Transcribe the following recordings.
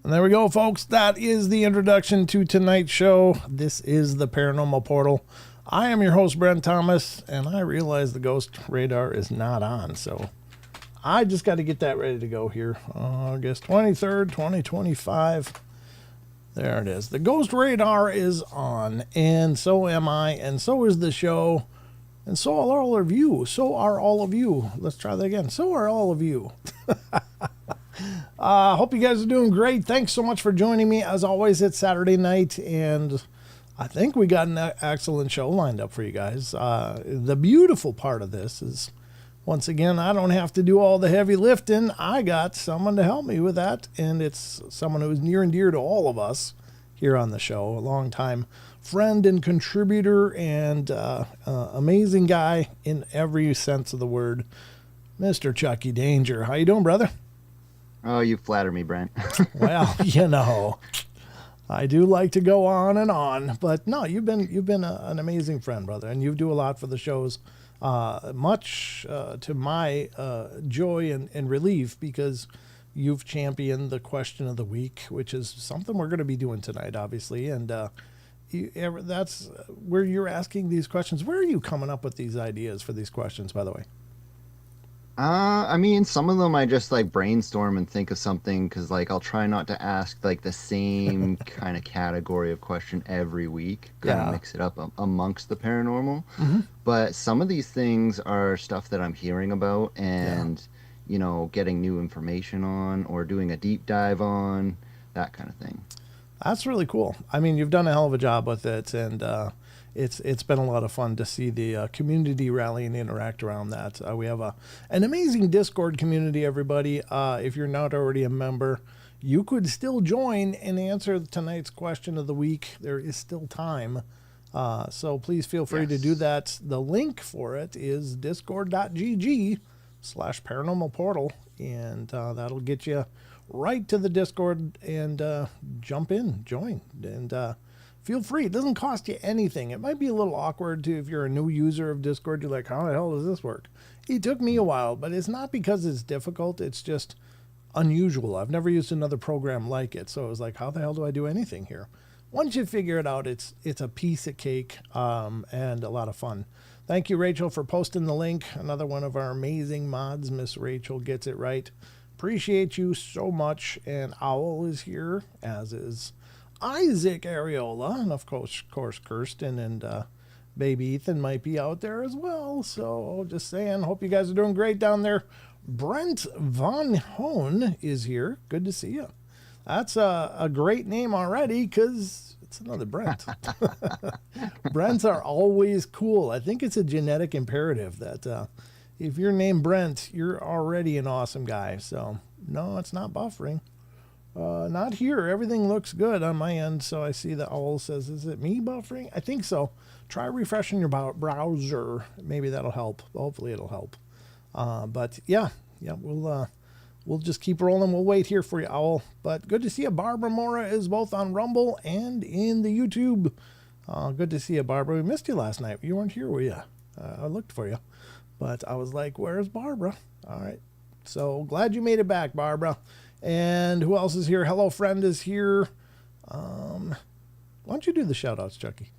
And there we go, folks. That is the introduction to tonight's show. This is the Paranormal Portal. I am your host, Brent Thomas, and I realize the ghost radar is not on, so I just got to get that ready to go here. August 23rd, 2025. There it is. The ghost radar is on, and so am I, and so is the show, and so are all of you. So are all of you. Let's try that again. So are all of you. Hope you guys are doing great. Thanks so much for joining me. As always, it's Saturday night, and I think we got an excellent show lined up for you guys. The beautiful part of this is, once again, I don't have to do all the heavy lifting. I got someone to help me with that, and it's someone who's near and dear to all of us here on the show, a longtime friend and contributor and amazing guy in every sense of the word, Mr. Chucky Danger. How you doing, brother? Oh, you flatter me, Brent. Well, you know, I do like to go on, but no, you've been an amazing friend, brother, and you do a lot for the shows, much to my joy and relief, because you've championed the question of the week, which is something we're going to be doing tonight, obviously, and that's where you're asking these questions. Where are you coming up with these ideas for these questions, by the way? I mean, some of them I just like brainstorm and think of something, because like I'll try not to ask like the same kind of category of question every week. Gotta mix it up amongst the paranormal. Mm-hmm. But some of these things are stuff that I'm hearing about and, you know, getting new information on or doing a deep dive on, that kind of thing. That's really cool. I mean, you've done a hell of a job with it, and it's been a lot of fun to see the community rally and interact around that. We have an amazing Discord community, everybody. If you're not already a member, you could still join and answer tonight's question of the week. There is still time. So please feel free to do that. The link for it is discord.gg/paranormal portal, and that'll get you right to the Discord, and jump in, join, and feel free. It doesn't cost you anything. It might be a little awkward too if you're a new user of Discord. You're like, how the hell does this work? It took me a while, but it's not because it's difficult. It's just unusual. I've never used another program like it, so it was like, how the hell do I do anything here? Once you figure it out, it's a piece of cake, and a lot of fun. Thank you, Rachel, for posting the link. Another one of our amazing mods. Miss Rachel gets it right. Appreciate you so much. And Owl is here, as is Isaac Areola, and of course Kirsten, and baby Ethan might be out there as well. So just saying, hope you guys are doing great down there. Brent Von Hohn is here. Good to see you. That's a great name already, because it's another Brent. Brents are always cool. I think it's a genetic imperative that if you're named Brent, you're already an awesome guy. So, no, it's not buffering. Not here. Everything looks good on my end. So I see that Owl says, is it me buffering? I think so. Try refreshing your browser. Maybe that'll help. Hopefully it'll help. But yeah, we'll just keep rolling. We'll wait here for you, Owl. But good to see you. Barbara Mora is both on Rumble and in the YouTube. Good to see you, Barbara. We missed you last night. You weren't here, were you? I looked for you. But I was like, where's Barbara? All right. So glad you made it back, Barbara. And who else is here? Hello Friend is here. Why don't you do the shout outs, Chucky?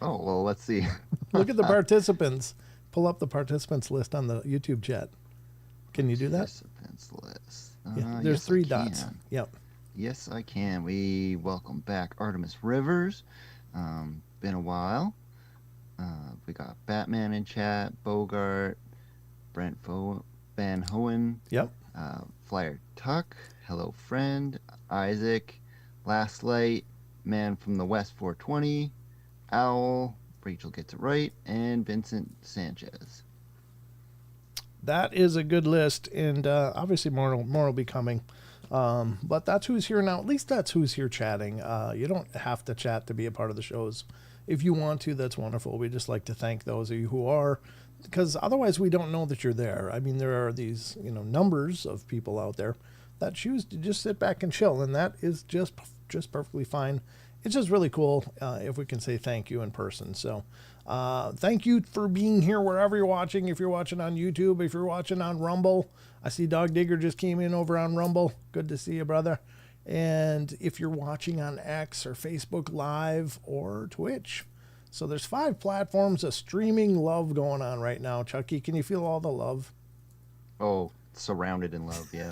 Oh, well, let's see. Look at the participants. Pull up the participants list on the YouTube chat. Can you do that? Participants list. There's three dots. Yep. Yes, I can. We welcome back Artemis Rivers. Been a while. We got Batman in chat, Bogart, Brent Van Hoen. Yep. Flyer Tuck, Hello Friend, Isaac, Last Light, Man from the West 420, Owl, Rachel Gets It Right, and Vincent Sanchez. That is a good list, and obviously more will be coming. But that's who's here now. At least that's who's here chatting. You don't have to chat to be a part of the shows. If you want to, that's wonderful. We just like to thank those of you who are, because otherwise we don't know that you're there. I mean, there are these, numbers of people out there that choose to just sit back and chill, and that is just perfectly fine. It's just really cool if we can say thank you in person. So thank you for being here wherever you're watching. If you're watching on YouTube, if you're watching on Rumble, I see Dog Digger just came in over on Rumble. Good to see you, brother. and if you're watching on X or Facebook Live or Twitch. So there's 5 platforms of streaming love going on right now. Chucky, can you feel all the love? Oh, surrounded in love, yeah.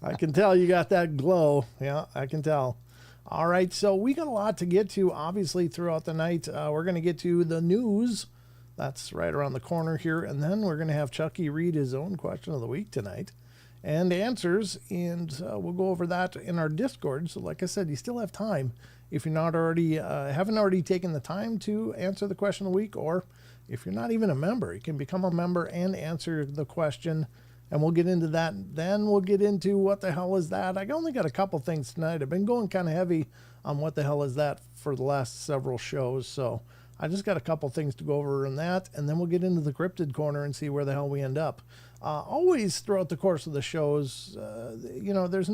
I can tell you got that glow. Yeah, I can tell. All right, so we got a lot to get to, obviously, throughout the night. We're going to get to the news. That's right around the corner here. And then we're going to have Chucky read his own question of the week tonight and answers. And we'll go over that in our Discord. So like I said, you still have time. If you're not already, haven't already taken the time to answer the question of the week, or if you're not even a member, you can become a member and answer the question. And we'll get into that. Then we'll get into what the hell is that. I only got a couple things tonight. I've been going kind of heavy on what the hell is that for the last several shows. So I just got a couple things to go over in that. And then we'll get into the cryptid corner and see where the hell we end up. Always throughout the course of the shows, there's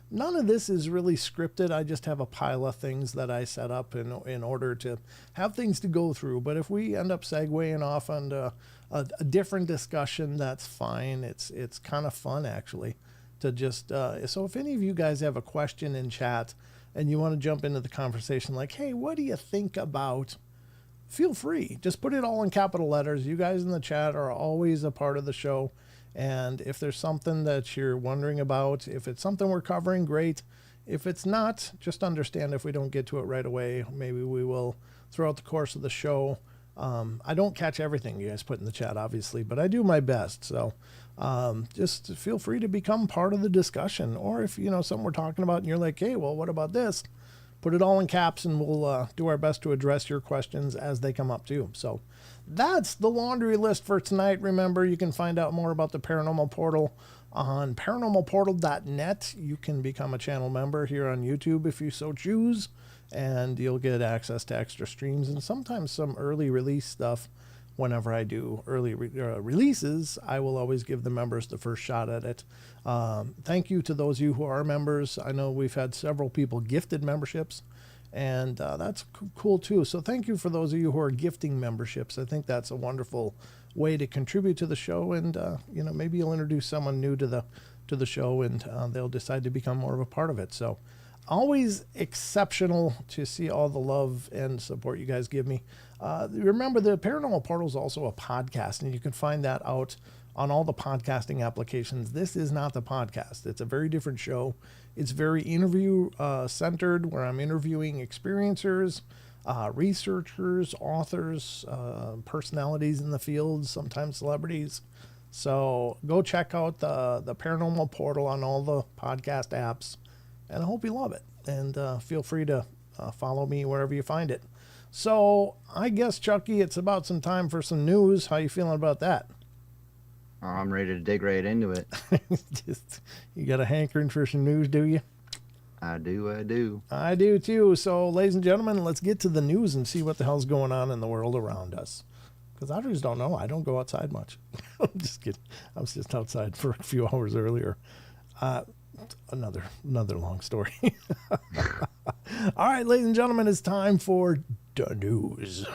none of this is really scripted. I just have a pile of things that I set up in order to have things to go through. But if we end up segueing off onto a different discussion, that's fine. It's kind of fun, actually, to just so if any of you guys have a question in chat and you want to jump into the conversation, like, hey, what do you think about, feel free. Just put it all in capital letters. You guys in the chat are always a part of the show. And if there's something that you're wondering about, if it's something we're covering, great. If it's not, just understand if we don't get to it right away, maybe we will throughout the course of the show. I don't catch everything you guys put in the chat, obviously, but I do my best. So just feel free to become part of the discussion. Or if, something we're talking about and you're like, hey, well, what about this? Put it all in caps and we'll do our best to address your questions as they come up too. So that's the laundry list for tonight. Remember, you can find out more about the Paranormal Portal on paranormalportal.net. You can become a channel member here on YouTube if you so choose, and you'll get access to extra streams and sometimes some early release stuff. Whenever I do early releases, I will always give the members the first shot at it. Thank you to those of you who are members. I know we've had several people gifted memberships, and that's cool too. So thank you for those of you who are gifting memberships. I think that's a wonderful way to contribute to the show, and maybe you'll introduce someone new to the show, and they'll decide to become more of a part of it. So always exceptional to see all the love and support you guys give me. Remember, the Paranormal Portal is also a podcast, and you can find that out on all the podcasting applications. This is not the podcast. It's a very different show. It's very interview centered, where I'm interviewing experiencers, researchers, authors, personalities in the field, sometimes celebrities. So go check out the Paranormal Portal on all the podcast apps, and I hope you love it. And feel free to follow me wherever you find it. So I guess, Chucky, it's about some time for some news. How you feeling about that? I'm ready to dig right into it. You got a hankering for some news, do you? I do. I do too. So, ladies and gentlemen, let's get to the news and see what the hell's going on in the world around us. Because I just don't know. I don't go outside much. I'm just kidding. I was just outside for a few hours earlier. Another long story. All right, ladies and gentlemen, it's time for the news.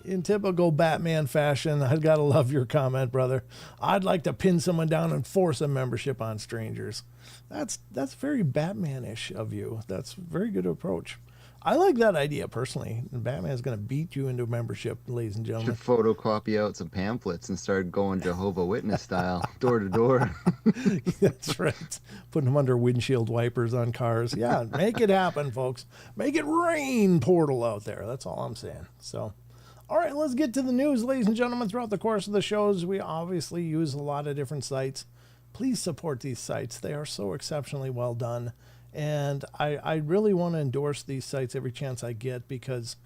In typical Batman fashion, I've got to love your comment, brother. I'd like to pin someone down and force a membership on strangers. That's very Batman-ish of you. That's a very good approach. I like that idea personally. Batman's going to beat you into membership, ladies and gentlemen. Should photocopy out some pamphlets and start going Jehovah Witness style, door to door. That's right. Putting them under windshield wipers on cars. Yeah, make it happen, folks. Make it rain, Portal out there. That's all I'm saying. So, all right, let's get to the news, ladies and gentlemen. Throughout the course of the shows, we obviously use a lot of different sites. Please support these sites. They are so exceptionally well done. And I really want to endorse these sites every chance I get, because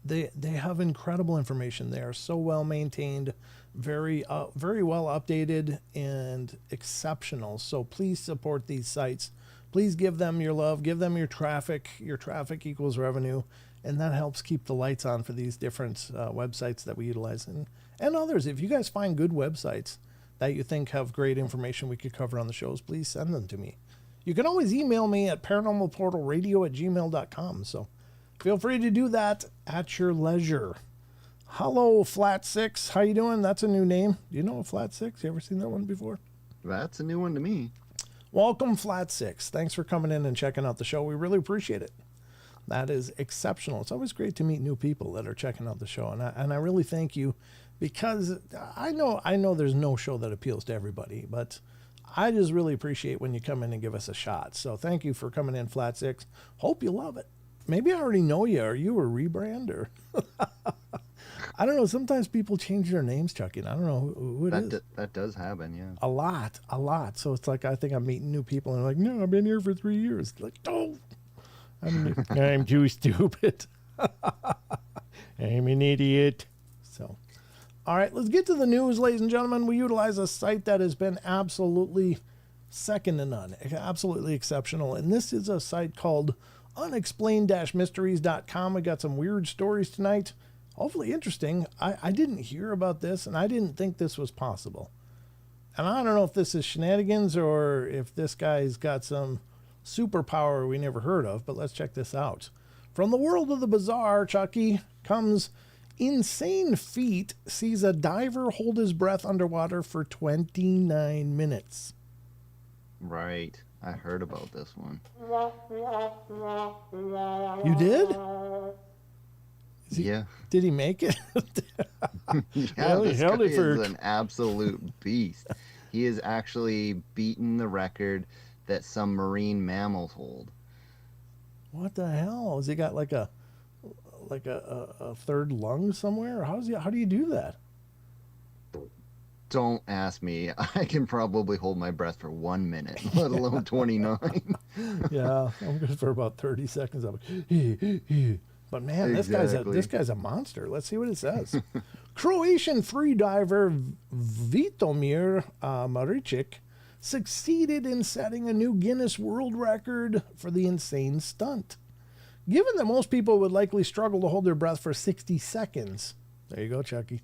they have incredible information. They are so well maintained. very well updated and exceptional. So please support these sites. Please give them your love, give them your traffic. Your traffic equals revenue, and that helps keep the lights on for these different websites that we utilize, and others. If you guys find good websites that you think have great information we could cover on the shows, please send them to me. You can always email me at paranormalportalradio@gmail.com. So feel free to do that at your leisure. Hello, Flat Six. How you doing? That's a new name. Do you know a Flat Six? You ever seen that one before? That's a new one to me. Welcome, Flat Six. Thanks for coming in and checking out the show. We really appreciate it. That is exceptional. It's always great to meet new people that are checking out the show, and I really thank you, because I know there's no show that appeals to everybody, but I just really appreciate when you come in and give us a shot. So thank you for coming in, Flat Six. Hope you love it. Maybe I already know you. Are you a rebrand or? I don't know. Sometimes people change their names, Chucky, and I don't know who it is. That does happen, yeah. A lot. So it's like I think I'm meeting new people, and they're like, no, I've been here for 3 years. Like, oh, I'm too stupid. I'm an idiot. So, all right, let's get to the news, ladies and gentlemen. We utilize a site that has been absolutely second to none, absolutely exceptional, and this is a site called unexplained-mysteries.com. We got some weird stories tonight. Hopefully interesting. I didn't hear about this, and I didn't think this was possible. And I don't know if this is shenanigans or if this guy's got some superpower we never heard of, but let's check this out. From the world of the bizarre, Chucky, comes insane feat sees a diver hold his breath underwater for 29 minutes. Right. I heard about this one. You did? Yeah. Did he make it? Yeah, this guy is an absolute beast. He has actually beaten the record that some marine mammals hold. What the hell? Has he got like a third lung somewhere? How do you do that? Don't ask me. I can probably hold my breath for 1 minute, let alone 29. Yeah, I'm good for about 30 seconds. I'm like, but man, Exactly. this guy's a monster. Let's see what it says. Croatian freediver Vitomir Maričić succeeded in setting a new Guinness World Record for the insane stunt. Given that most people would likely struggle to hold their breath for 60 seconds, there you go, Chucky.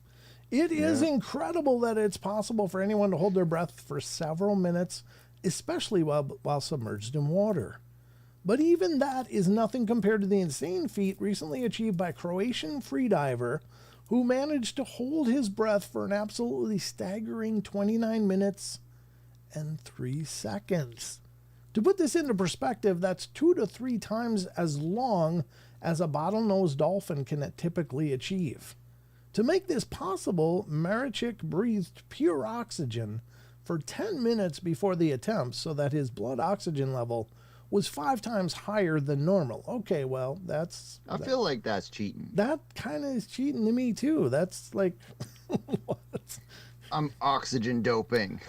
It is incredible that it's possible for anyone to hold their breath for several minutes, especially while submerged in water. But even that is nothing compared to the insane feat recently achieved by a Croatian freediver who managed to hold his breath for an absolutely staggering 29 minutes and 3 seconds. To put this into perspective, that's 2 to 3 times as long as a bottlenose dolphin can typically achieve. To make this possible, Maričić breathed pure oxygen for 10 minutes before the attempt so that his blood oxygen level was 5 times higher than normal. Okay, well, I feel like that's cheating. That kind of is cheating to me, too. That's like, what? I'm oxygen doping.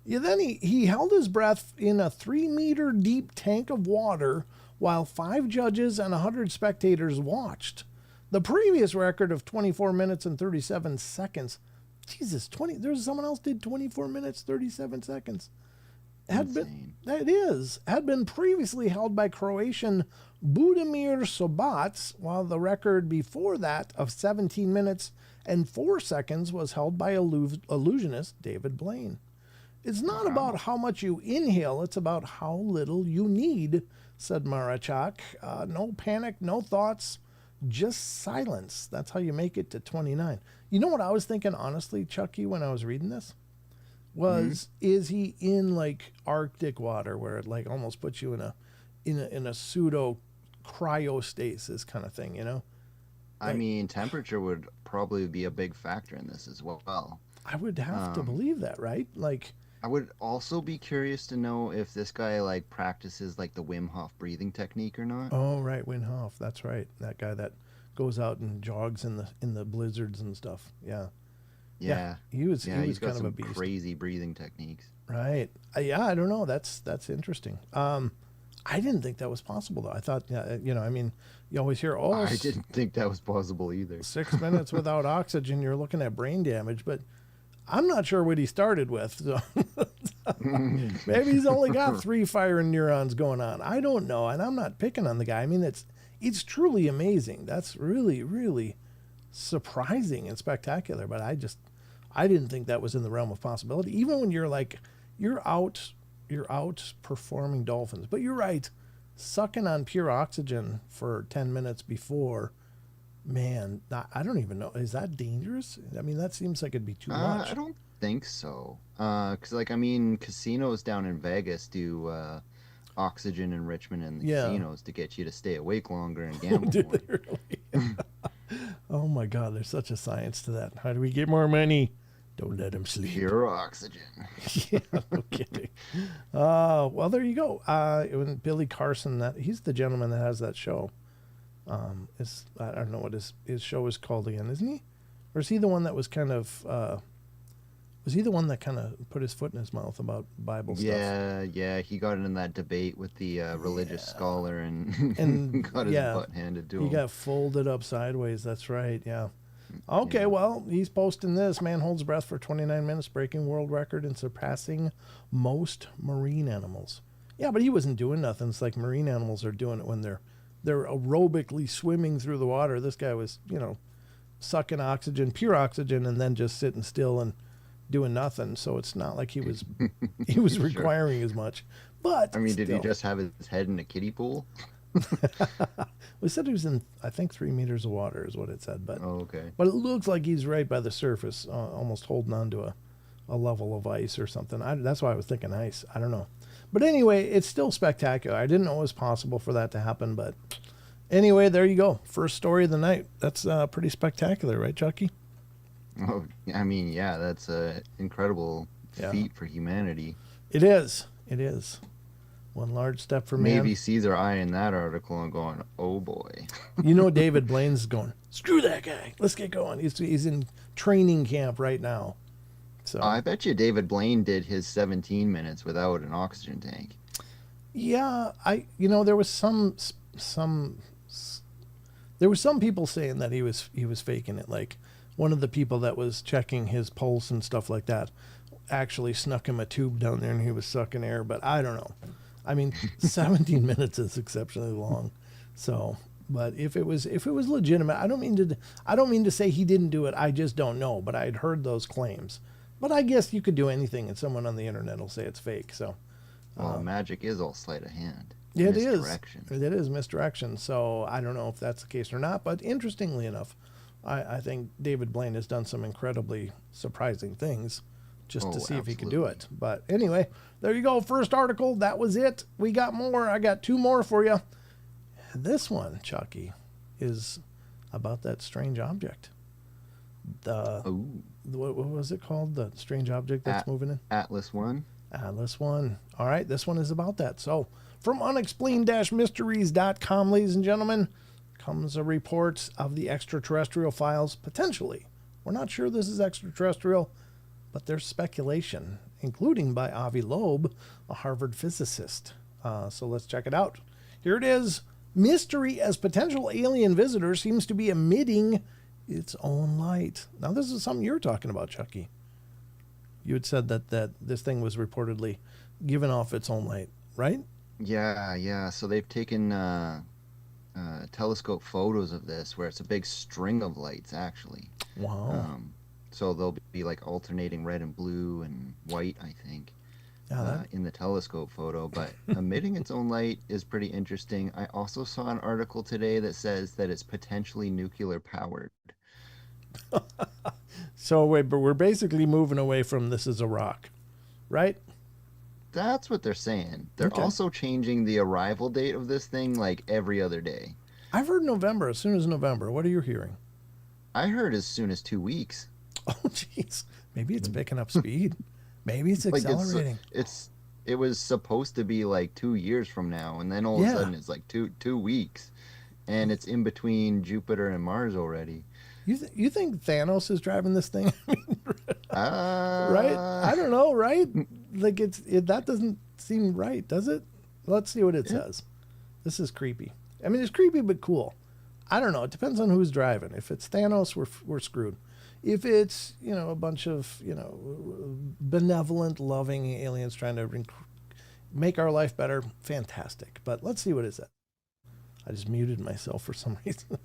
Yeah, then he held his breath in a 3-meter deep tank of water while 5 judges and 100 spectators watched. The previous record of 24 minutes and 37 seconds. Jesus, there's someone else did 24 minutes, 37 seconds. Had been previously held by Croatian Budimir Sobac, while the record before that of 17 minutes and 4 seconds was held by illusionist David Blaine. It's not about how much you inhale, it's about how little you need, said Maričić. No panic, no thoughts, just silence. That's how you make it to 29. You know what I was thinking, honestly, Chucky, when I was reading this? Is he in like Arctic water where it like almost puts you in a pseudo cryostasis kind of thing, you know? I mean, temperature would probably be a big factor in this as well. I would have to believe that, right? Like, I would also be curious to know if this guy like practices like the Wim Hof breathing technique or not. Oh, right, Wim Hof. That's right. That guy that goes out and jogs in the blizzards and stuff. Yeah. Yeah. He was he's got kind some of a beast. crazy breathing techniques. Right. I don't know. That's interesting. I didn't think that was possible, though. I thought, I mean, you always hear, I didn't think that was possible either. 6 minutes without oxygen, you're looking at brain damage. But I'm not sure what he started with. So maybe he's only got 3 firing neurons going on. I don't know. And I'm not picking on the guy. I mean, it's truly amazing. That's really, really surprising and spectacular. But I didn't think that was in the realm of possibility. Even when you're out performing dolphins. But you're right. Sucking on pure oxygen for 10 minutes before, man, I don't even know. Is that dangerous? I mean, that seems like it'd be too much. I don't think so. Because, like, I mean, casinos down in Vegas do oxygen enrichment in the casinos to get you to stay awake longer and gamble Do more. they really? Oh my God, there's such a science to that. How do we get more money? Don't let them sleep. Pure oxygen. Yeah, no kidding. Well, there you go. When Billy Carson, he's the gentleman that has that show. I don't know what his show is called again, isn't he? Or is he the one that was kind of? Was he the one that kind of put his foot in his mouth about Bible stuff? Yeah. He got in that debate with the religious scholar and got his butt handed to him. He got folded up sideways. That's right. Yeah. Okay, well, he's posting this. Man holds breath for 29 minutes, breaking world record and surpassing most marine animals. Yeah, but he wasn't doing nothing. It's like marine animals are doing it when they're aerobically swimming through the water. This guy was, sucking oxygen, pure oxygen, and then just sitting still and doing nothing. So it's not like he was requiring as much. But I mean, did he just have his head in a kiddie pool? We said he was in, I think, 3 meters of water is what it said. But okay. But it looks like he's right by the surface, almost holding on to a level of ice or something. That's why I was thinking ice. I don't know. But anyway, it's still spectacular. I didn't know it was possible for that to happen. But anyway, there you go. First story of the night. That's pretty spectacular, right, Chucky? Oh, I mean, yeah, that's an incredible feat for humanity. It is. It is. One large step for man. Maybe Caesar eyeing that article and going, oh boy. David Blaine's going, screw that guy. Let's get going. He's in training camp right now. So I bet you David Blaine did his 17 minutes without an oxygen tank. Yeah, there was some people saying that he was faking it. Like one of the people that was checking his pulse and stuff like that actually snuck him a tube down there and he was sucking air. But I don't know. I mean, 17 minutes is exceptionally long. So, but if it was legitimate, I don't mean to say he didn't do it. I just don't know. But I'd heard those claims. But I guess you could do anything, and someone on the internet will say it's fake. So, well, magic is all sleight of hand. It is. Misdirection. It is misdirection. So I don't know if that's the case or not. But interestingly enough, I think David Blaine has done some incredibly surprising things just to see if he could do it. But anyway, there you go. First article. That was it. We got more. I got 2 more for you. This one, Chucky, is about that strange object. What was it called? The strange object that's moving in? Atlas 1. Atlas 1. All right, this one is about that. So, from unexplained-mysteries.com, ladies and gentlemen, comes a report of the extraterrestrial files, potentially. We're not sure this is extraterrestrial, but there's speculation, including by Avi Loeb, a Harvard physicist. So let's check it out. Here it is. Mystery as potential alien visitor seems to be emitting its own light. Now, this is something you're talking about, Chucky. You had said that this thing was reportedly giving off its own light, right? Yeah. So they've taken telescope photos of this where it's a big string of lights, actually. Wow. So they'll be like alternating red and blue and white, I think, in the telescope photo. But emitting its own light is pretty interesting. I also saw an article today that says that it's potentially nuclear powered. So wait, but we're basically moving away from this as a rock, right? That's what they're saying. They're also changing the arrival date of this thing like every other day. I've heard November, as soon as November. What are you hearing? I heard as soon as 2 weeks. Oh, jeez. Maybe it's picking up speed. Maybe it's accelerating. It was supposed to be like 2 years from now, and then all of a sudden it's like two weeks, and it's in between Jupiter and Mars already. You think Thanos is driving this thing? Right? I don't know, right? Like that doesn't seem right, does it? Let's see what it Yeah. says. This is creepy. I mean, it's creepy but cool. I don't know. It depends on who's driving. If it's Thanos, we're screwed. If it's, a bunch of, benevolent, loving aliens trying to make our life better, fantastic. But let's see what it says. I just muted myself for some reason.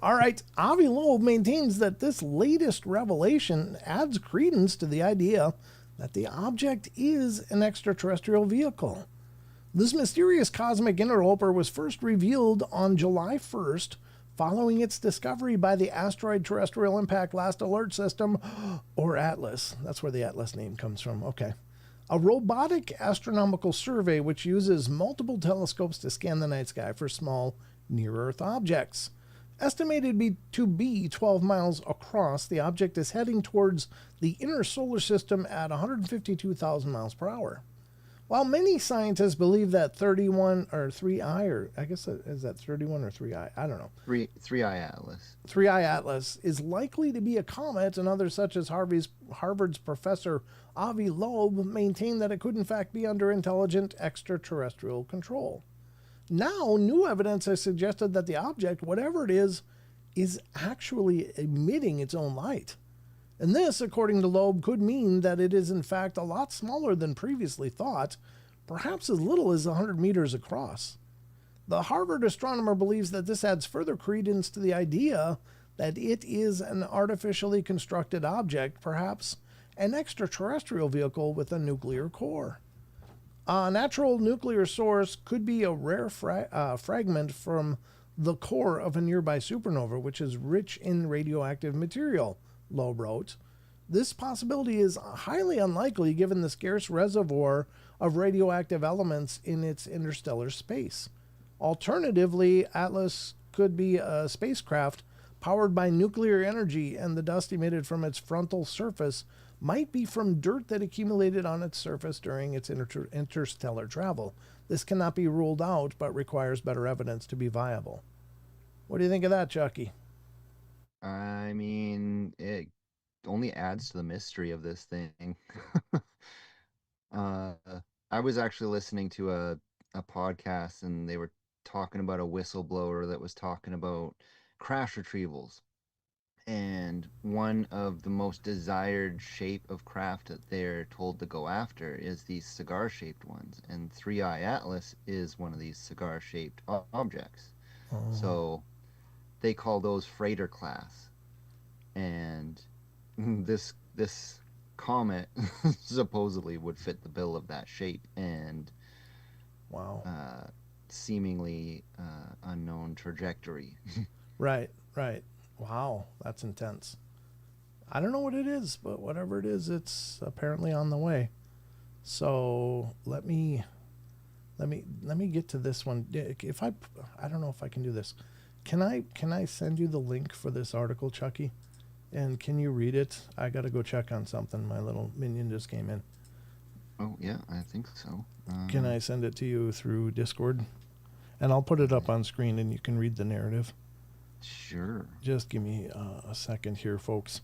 All right. Avi Loeb maintains that this latest revelation adds credence to the idea that the object is an extraterrestrial vehicle. This mysterious cosmic interloper was first revealed on July 1st following its discovery by the Asteroid Terrestrial Impact Last Alert System, or ATLAS. That's where the ATLAS name comes from. Okay. A robotic astronomical survey which uses multiple telescopes to scan the night sky for small, near-Earth objects. Estimated to be 12 miles across, the object is heading towards the inner solar system at 152,000 miles per hour. While many scientists believe that 31 or 3I, or I guess is that 31 or 3I? I don't know. Three-eye Atlas. 3I Atlas is likely to be a comet, and others such as Harvard's professor Avi Loeb maintain that it could in fact be under intelligent extraterrestrial control. Now, new evidence has suggested that the object, whatever it is actually emitting its own light. And this, according to Loeb, could mean that it is in fact a lot smaller than previously thought, perhaps as little as 100 meters across. The Harvard astronomer believes that this adds further credence to the idea that it is an artificially constructed object, perhaps an extraterrestrial vehicle with a nuclear core. A natural nuclear source could be a rare fragment from the core of a nearby supernova, which is rich in radioactive material, Loeb wrote. This possibility is highly unlikely given the scarce reservoir of radioactive elements in its interstellar space. Alternatively, Atlas could be a spacecraft powered by nuclear energy, and the dust emitted from its frontal surface might be from dirt that accumulated on its surface during its interstellar travel. This cannot be ruled out, but requires better evidence to be viable. What do you think of that, Chucky? I mean, it only adds to the mystery of this thing. uh, I was actually listening to a podcast, and they were talking about a whistleblower that was talking about crash retrievals. And one of the most desired shape of craft that they're told to go after is these cigar shaped ones. And 3i Atlas is one of these cigar shaped objects. Oh, So they call those freighter class. And this comet supposedly would fit the bill of that shape and wow. uh, seemingly unknown trajectory. Right, right. Wow, that's intense. I don't know what it is, but whatever it is, it's apparently on the way. So let me get to this one. If I don't know if I can do this. Can I send you the link for this article, Chucky? And can you read it? I gotta go check on something. My little minion just came in. Oh yeah, I think so. Can I send it to you through Discord? And I'll put it up on screen, and you can read the narrative. Sure. Just give me a second here, folks.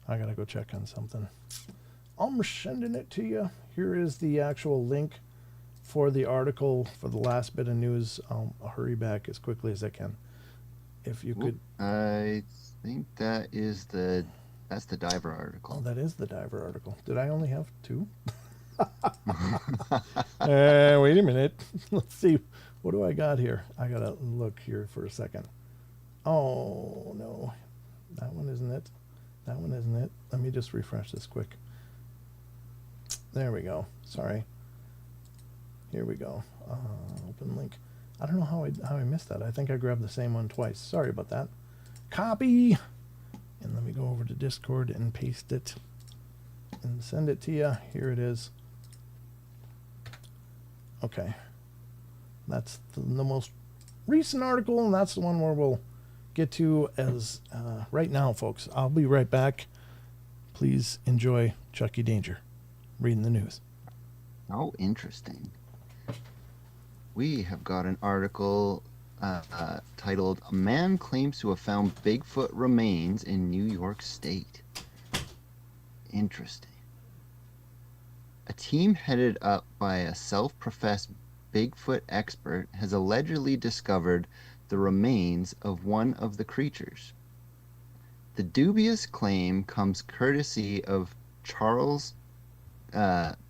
I gotta go check on something. I'm sending it to you. Here is the actual link for the article for the last bit of news. I'll hurry back as quickly as I can. If you could. I think that's the diver article. Oh, that is the diver article. Did I only have two? Wait a minute. Let's see. What do I got here? I gotta look here for a second. Oh, no. That one isn't it. That one isn't it. Let me just refresh this quick. There we go. Sorry. Here we go. Open link. I don't know how I missed that. I think I grabbed the same one twice. Sorry about that. Copy. And let me go over to Discord and paste it and send it to you. Here it is. Okay. That's the most recent article, and that's the one where we'll get to as right now, folks. I'll be right back. Please enjoy Chucky Danger reading the news. Oh, interesting. We have got an article titled "A Man Claims to Have Found Bigfoot Remains in New York State." Interesting. A team headed up by a self-professed Bigfoot expert has allegedly discovered the remains of one of the creatures. The dubious claim comes courtesy of Charles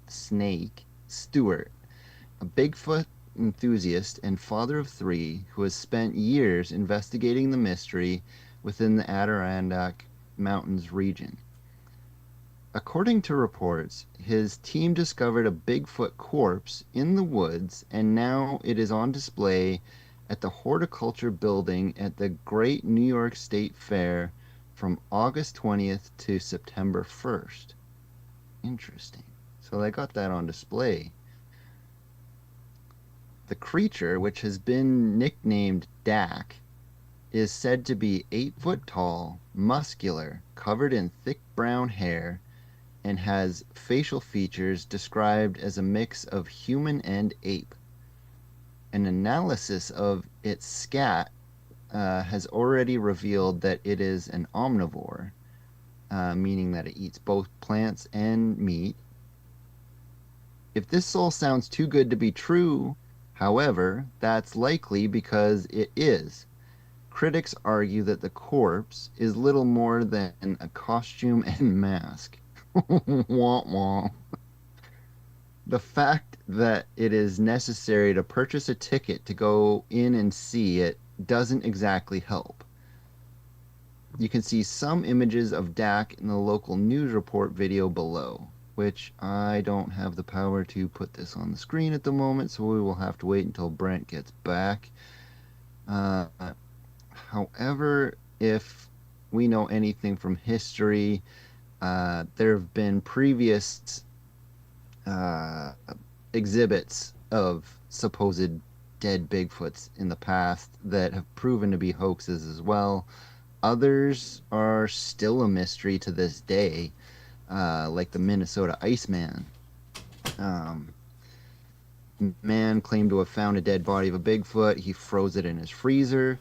Snake Stewart, a Bigfoot enthusiast and father of three who has spent years investigating the mystery within the Adirondack Mountains region. According to reports, his team discovered a Bigfoot corpse in the woods, and now it is on display at the Horticulture Building at the Great New York State Fair from August 20th to September 1st. Interesting. So they got that on display. The creature, which has been nicknamed Dak, is said to be 8 foot tall, muscular, covered in thick brown hair, and has facial features described as a mix of human and ape. An analysis of its scat has already revealed that it is an omnivore, meaning that it eats both plants and meat. If this all sounds too good to be true, however, that's likely because it is. Critics argue that the corpse is little more than a costume and mask. Wah, wah. The fact that it is necessary to purchase a ticket to go in and see it doesn't exactly help. You can see some images of Dak in the local news report video below, which I don't have the power to put this on the screen at the moment, so we will have to wait until Brent gets back. However, if we know anything from history, there have been previous exhibits of supposed dead Bigfoots in the past that have proven to be hoaxes as well. Others are still a mystery to this day, like the Minnesota Iceman. Man claimed to have found a dead body of a Bigfoot. He froze it in his freezer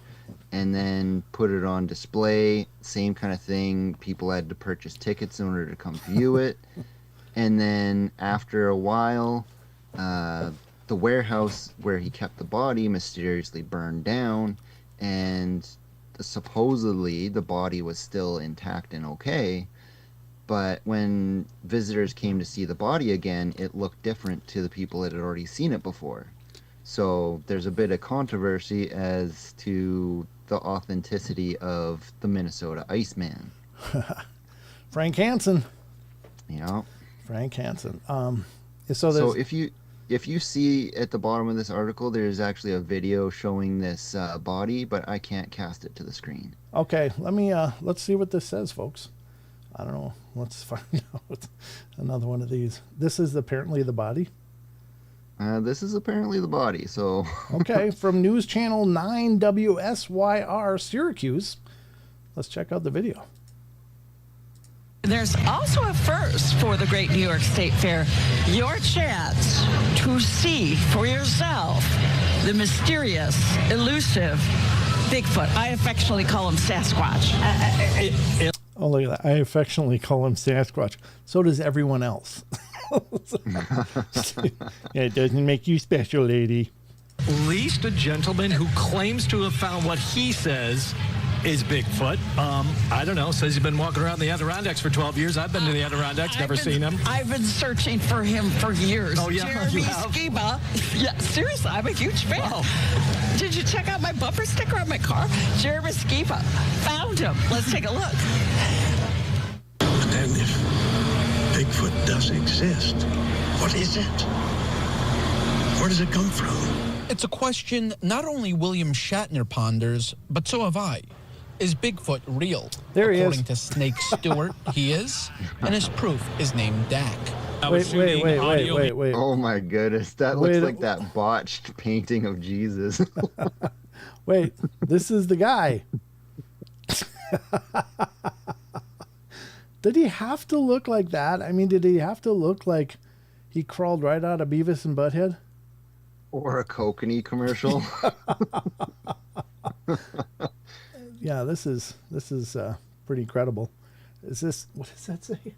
and then put it on display. Same kind of thing. People had to purchase tickets in order to come view it. And then after a while, the warehouse where he kept the body mysteriously burned down, and supposedly the body was still intact and okay. But when visitors came to see the body again, it looked different to the people that had already seen it before. So there's a bit of controversy as to the authenticity of the Minnesota Iceman. Frank Hansen. Yeah. Frank Hansen. So if you see at the bottom of this article, there's actually a video showing this body, but I can't cast it to the screen. Okay, let's see what this says, folks. I don't know. Let's find out. Another one of these. This is apparently the body. This is apparently the body. So okay, from News Channel 9 WSYR Syracuse. Let's check out the video. There's also a first for the Great New York State Fair. Your chance to see for yourself the mysterious, elusive Bigfoot. I affectionately call him Sasquatch. Oh, look at that. I affectionately call him Sasquatch. So does everyone else. Yeah, it doesn't make you special, lady. At least a gentleman who claims to have found what he says is Bigfoot. I don't know, says he's been walking around the Adirondacks for 12 years. I've been to the Adirondacks, never seen him. I've been searching for him for years. Oh, yeah, Jeremy you have? Skiba. Yeah, seriously, I'm a huge fan. Wow. Did you check out my bumper sticker on my car? Jeremy Skiba. Found him. Let's take a look. And then if Bigfoot does exist, what is it? Where does it come from? It's a question not only William Shatner ponders, but so have I. Is Bigfoot real? There he is. According to Snake Stewart, he is, and his proof is named Dak. Wait. Oh my goodness, that Wait, looks like that botched painting of Jesus. Wait, this is the guy. Did he have to look like that? I mean, did he have to look like he crawled right out of Beavis and Butthead? Or a Kokanee commercial. Yeah, this is pretty credible. Is this, what does that say?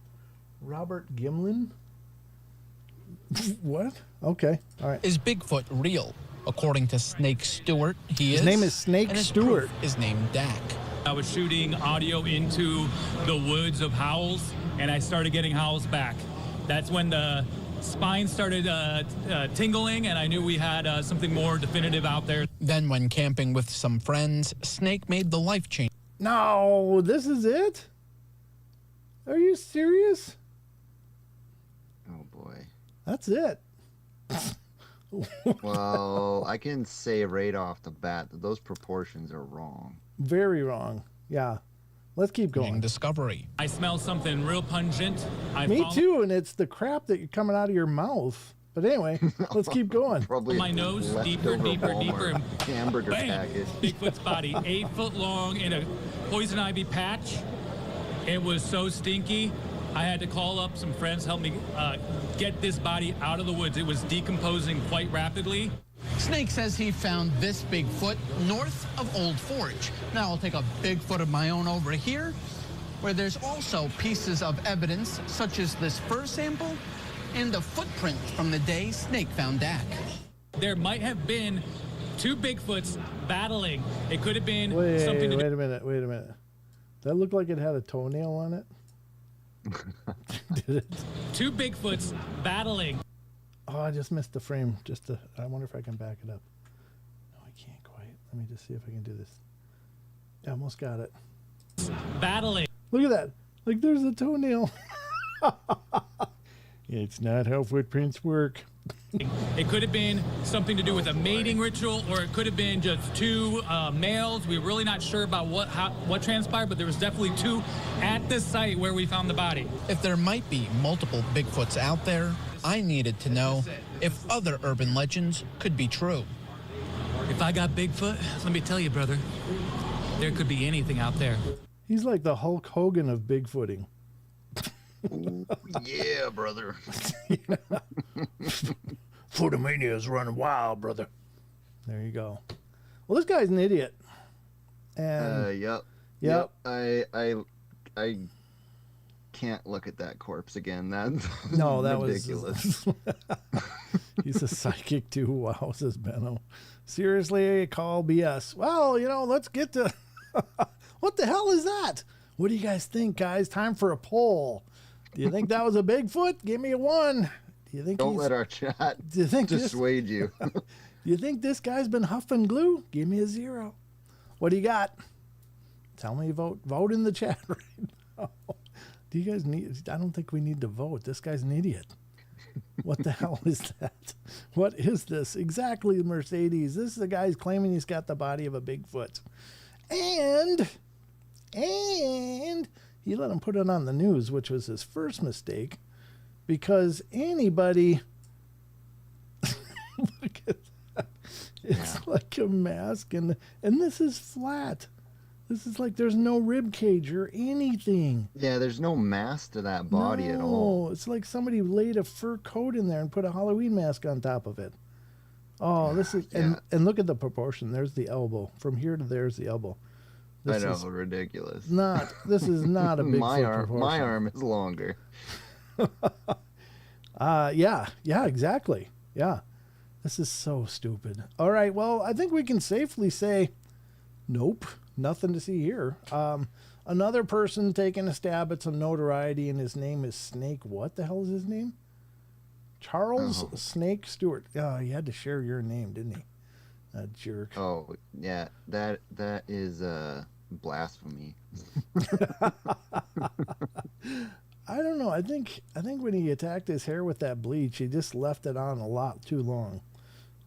Robert Gimlin? What? Okay. All right. Is Bigfoot real? According to Snake Stewart, he is. His name is Snake and his Stewart. proof is named Dak. I was shooting audio into the woods of howls, and I started getting howls back. That's when the spine started tingling, and I knew we had something more definitive out there. Then, when camping with some friends, Snake made the life change. No, this is it? Are you serious? Oh boy. That's it. Well, I can say right off the bat that those proportions are wrong. Very wrong. Yeah. Let's keep going. Discovery. I smell something real pungent. Me too, and it's the crap that you're coming out of your mouth. But anyway, let's keep going. Probably My nose deeper, leftover deeper. hamburger Bam! package. Bigfoot's body, 8 foot long in a poison ivy patch. It was so stinky. I had to call up some friends, help me get this body out of the woods. It was decomposing quite rapidly. Snake says he found this Bigfoot north of Old Forge. Now I'll take a Bigfoot of my own over here, where there's also pieces of evidence, such as this fur sample and the footprint from the day Snake found Dak. There might have been 2 Bigfoots battling. It could have been Wait something to do. a minute. That looked like it had a toenail on it. Did it? 2 Bigfoots battling. Oh, I just missed the frame. I wonder if I can back it up. No, I can't quite. Let me just see if I can do this. Yeah, almost got it. Battling. Look at that. Like there's a toenail. It's not how footprints work. It could have been something to do with a mating ritual, or it could have been just 2 males. We're really not sure about what transpired, but there was definitely 2 at the site where we found the body. If there might be multiple Bigfoots out there, I needed to know if other urban legends could be true. If I got Bigfoot, let me tell you, brother, there could be anything out there. He's like the Hulk Hogan of Bigfooting. Ooh, yeah, brother. Footomania is running wild, brother. There you go. Well, this guy's an idiot. And Yep. I can't look at that corpse again. That's ridiculous. He's a psychic too. Wow, says Benno. Seriously, call BS. Well, let's get to what the hell is that? What do you guys think, guys? Time for a poll. Do you think that was a Bigfoot? Give me a 1. Do you think Don't let our chat dissuade you. Do you think this guy's been huffing glue? Give me a 0. What do you got? Tell me vote. Vote in the chat right now. Do you guys need? I don't think we need to vote. This guy's an idiot. What the hell is that? What is this? Exactly, Mercedes. This is the guy who's claiming he's got the body of a Bigfoot. And he let him put it on the news, which was his first mistake, because anybody look at that. It's like a mask, and this is flat. This is like there's no rib cage or anything. Yeah, there's no mask to that body at all. It's like somebody laid a fur coat in there and put a Halloween mask on top of it. Oh, this is and look at the proportion. There's the elbow. From here to there's the elbow. This is ridiculous. This is not a big my arm is longer. Yeah, exactly. Yeah. This is so stupid. All right, well, I think we can safely say nope, nothing to see here. Another person taking a stab at some notoriety, and his name is Snake. What the hell is his name? Charles Snake Stewart. Oh, he had to share your name, didn't he? That jerk. Oh, yeah, that is blasphemy. I don't know. I think when he attacked his hair with that bleach, he just left it on a lot too long,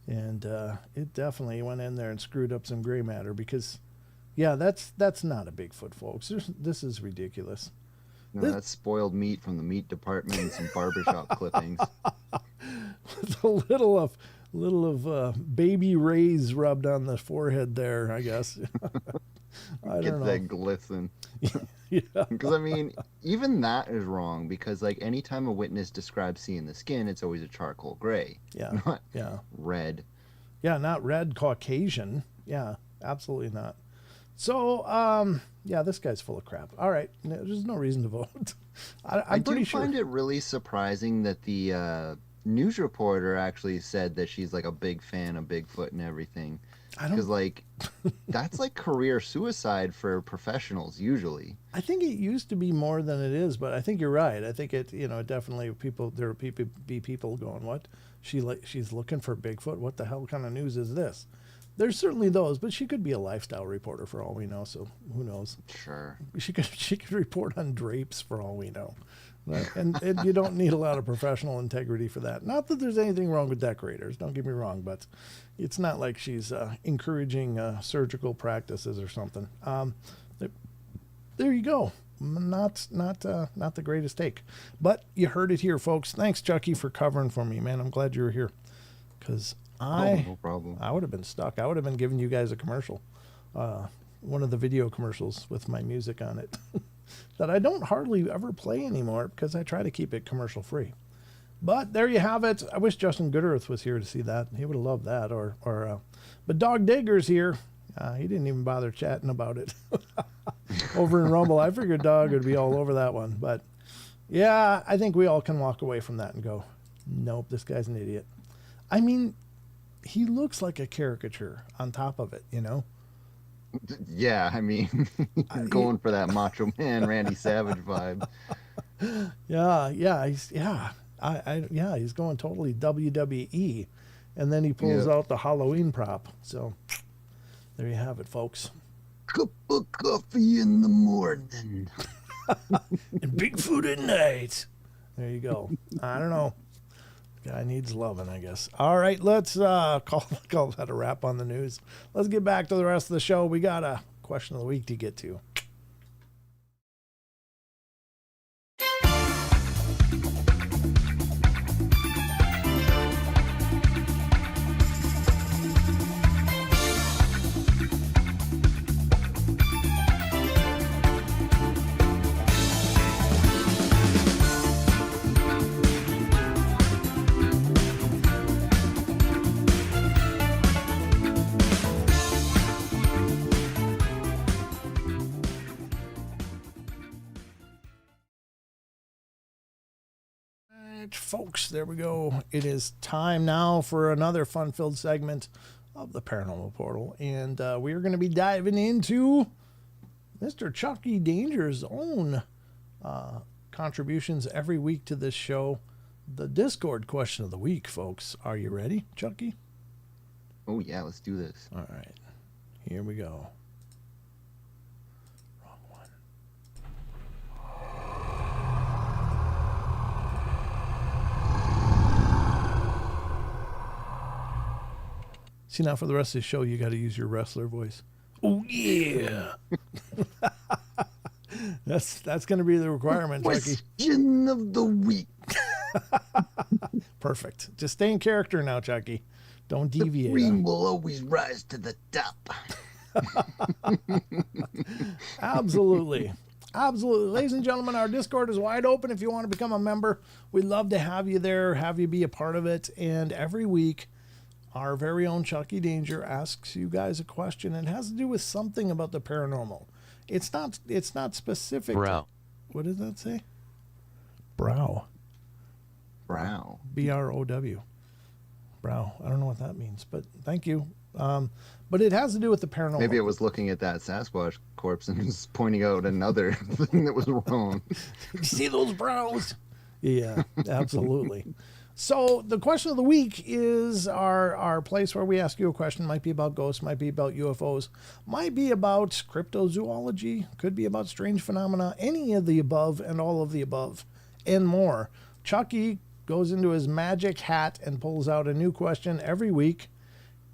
and it definitely went in there and screwed up some gray matter. Because, yeah, that's not a Bigfoot, folks. This is ridiculous. No, that's spoiled meat from the meat department and some barbershop clippings. With a little of baby rays rubbed on the forehead there, I guess. I don't know. That glisten. Yeah. Because, I mean, even that is wrong, because, like, anytime a witness describes seeing the skin, it's always a charcoal gray. Yeah. Not Yeah. red. Yeah, not red Caucasian. Yeah, absolutely not. So, yeah, this guy's full of crap. All right, there's no reason to vote. I'm pretty sure. I do find it really surprising that the news reporter actually said that she's like a big fan of Bigfoot and everything. Because like that's like career suicide for professionals usually. I think it used to be more than it is, but I think you're right. I think it, definitely there are people going, what? She's looking for Bigfoot. What the hell kind of news is this? There's certainly those, but she could be a lifestyle reporter for all we know. So who knows? Sure. She could report on drapes for all we know. And you don't need a lot of professional integrity for that. Not that there's anything wrong with decorators, don't get me wrong, but it's not like she's encouraging surgical practices or something. There you go. Not the greatest take, but you heard it here, folks. Thanks, Chucky, for covering for me, man. I'm glad you were here, because no problem. I would have been stuck. I would have been giving you guys a commercial, one of the video commercials with my music on it. That I don't hardly ever play anymore because I try to keep it commercial free. But there you have it. I wish Justin Goodearth was here to see that. He would have loved that. But Dog Digger's here. He didn't even bother chatting about it over in Rumble. I figured Dog would be all over that one. But yeah, I think we all can walk away from that and go, nope, this guy's an idiot. I mean, he looks like a caricature on top of it, Yeah, I mean, going for that Macho Man Randy Savage vibe. He's going totally WWE, and then he pulls out the Halloween prop. So there you have it, folks. Cup of coffee in the morning, and Bigfoot at night. There you go. I don't know. Guy needs loving, I guess. All right, let's call that a wrap on the news. Let's get back to the rest of the show. We got a question of the week to get to. Folks, there we go. It is time now for another fun-filled segment of the Paranormal Portal, and we are going to be diving into Mr. Chucky Danger's own contributions every week to this show. The Discord question of the week, folks. Are you ready, Chucky? Oh yeah, let's do this. All right, here we go. See, now for the rest of the show, you got to use your wrestler voice. Oh, yeah. That's going to be the requirement, Chucky. Question of the week. Perfect. Just stay in character now, Chucky. Don't deviate. The cream will always rise to the top. Absolutely. Absolutely. Ladies and gentlemen, our Discord is wide open if you want to become a member. We'd love to have you there, have you be a part of it. And every week, our very own Chucky Danger asks you guys a question. It has to do with something about the paranormal. It's not specific. Brow. What does that say? Brow. Brow. B-R-O-W. Brow. I don't know what that means, but thank you. But it has to do with the paranormal. Maybe it was looking at that Sasquatch corpse and just pointing out another thing that was wrong. You see those brows? Yeah, absolutely. So the question of the week is our place where we ask you a question. Might be about ghosts, might be about UFOs, might be about cryptozoology, could be about strange phenomena, any of the above and all of the above and more. Chucky goes into his magic hat and pulls out a new question every week,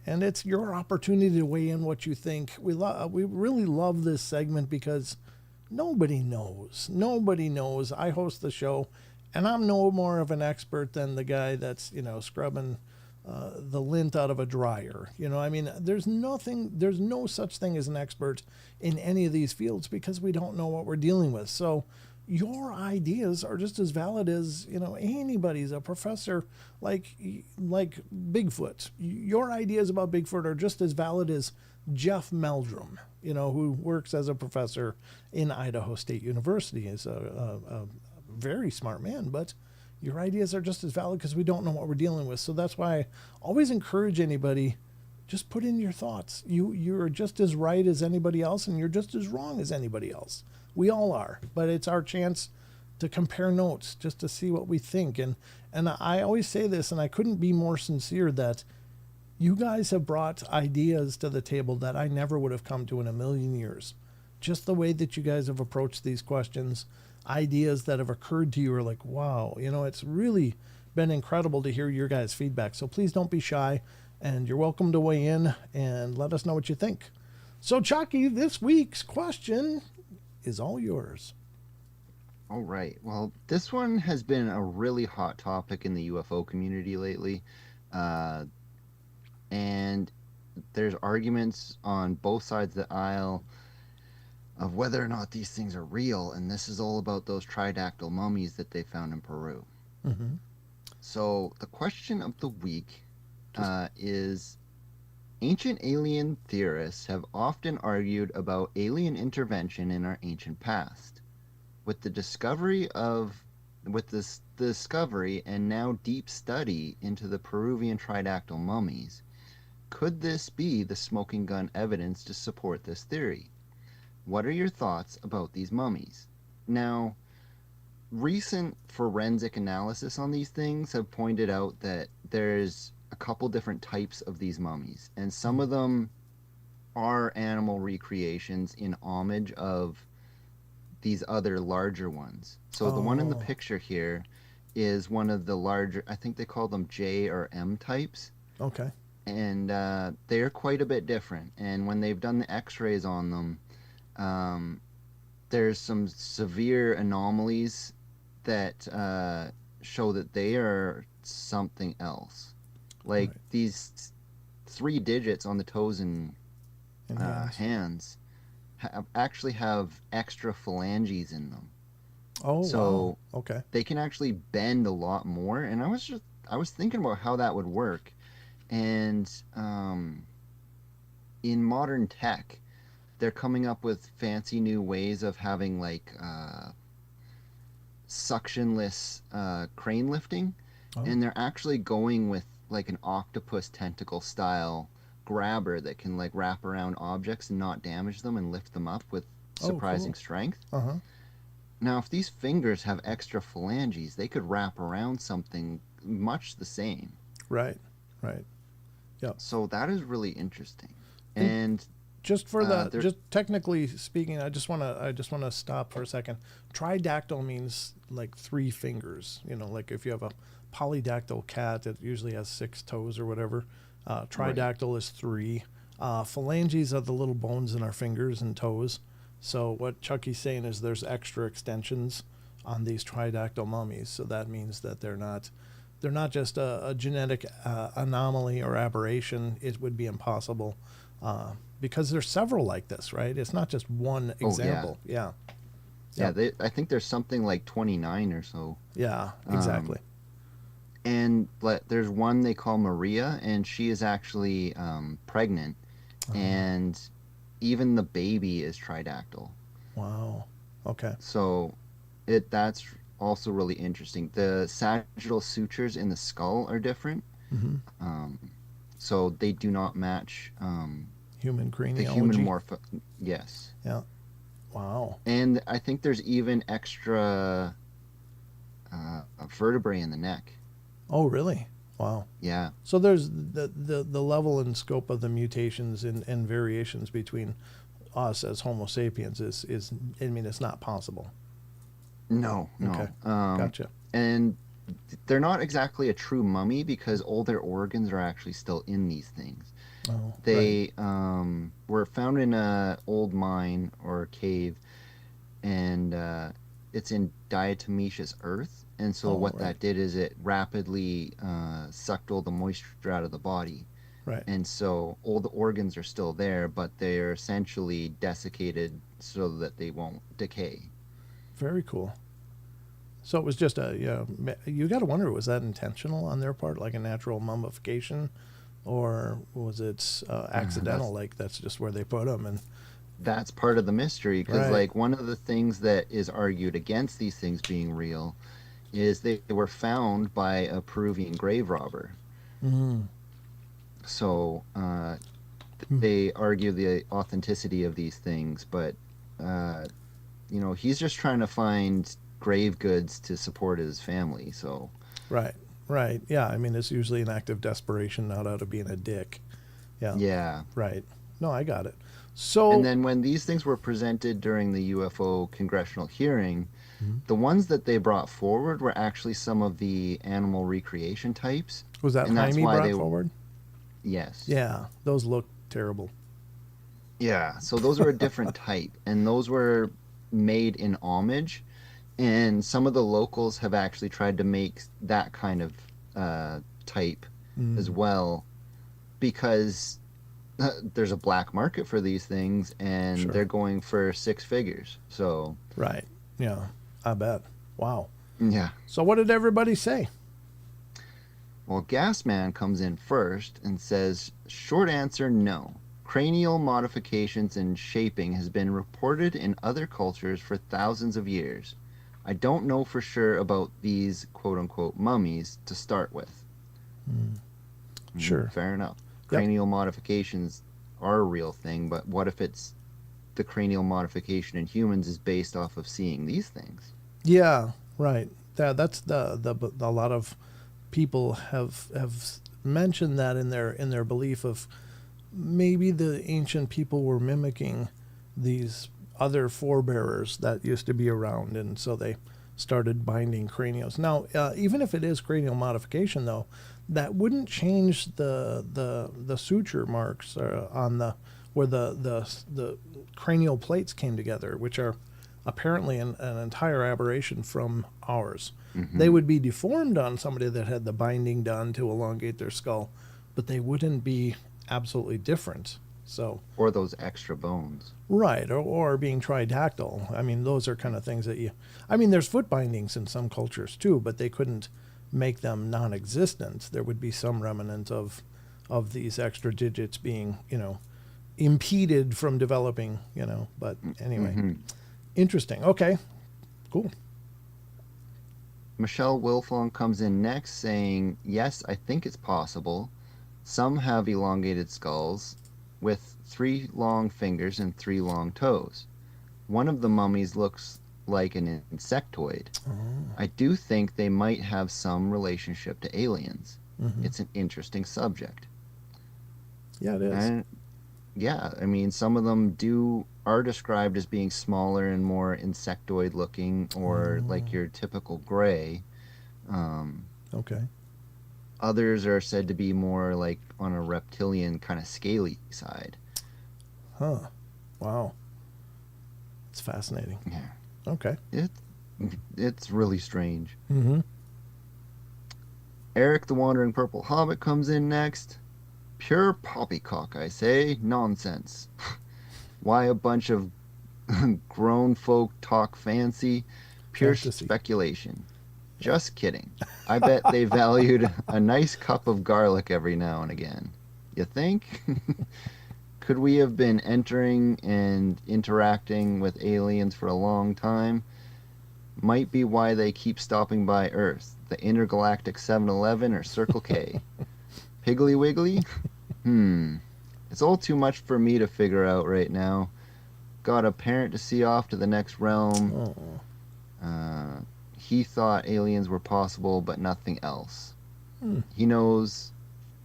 and it's your opportunity to weigh in what you think. We really love this segment because nobody knows. Nobody knows. I host the show, and I'm no more of an expert than the guy that's, scrubbing the lint out of a dryer. There's no such thing as an expert in any of these fields because we don't know what we're dealing with. So your ideas are just as valid as, anybody's, a professor like Bigfoot. Your ideas about Bigfoot are just as valid as Jeff Meldrum, who works as a professor in Idaho State University. Is a very smart man, but your ideas are just as valid because we don't know what we're dealing with. So that's why I always encourage anybody, just put in your thoughts. You're just as right as anybody else, and you're just as wrong as anybody else. We all are, but it's our chance to compare notes, just to see what we think. And I always say this, and I couldn't be more sincere, that you guys have brought ideas to the table that I never would have come to in a million years. Just the way that you guys have approached these questions, ideas that have occurred to you are like, wow, it's really been incredible to hear your guys' feedback. So please don't be shy, and you're welcome to weigh in and let us know what you think. So Chucky, this week's question is all yours. All right. Well, this one has been a really hot topic in the UFO community lately. And there's arguments on both sides of the aisle of whether or not these things are real. And this is all about those tridactyl mummies that they found in Peru. Mm-hmm. So the question of the week is, ancient alien theorists have often argued about alien intervention in our ancient past. With the discovery and now deep study into the Peruvian tridactyl mummies, could this be the smoking gun evidence to support this theory? What are your thoughts about these mummies? Now, recent forensic analysis on these things have pointed out that there's a couple different types of these mummies, and some of them are animal recreations in homage of these other larger ones. So the one in the picture here is one of the larger, I think they call them J or M types. Okay. And they're quite a bit different. And when they've done the x-rays on them, there's some severe anomalies that show that they are something else. Like these 3 digits on the toes and hands actually have extra phalanges in them. Oh, so wow. Okay. They can actually bend a lot more. And I was thinking about how that would work. And in modern tech, they're coming up with fancy new ways of having like suctionless crane lifting. And they're actually going with like an octopus tentacle style grabber that can like wrap around objects and not damage them and lift them up with surprising strength. Now, if these fingers have extra phalanges, they could wrap around something much the same. Right. Yeah. So that is really interesting. And just for just technically speaking, I just want to stop for a second. Tridactyl means like 3 fingers. Like if you have a polydactyl cat, it usually has 6 toes or whatever. Tridactyl is 3. Phalanges are the little bones in our fingers and toes. So what Chucky's saying is there's extra extensions on these tridactyl mummies. So that means that they're not just a genetic anomaly or aberration. It would be impossible because there's several like this, right? It's not just one example. Yeah. I think there's something like 29 or so. Yeah, exactly. And there's one they call Maria, and she is actually pregnant, and even the baby is tridactyl. Wow. Okay. So that's also really interesting. The sagittal sutures in the skull are different. So they do not match human craniology. The human yes. Yeah. Wow. And I think there's even extra vertebrae in the neck. Oh, really? Wow. Yeah. So there's the level and scope of the mutations and variations between us as Homo sapiens is it's not possible. No. Okay. Gotcha. And they're not exactly a true mummy because all their organs are actually still in these things. Oh, they were found in an old mine or cave, and it's in diatomaceous earth. And so that did is it rapidly sucked all the moisture out of the body. Right. And so all the organs are still there, but they're essentially desiccated so that they won't decay. Very cool. So it was just you got to wonder, was that intentional on their part, like a natural mummification, or was it accidental, like that's just where they put them? And that's part of the mystery, because like one of the things that is argued against these things being real is they were found by a Peruvian grave robber. So they argue the authenticity of these things, but he's just trying to find grave goods to support his family. So Right. Right. Yeah. I mean, it's usually an act of desperation, not out of being a dick. Yeah. yeah. Right. No, I got it. So. And then when these things were presented during the UFO congressional hearing, the ones that they brought forward were actually some of the animal recreation types. Was that and that's Jaime why brought they forward? Yes. Yeah. Those look terrible. Yeah. So those were a different type, and those were made in homage. And some of the locals have actually tried to make that kind of type as well, because there's a black market for these things, and Sure. they're going for 6 figures. So Right. Yeah. I bet. Wow. yeah. So what did everybody say? Well, Gasman comes in first and says, short answer, no. Cranial modifications and shaping has been reported in other cultures for thousands of years. I don't know for sure about these quote-unquote mummies to start with. Sure. Fair enough. Yep. Cranial modifications are a real thing, but what if it's the cranial modification in humans is based off of seeing these things? Yeah. Right. That's the a lot of people have mentioned that in their belief of maybe the ancient people were mimicking these other forebearers that used to be around, and so they started binding cranios. Now, even if it is cranial modification, though, that wouldn't change the suture marks on the where the cranial plates came together, which are apparently an entire aberration from ours. They would be deformed on somebody that had the binding done to elongate their skull, but they wouldn't be absolutely different. So, Or those extra bones. right, or being tridactyl. I mean, those are kind of things that I mean, there's foot bindings in some cultures too, but they couldn't make them non-existent. There would be some remnant of these extra digits being, impeded from developing, But anyway, interesting. Okay, cool. Michelle Wilfong comes in next saying, yes, I think it's possible. Some have elongated skulls with 3 long fingers and 3 long toes. One of the mummies looks like an insectoid. I do think they might have some relationship to aliens. It's an interesting subject. Yeah, it is. And yeah, I mean, some of them are described as being smaller and more insectoid looking, or like your typical gray. Okay. Others are said to be more like on a reptilian kind of scaly side. Huh. Wow. It's fascinating. Yeah. Okay. It's really strange. Mm-hmm. Eric the Wandering Purple Hobbit comes in next. Pure poppycock, I say. Nonsense. Why a bunch of grown folk talk fancy? Pure Fantasy. speculation. Just kidding. I bet they valued a nice cup of garlic every now and again. You think? Could we have been entering and interacting with aliens for a long time? Might be why they keep stopping by Earth. The intergalactic 7-Eleven or Circle K. Piggly Wiggly? It's all too much for me to figure out right now. Got a parent to see off to the next realm. He thought aliens were possible, but nothing else. He knows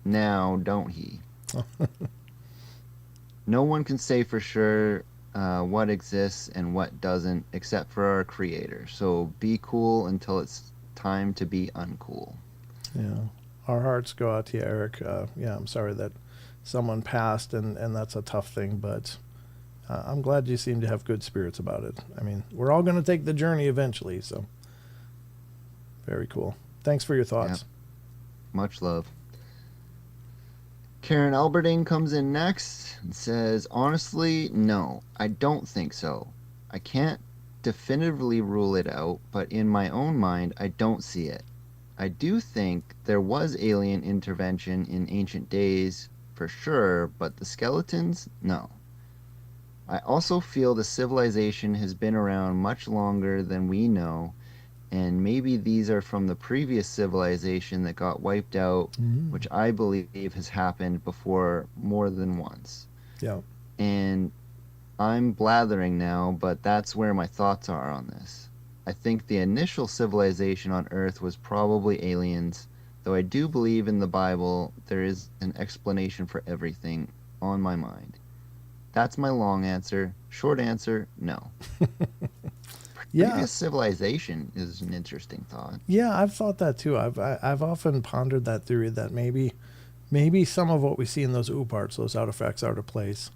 now, don't he? No one can say for sure what exists and what doesn't, except for our creator. So be cool until it's time to be uncool. Yeah. Our hearts go out to you, Eric. Yeah, I'm sorry that someone passed, and that's a tough thing, but I'm glad you seem to have good spirits about it. I mean, we're all going to take the journey eventually, so very cool. Thanks for your thoughts. Yep. Much love. Karen Alberding comes in next and says, honestly, no, I don't think so. I can't definitively rule it out, but in my own mind, I don't see it. I do think there was alien intervention in ancient days, for sure, but the skeletons, no. I also feel the civilization has been around much longer than we know, And maybe these are from the previous civilization that got wiped out, which I believe has happened before more than once. Yeah. And I'm blathering now, but that's where my thoughts are on this. I think the initial civilization on Earth was probably aliens, though I do believe in the Bible there is an explanation for everything on my mind. That's my long answer. Short answer, no. Yeah. Previous civilization is an interesting thought. Yeah, I've thought that too. I've often pondered that theory that maybe some of what we see in those parts, those artifacts, out of place.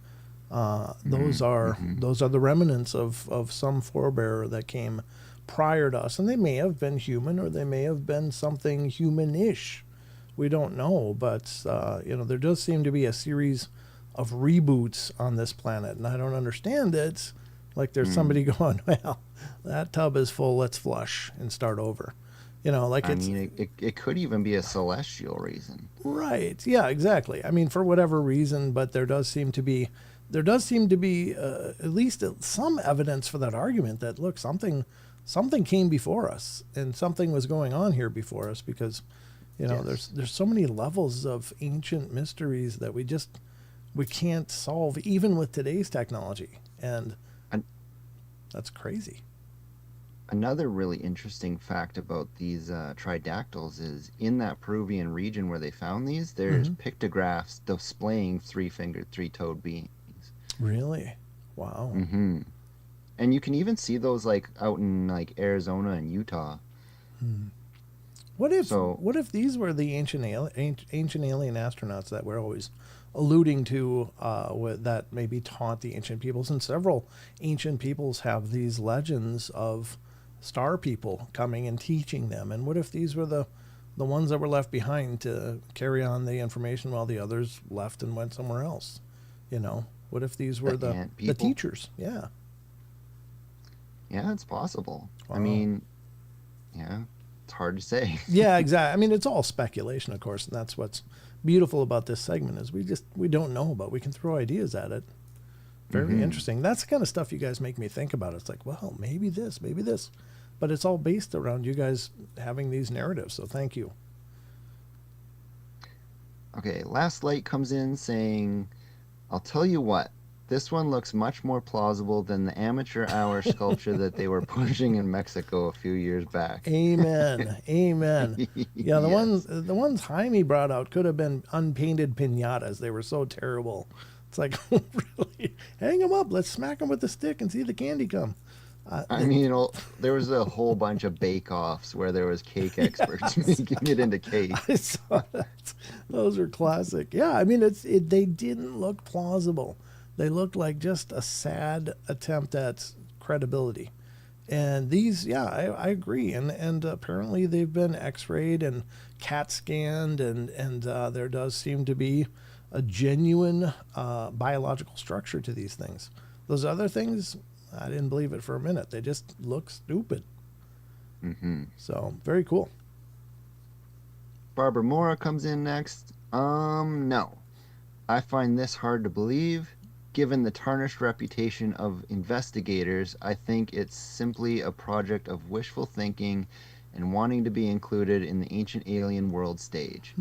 Those are the remnants of some forebearer that came prior to us, and they may have been human, or they may have been something human-ish. We don't know, but there does seem to be a series of reboots on this planet, and I don't understand it. Like there's somebody going, well, that tub is full, let's flush and start over. It could even be a celestial reason. Right. Yeah, exactly. I mean, for whatever reason, but there does seem to be at least some evidence for that argument that, look, something came before us and something was going on here before us, because there's so many levels of ancient mysteries that we can't solve even with today's technology, and that's crazy. Another really interesting fact about these tridactyls is in that Peruvian region where they found these, there's pictographs displaying three-fingered, three-toed beings. Really? Wow. And you can even see those like out in like Arizona and Utah. What if these were the ancient alien astronauts that we're always alluding to, that maybe taught the ancient peoples? And several ancient peoples have these legends of star people coming and teaching them. And what if these were the ones that were left behind to carry on the information while the others left and went somewhere else? What if these were the teachers? Yeah. Yeah, it's possible. Wow. I mean, yeah, it's hard to say. Yeah, exactly. I mean, it's all speculation, of course, and that's what's beautiful about this segment is we don't know, but we can throw ideas at it. Very interesting. That's the kind of stuff you guys make me think about. It's like, well, maybe this, but it's all based around you guys having these narratives. So thank you. Okay, Last Light comes in saying, I'll tell you what, this one looks much more plausible than the amateur hour sculpture that they were pushing in Mexico a few years back. Amen. Amen. Yeah, the ones Jaime brought out could have been unpainted piñatas. They were so terrible. It's like, really? Hang them up. Let's smack them with the stick and see the candy come. There was a whole bunch of bake-offs where there was cake experts making it into cake. I saw that. Those are classic. Yeah, I mean, they didn't look plausible. They looked like just a sad attempt at credibility. And these, yeah, I agree. And apparently they've been x-rayed and CAT scanned, and there does seem to be a genuine biological structure to these things. Those other things, I didn't believe it for a minute. They just look stupid. So, very cool. Barbara Mora comes in next. No. I find this hard to believe. Given the tarnished reputation of investigators, I think it's simply a project of wishful thinking and wanting to be included in the ancient alien world stage.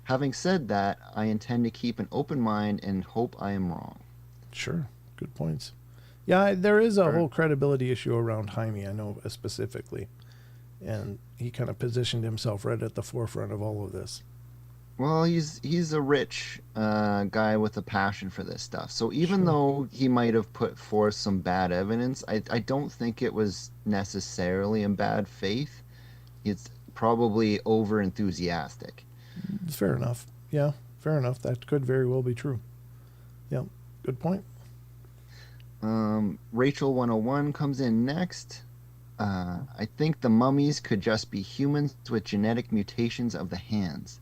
Having said that, I intend to keep an open mind and hope I am wrong. Sure. Good points. Yeah, there is a whole credibility issue around Jaime, I know specifically. And he kind of positioned himself right at the forefront of all of this. Well, he's a rich guy with a passion for this stuff. So even though he might have put forth some bad evidence, I don't think it was necessarily in bad faith. It's probably over enthusiastic. Fair enough. Yeah, fair enough. That could very well be true. Yeah, good point. Rachel 101 comes in next. I think the mummies could just be humans with genetic mutations of the hands.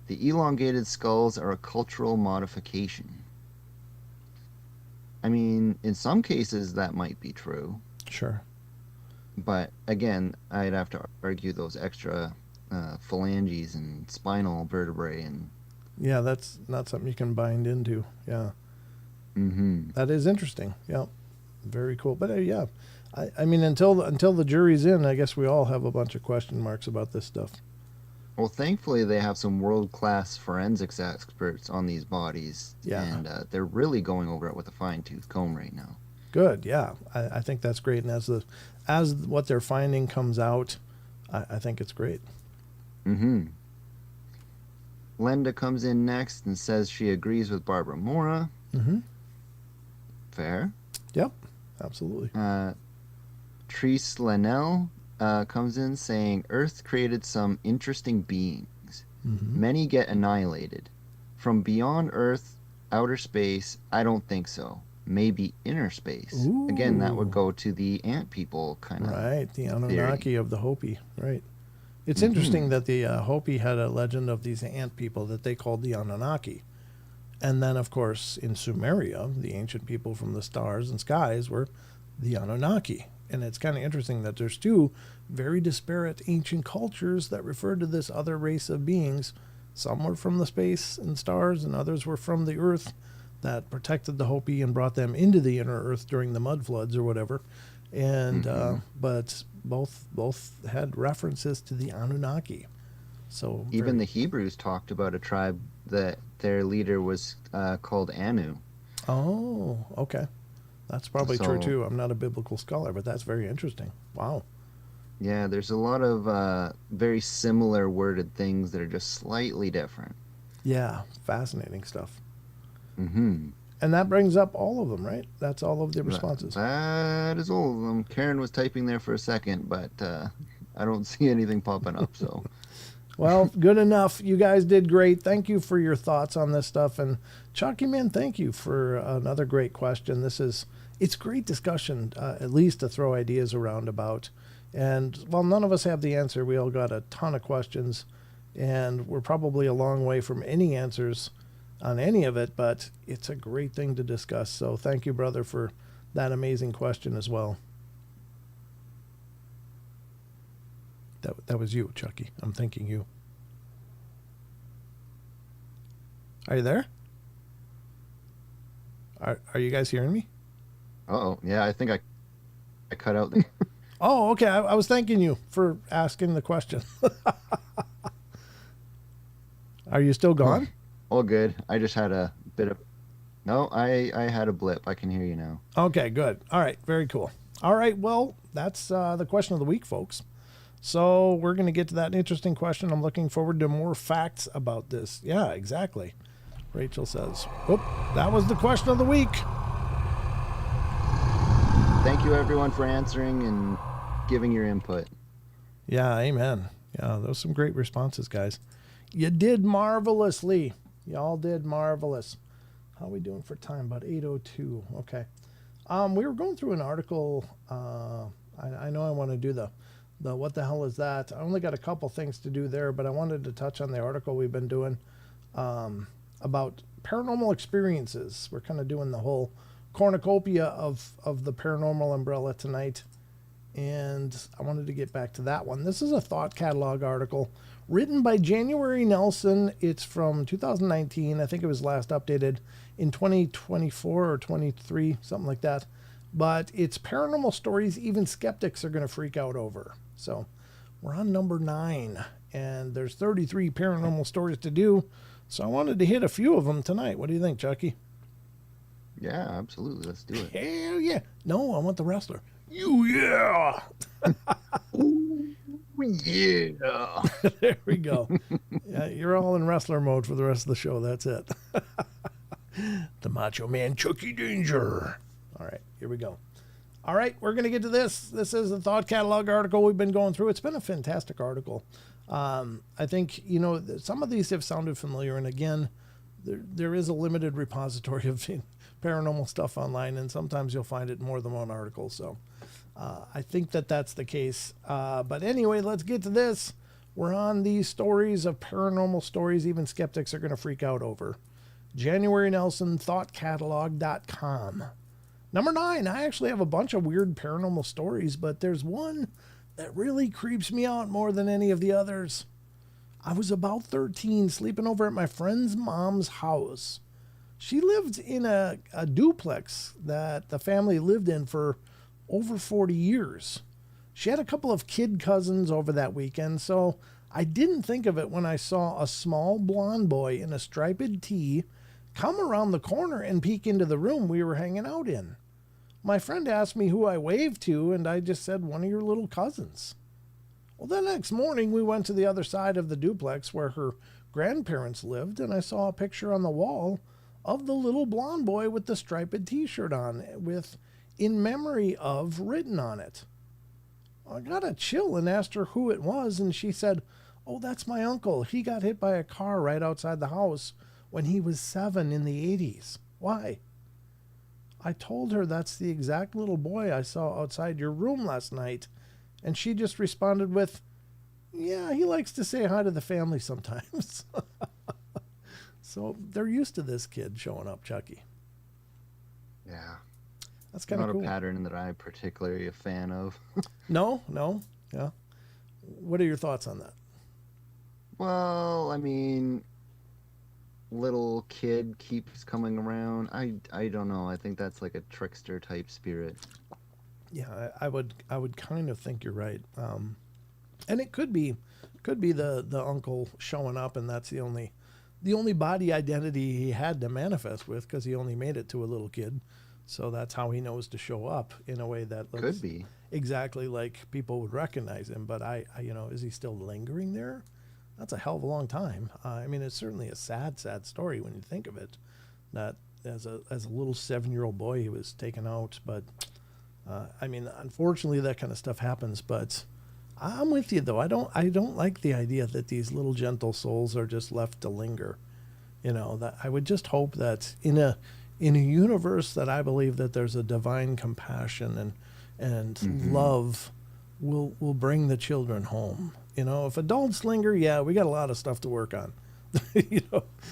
The elongated skulls are a cultural modification. I mean, in some cases that might be true. Sure. But again, I'd have to argue those extra phalanges and spinal vertebrae and... Yeah, that's not something you can bind into. Yeah. Mm-hmm. That is interesting. Yeah. Very cool. But yeah, I mean, until the jury's in, I guess we all have a bunch of question marks about this stuff. Well, thankfully, they have some world-class forensics experts on these bodies, Yeah. and they're really going over it with a fine-tooth comb right now. Good. Yeah, I think that's great. And as what they're finding comes out, I think it's great. Mm-hmm. Linda comes in next and says she agrees with Barbara Mora. Mm-hmm. Fair. Yep. Absolutely. Treese Linnell comes in saying Earth created some interesting beings. Mm-hmm. Many get annihilated. From beyond Earth, outer space, I don't think so. Maybe inner space. Ooh. Again, that would go to the ant people kind of. Right. The Anunnaki theory. of the Hopi. Right. It's interesting that the Hopi had a legend of these ant people that they called the Anunnaki. And then, of course, in Sumeria, the ancient people from the stars and skies were the Anunnaki. And it's kind of interesting that there's two very disparate ancient cultures that refer to this other race of beings. Some were from the space and stars, and others were from the earth that protected the Hopi and brought them into the inner earth during the mud floods or whatever. And but both had references to the Anunnaki. So even the Hebrews talked about a tribe that their leader was called Anu. Oh, okay. That's probably true So- too. I'm not a biblical scholar, but that's very interesting. Wow. Yeah, there's a lot of very similar worded things that are just slightly different. Yeah, fascinating stuff. Mm-hmm. And that brings up all of them, right? That's all of the responses. That is all of them. Karen was typing there for a second, but I don't see anything popping up, so... Well, good enough. You guys did great. Thank you for your thoughts on this stuff. And Chucky, man, thank you for another great question. It's great discussion, at least to throw ideas around about. And while none of us have the answer, we all got a ton of questions. And we're probably a long way from any answers on any of it, but it's a great thing to discuss. So thank you, brother, for that amazing question as well. That was you, Chucky. I'm thinking you. Are you there? Are you guys hearing me? Uh-oh. Yeah, I think I cut out there. Oh, okay. I was thanking you for asking the question. Are you still gone? All good. I just had a bit of... No, I had a blip. I can hear you now. Okay, good. All right, very cool. All right, well, that's the question of the week, folks. So we're going to get to that interesting question. I'm looking forward to more facts about this. Yeah, exactly. Rachel says, oh, that was the question of the week. Thank you, everyone, for answering and giving your input. Yeah, amen. Yeah, those are some great responses, guys. You did marvelously. Y'all did marvelous. How are we doing for time? About 8:02. Okay. We were going through an article. I know I want to do the what the hell is that? I only got a couple things to do there, but I wanted to touch on the article we've been doing about paranormal experiences. We're kind of doing the whole cornucopia of the paranormal umbrella tonight. And I wanted to get back to that one. This is a thought catalog article written by January Nelson. It's from 2019. I think it was last updated in 2024 or 23, something like that. But it's paranormal stories even skeptics are going to freak out over. So we're on number 9, and there's 33 paranormal stories to do. So I wanted to hit a few of them tonight. What do you think, Chucky? Yeah, absolutely. Let's do it. Hell yeah. No, I want the wrestler. You yeah. Yeah. There we go. Yeah, you're all in wrestler mode for the rest of the show. That's it. The Macho Man Chucky Danger. All right, here we go. All right, we're going to get to this. This is the Thought Catalog article we've been going through. It's been a fantastic article. I think, some of these have sounded familiar. And again, there is a limited repository of paranormal stuff online, and sometimes you'll find it in more than one article. So I think that's the case. But anyway, let's get to this. We're on these stories of paranormal stories even skeptics are going to freak out over. January Nelson, thoughtcatalog.com. Number 9, I actually have a bunch of weird paranormal stories, but there's one that really creeps me out more than any of the others. I was about 13, sleeping over at my friend's mom's house. She lived in a duplex that the family lived in for over 40 years. She had a couple of kid cousins over that weekend, so I didn't think of it when I saw a small blonde boy in a striped tee come around the corner and peek into the room we were hanging out in. My friend asked me who I waved to, and I just said, one of your little cousins. Well, the next morning we went to the other side of the duplex where her grandparents lived, and I saw a picture on the wall of the little blonde boy with the striped t-shirt on with "in memory of" written on it. I got a chill and asked her who it was, and she said, "Oh, that's my uncle. He got hit by a car right outside the house when he was 7 in the 80s. Why?" I told her that's the exact little boy I saw outside your room last night, and she just responded with, "Yeah, he likes to say hi to the family sometimes." So they're used to this kid showing up, Chucky. Yeah. That's kind of cool. Not a pattern that I'm particularly a fan of. No. Yeah. What are your thoughts on that? Well, I mean, little kid keeps coming around. I don't know. I think that's like a trickster type spirit. Yeah, I would kind of think you're right. And it could be the uncle showing up, and that's the only body identity he had to manifest with, because he only made it to a little kid. So that's how he knows to show up in a way that looks Could be exactly like people would recognize him. But I is he still lingering there? That's a hell of a long time. I mean, it's certainly a sad story when you think of it. That as a little 7-year-old boy, he was taken out. But I mean, unfortunately, that kind of stuff happens. But I'm with you, though. I don't like the idea that these little gentle souls are just left to linger. That I would just hope that in a universe that I believe that there's a divine compassion and love will bring the children home. If adults linger, yeah, we got a lot of stuff to work on.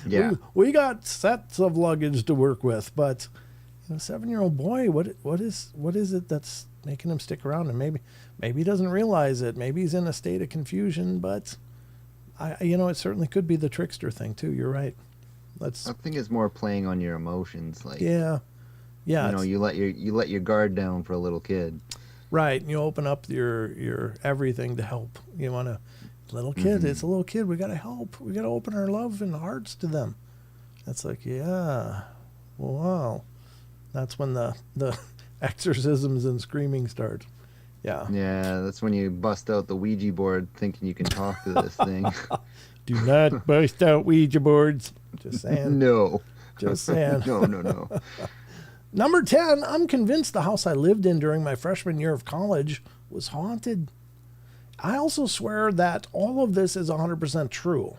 Yeah. We got sets of luggage to work with, but 7-year-old boy, what is it that's making him stick around? And maybe he doesn't realize it. Maybe he's in a state of confusion, but it certainly could be the trickster thing too. You're right. I think it's more playing on your emotions, like yeah. You let your guard down for a little kid, right? And you open up your everything to help. You want a little kid. It's a little kid. We got to help. We got to open our love and hearts to them. That's like, yeah, wow. That's when the exorcisms and screaming start. Yeah. Yeah, that's when you bust out the Ouija board thinking you can talk to this thing. Do not bust out Ouija boards. Just saying. No. Just saying. No. Number 10, I'm convinced the house I lived in during my freshman year of college was haunted. I also swear that all of this is 100% true.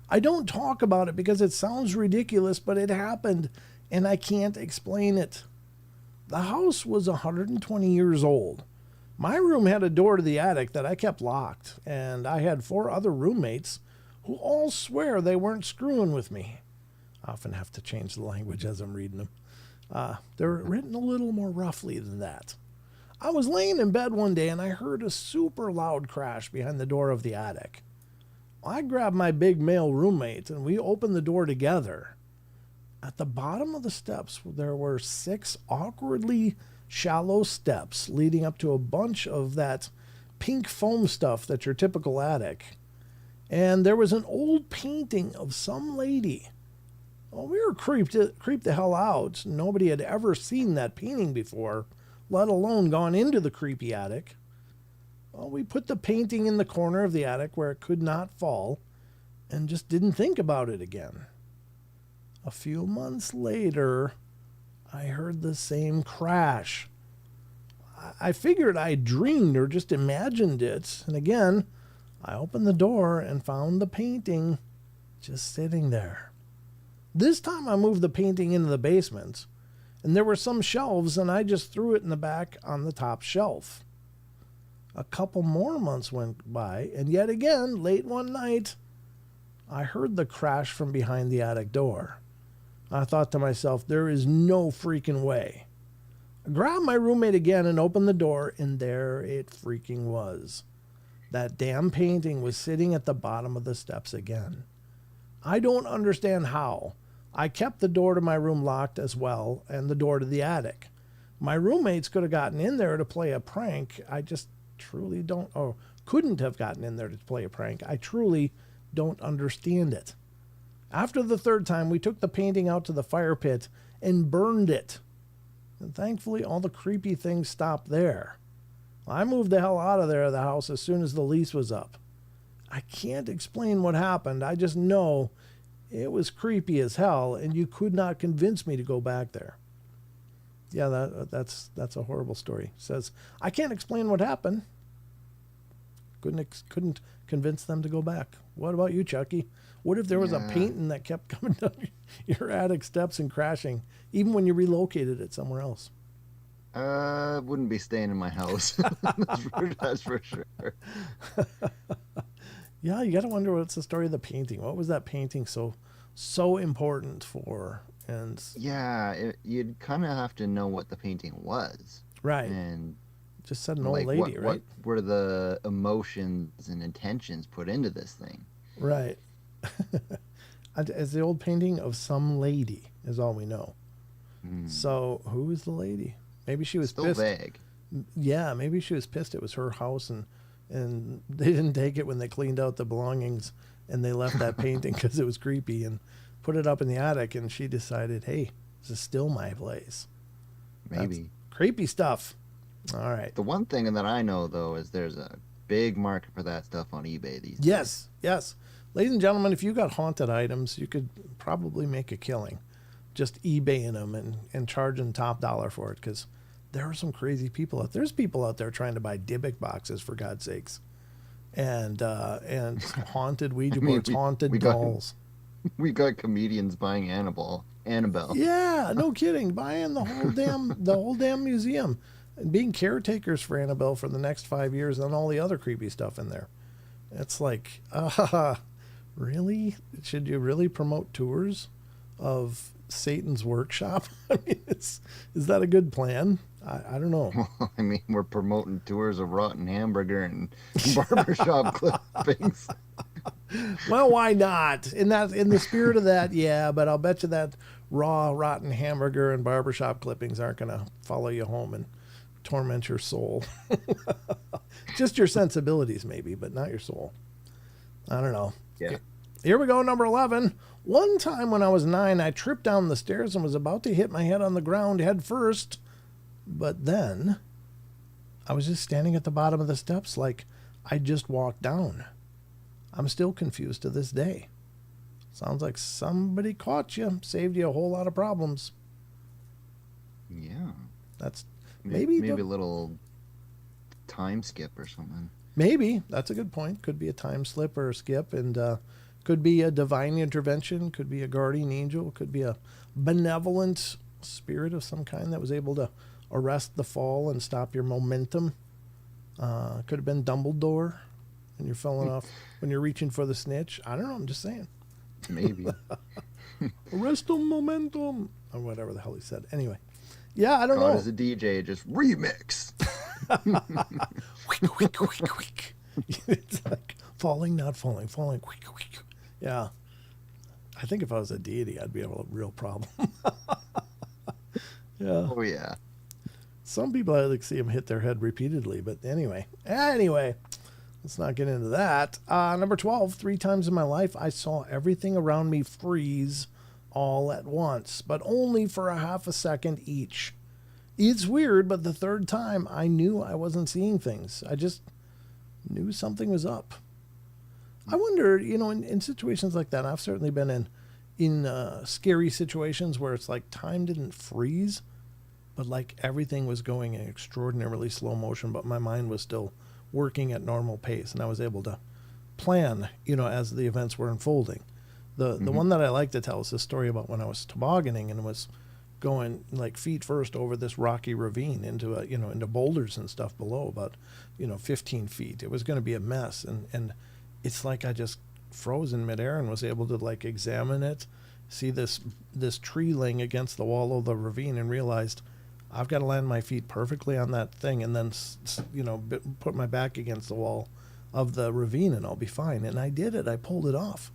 I don't talk about it because it sounds ridiculous, but it happened, and I can't explain it. The house was 120 years old. My room had a door to the attic that I kept locked, and I had 4 other roommates who all swear they weren't screwing with me. I often have to change the language as I'm reading them. They're written a little more roughly than that. I was laying in bed one day and I heard a super loud crash behind the door of the attic. I grabbed my big male roommate and we opened the door together. At the bottom of the steps, there were 6 awkwardly shallow steps leading up to a bunch of that pink foam stuff that's your typical attic. And there was an old painting of some lady. Well, we were creeped the hell out. Nobody had ever seen that painting before, let alone gone into the creepy attic. Well, we put the painting in the corner of the attic where it could not fall and just didn't think about it again. A few months later, I heard the same crash. I figured I dreamed or just imagined it, and again, I opened the door and found the painting just sitting there. This time I moved the painting into the basement, and there were some shelves, and I just threw it in the back on the top shelf. A couple more months went by, and yet again, late one night, I heard the crash from behind the attic door. I thought to myself, there is no freaking way. I grabbed my roommate again and opened the door, and there it freaking was. That damn painting was sitting at the bottom of the steps again. I don't understand how, I kept the door to my room locked as well, and the door to the attic. My roommates could have gotten in there to play a prank. I just truly don't, or couldn't have gotten in there to play a prank. I truly don't understand it. After the third time, we took the painting out to the fire pit and burned it. And thankfully, all the creepy things stopped there. I moved the hell out of there, the house, as soon as the lease was up. I can't explain what happened. I just know it was creepy as hell, and you could not convince me to go back there. Yeah, that's a horrible story. Says, I can't explain what happened. Couldn't convince them to go back. What about you, Chucky? What if there was a painting that kept coming down your attic steps and crashing, even when you relocated it somewhere else? Wouldn't be staying in my house. That's for sure. Yeah, you got to wonder what's the story of the painting. What was that painting so important for? And yeah, you'd kind of have to know what the painting was, right? And just said an old lady, right? What were the emotions and intentions put into this thing? Right. It's the old painting of some lady, is all we know. So who is the lady? Maybe she was still pissed. Vague. Yeah, maybe she was pissed. It was her house, and they didn't take it when they cleaned out the belongings, and they left that painting because it was creepy, and put it up in the attic. And she decided, hey, this is still my place. Maybe. That's creepy stuff. All right. The one thing that I know, though, is there's a big market for that stuff on eBay these days. Yes. Ladies and gentlemen, if you got haunted items, you could probably make a killing just eBaying them and charging top dollar for it, because there are some crazy people out there. There's people out there trying to buy Dybbuk boxes, for God's sakes, and haunted Ouija boards, haunted dolls. We got comedians buying Annabelle. Yeah, no kidding. Buying the whole damn museum and being caretakers for Annabelle for the next 5 years, and all the other creepy stuff in there. It's like, really? Should you really promote tours of Satan's workshop? I mean, is that a good plan? I don't know. Well, I mean, we're promoting tours of rotten hamburger and barbershop clippings. Well, why not? In the spirit of that, yeah. But I'll bet you that raw, rotten hamburger and barbershop clippings aren't going to follow you home and torment your soul. Just your sensibilities, maybe, but not your soul. I don't know. Yeah. Here we go, number 11. One time when I was 9, I tripped down the stairs and was about to hit my head on the ground head first. But then I was just standing at the bottom of the steps like I just walked down. I'm still confused to this day. Sounds like somebody caught you, saved you a whole lot of problems. Yeah. That's maybe a little time skip or something. Maybe. That's a good point. Could be a time slip or a skip, and could be a divine intervention, could be a guardian angel, could be a benevolent spirit of some kind that was able to arrest the fall and stop your momentum. Could have been Dumbledore, and you're falling off when you're reaching for the snitch. I don't know. I'm just saying. Maybe. Arrest the momentum, or whatever the hell he said. Anyway, yeah, I don't know. As a DJ, just remix. Quick. It's like falling, not falling, quick. Yeah. I think if I was a deity, I'd be a real problem. Yeah. Oh, yeah. Some people, I like to see them hit their head repeatedly, but anyway, let's not get into that. Number 12, 3 times in my life, I saw everything around me freeze all at once, but only for a half a second each. It's weird, but the third time, I knew I wasn't seeing things. I just knew something was up. I wonder, in situations like that, I've certainly been in scary situations where it's like time didn't freeze, but like everything was going in extraordinarily slow motion, but my mind was still working at normal pace, and I was able to plan, as the events were unfolding. The one that I like to tell is this story about when I was tobogganing and was going like feet first over this rocky ravine into into boulders and stuff below, about 15 feet. It was going to be a mess, and it's like I just froze in midair and was able to like examine it, see this tree laying against the wall of the ravine, and realized I've got to land my feet perfectly on that thing, and then put my back against the wall of the ravine, and I'll be fine. And I did it. I pulled it off.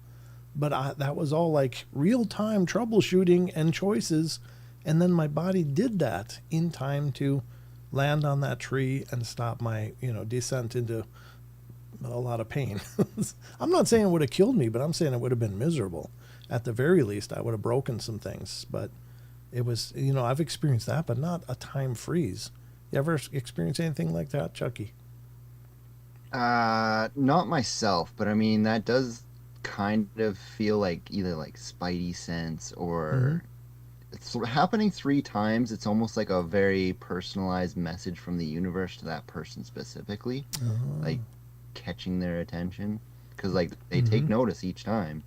But that was all like real-time troubleshooting and choices. And then my body did that in time to land on that tree and stop my, descent into a lot of pain. I'm not saying it would have killed me, but I'm saying it would have been miserable. At the very least, I would have broken some things. But it was, I've experienced that, but not a time freeze. You ever experience anything like that, Chucky? Not myself, but I mean, that does kind of feel like either like spidey sense or it's happening 3 times. It's almost like a very personalized message from the universe to that person specifically, like catching their attention, because like they take notice each time,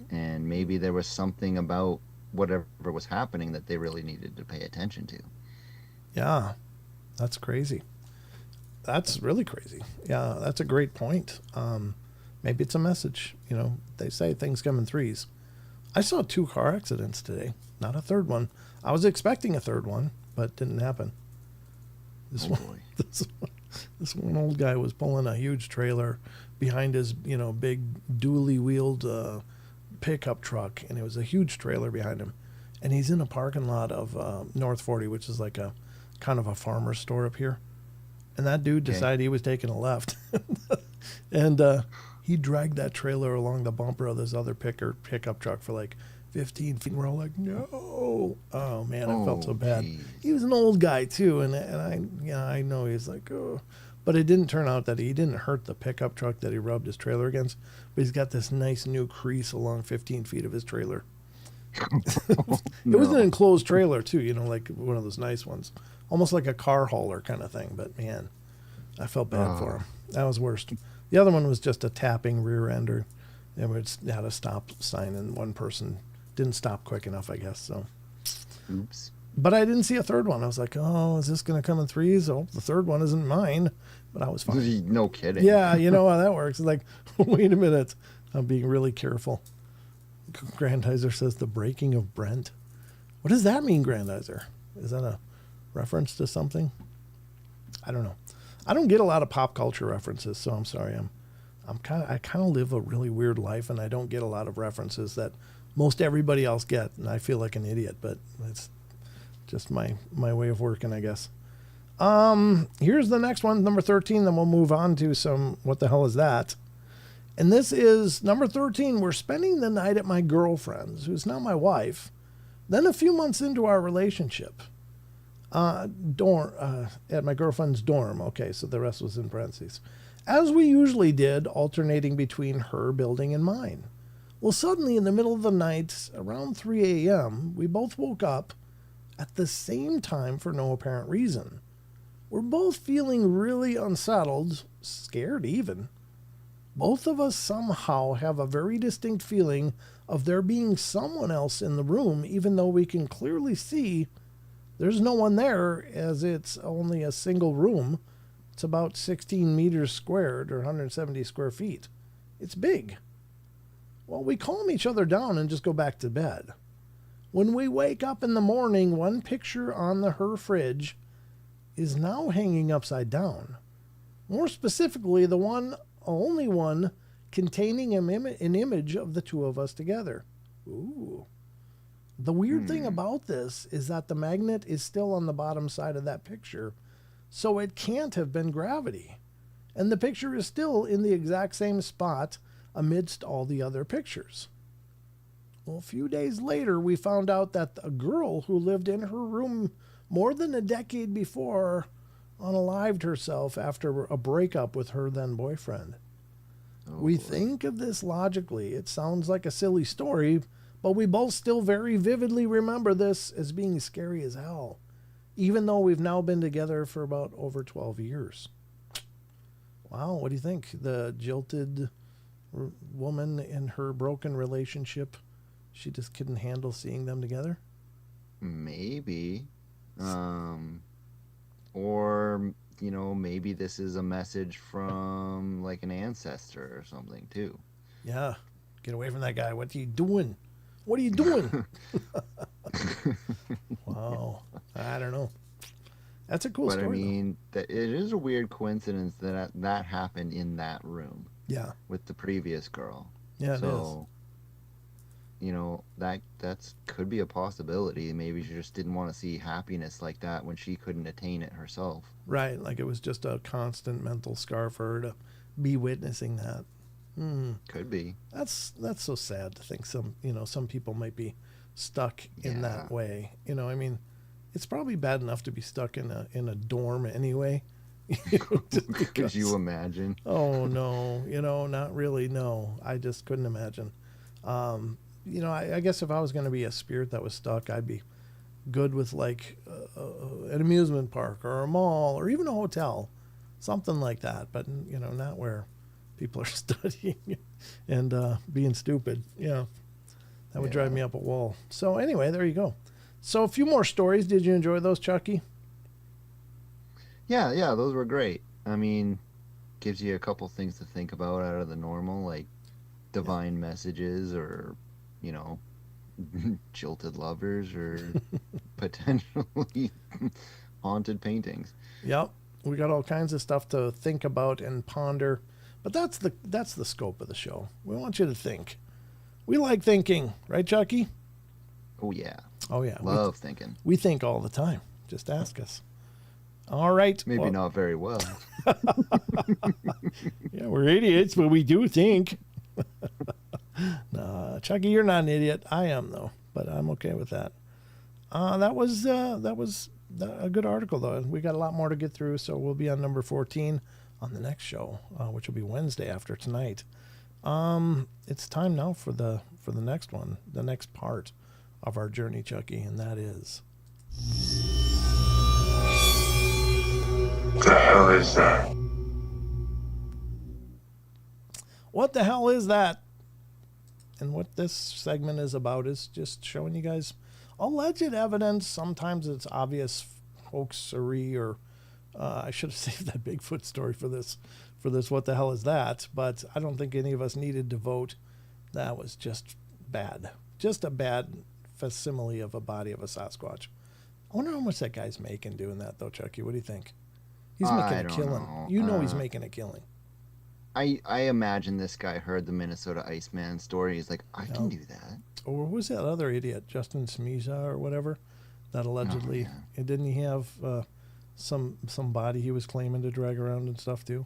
and maybe there was something about whatever was happening that they really needed to pay attention to. Yeah, that's crazy. That's really crazy. Yeah, that's a great point. Maybe it's a message. They say things come in threes. I saw 2 car accidents today, not a third one. I was expecting a third one, but it didn't happen. This one old guy was pulling a huge trailer behind his, big dually wheeled pickup truck, and it was a huge trailer behind him. And he's in a parking lot of North 40, which is like a kind of a farmer's store up here. And that dude decided he was taking a left. And he dragged that trailer along the bumper of this other pickup truck for like 15 feet. And we're all like, no. Oh, man, I felt so bad. Geez. He was an old guy, too. And I know he's like, oh. But it didn't turn out that he didn't hurt the pickup truck that he rubbed his trailer against. But he's got this nice new crease along 15 feet of his trailer. It was an enclosed trailer, too, like one of those nice ones. Almost like a car hauler kind of thing. But, man, I felt bad for him. That was worst. The other one was just a tapping rear ender. And we had a stop sign, and one person didn't stop quick enough, I guess. So, Oops. But I didn't see a third one. I was like, oh, is this going to come in threes? Oh, the third one isn't mine. But I was fine. No kidding. Yeah, you know how that works. It's like, wait a minute. I'm being really careful. Grandizer says the breaking of Brent. What does that mean, Grandizer? Is that a reference to something? I don't know. I don't get a lot of pop culture references, so I'm sorry. I kind of live a really weird life, and I don't get a lot of references that most everybody else get, and I feel like an idiot, but it's just my way of working, I guess. Here's the next one, number 13, then we'll move on to some what the hell is that? And this is number 13. We're spending the night at my girlfriend's, who's now my wife. Then a few months into our relationship, at my girlfriend's dorm. Okay, so the rest was in parentheses. As we usually did, alternating between her building and mine. Well, suddenly in the middle of the night, around 3 a.m., we both woke up at the same time for no apparent reason. We're both feeling really unsettled, scared even. Both of us somehow have a very distinct feeling of there being someone else in the room, even though we can clearly see there's no one there, as it's only a single room. It's about 16 meters squared, or 170 square feet. It's big. Well, we calm each other down and just go back to bed. When we wake up in the morning, one picture on her fridge is now hanging upside down. More specifically, the only one containing an image of the two of us together. Ooh. The weird thing about this is that the magnet is still on the bottom side of that picture, so it can't have been gravity. And the picture is still in the exact same spot amidst all the other pictures. Well, a few days later, we found out that a girl who lived in her room more than a decade before unalived herself after a breakup with her then boyfriend. We think of this logically. It sounds like a silly story, but we both still very vividly remember this as being scary as hell, even though we've now been together for about over 12 years. Wow, what do you think? The jilted woman in her broken relationship, she just couldn't handle seeing them together? Maybe. Or, maybe this is a message from like an ancestor or something too. Yeah. Get away from that guy. What are you doing? What are you doing? Wow. I don't know. That's a cool story. But I mean, it is a weird coincidence that happened in that room. Yeah. With the previous girl. Yeah, so, that's could be a possibility. Maybe she just didn't want to see happiness like that when she couldn't attain it herself. Right, like it was just a constant mental scar for her to be witnessing that. Could be. That's so sad to think some people might be stuck in that Yeah. way. I mean, it's probably bad enough to be stuck in a dorm anyway. Just Could because- you imagine? Oh no, not really. No, I just couldn't imagine. I guess if I was going to be a spirit that was stuck, I'd be good with like an amusement park or a mall or even a hotel, something like that. But not where people are studying and being stupid. That would drive me up a wall. So anyway, there you go. So a few more stories. Did you enjoy those, Chucky? Yeah, those were great. I mean, gives you a couple things to think about out of the normal, like divine messages or, jilted lovers or potentially haunted paintings. Yep. We got all kinds of stuff to think about and ponder. But that's the scope of the show. We want you to think. We like thinking, right, Chucky? Oh, yeah. Oh yeah. Love thinking. We think all the time. Just ask us. All right. Maybe Well, not very well. Yeah, we're idiots, but we do think. Nah, Chucky, you're not an idiot. I am though, but I'm okay with that. That was a good article though. We got a lot more to get through, so we'll be on number 14 on the next show, which will be Wednesday after tonight. It's time now for the next one, the next part of our journey, Chucky, and that is. What the hell is that? What the hell is that? And what this segment is about is just showing you guys alleged evidence. Sometimes it's obvious hoaxery, or I should have saved that Bigfoot story for this. What the hell is that? But I don't think any of us needed to vote. That was just bad. Just a bad facsimile of a body of a Sasquatch. I wonder how much that guy's making doing that, though, Chucky. What do you think? He's making I a don't killing. know. He's making a killing. I imagine this guy heard the Minnesota Iceman story. He's like, I can do that. Or who was that other idiot, Justin Smiza or whatever, that allegedly, and didn't he have some body he was claiming to drag around and stuff too?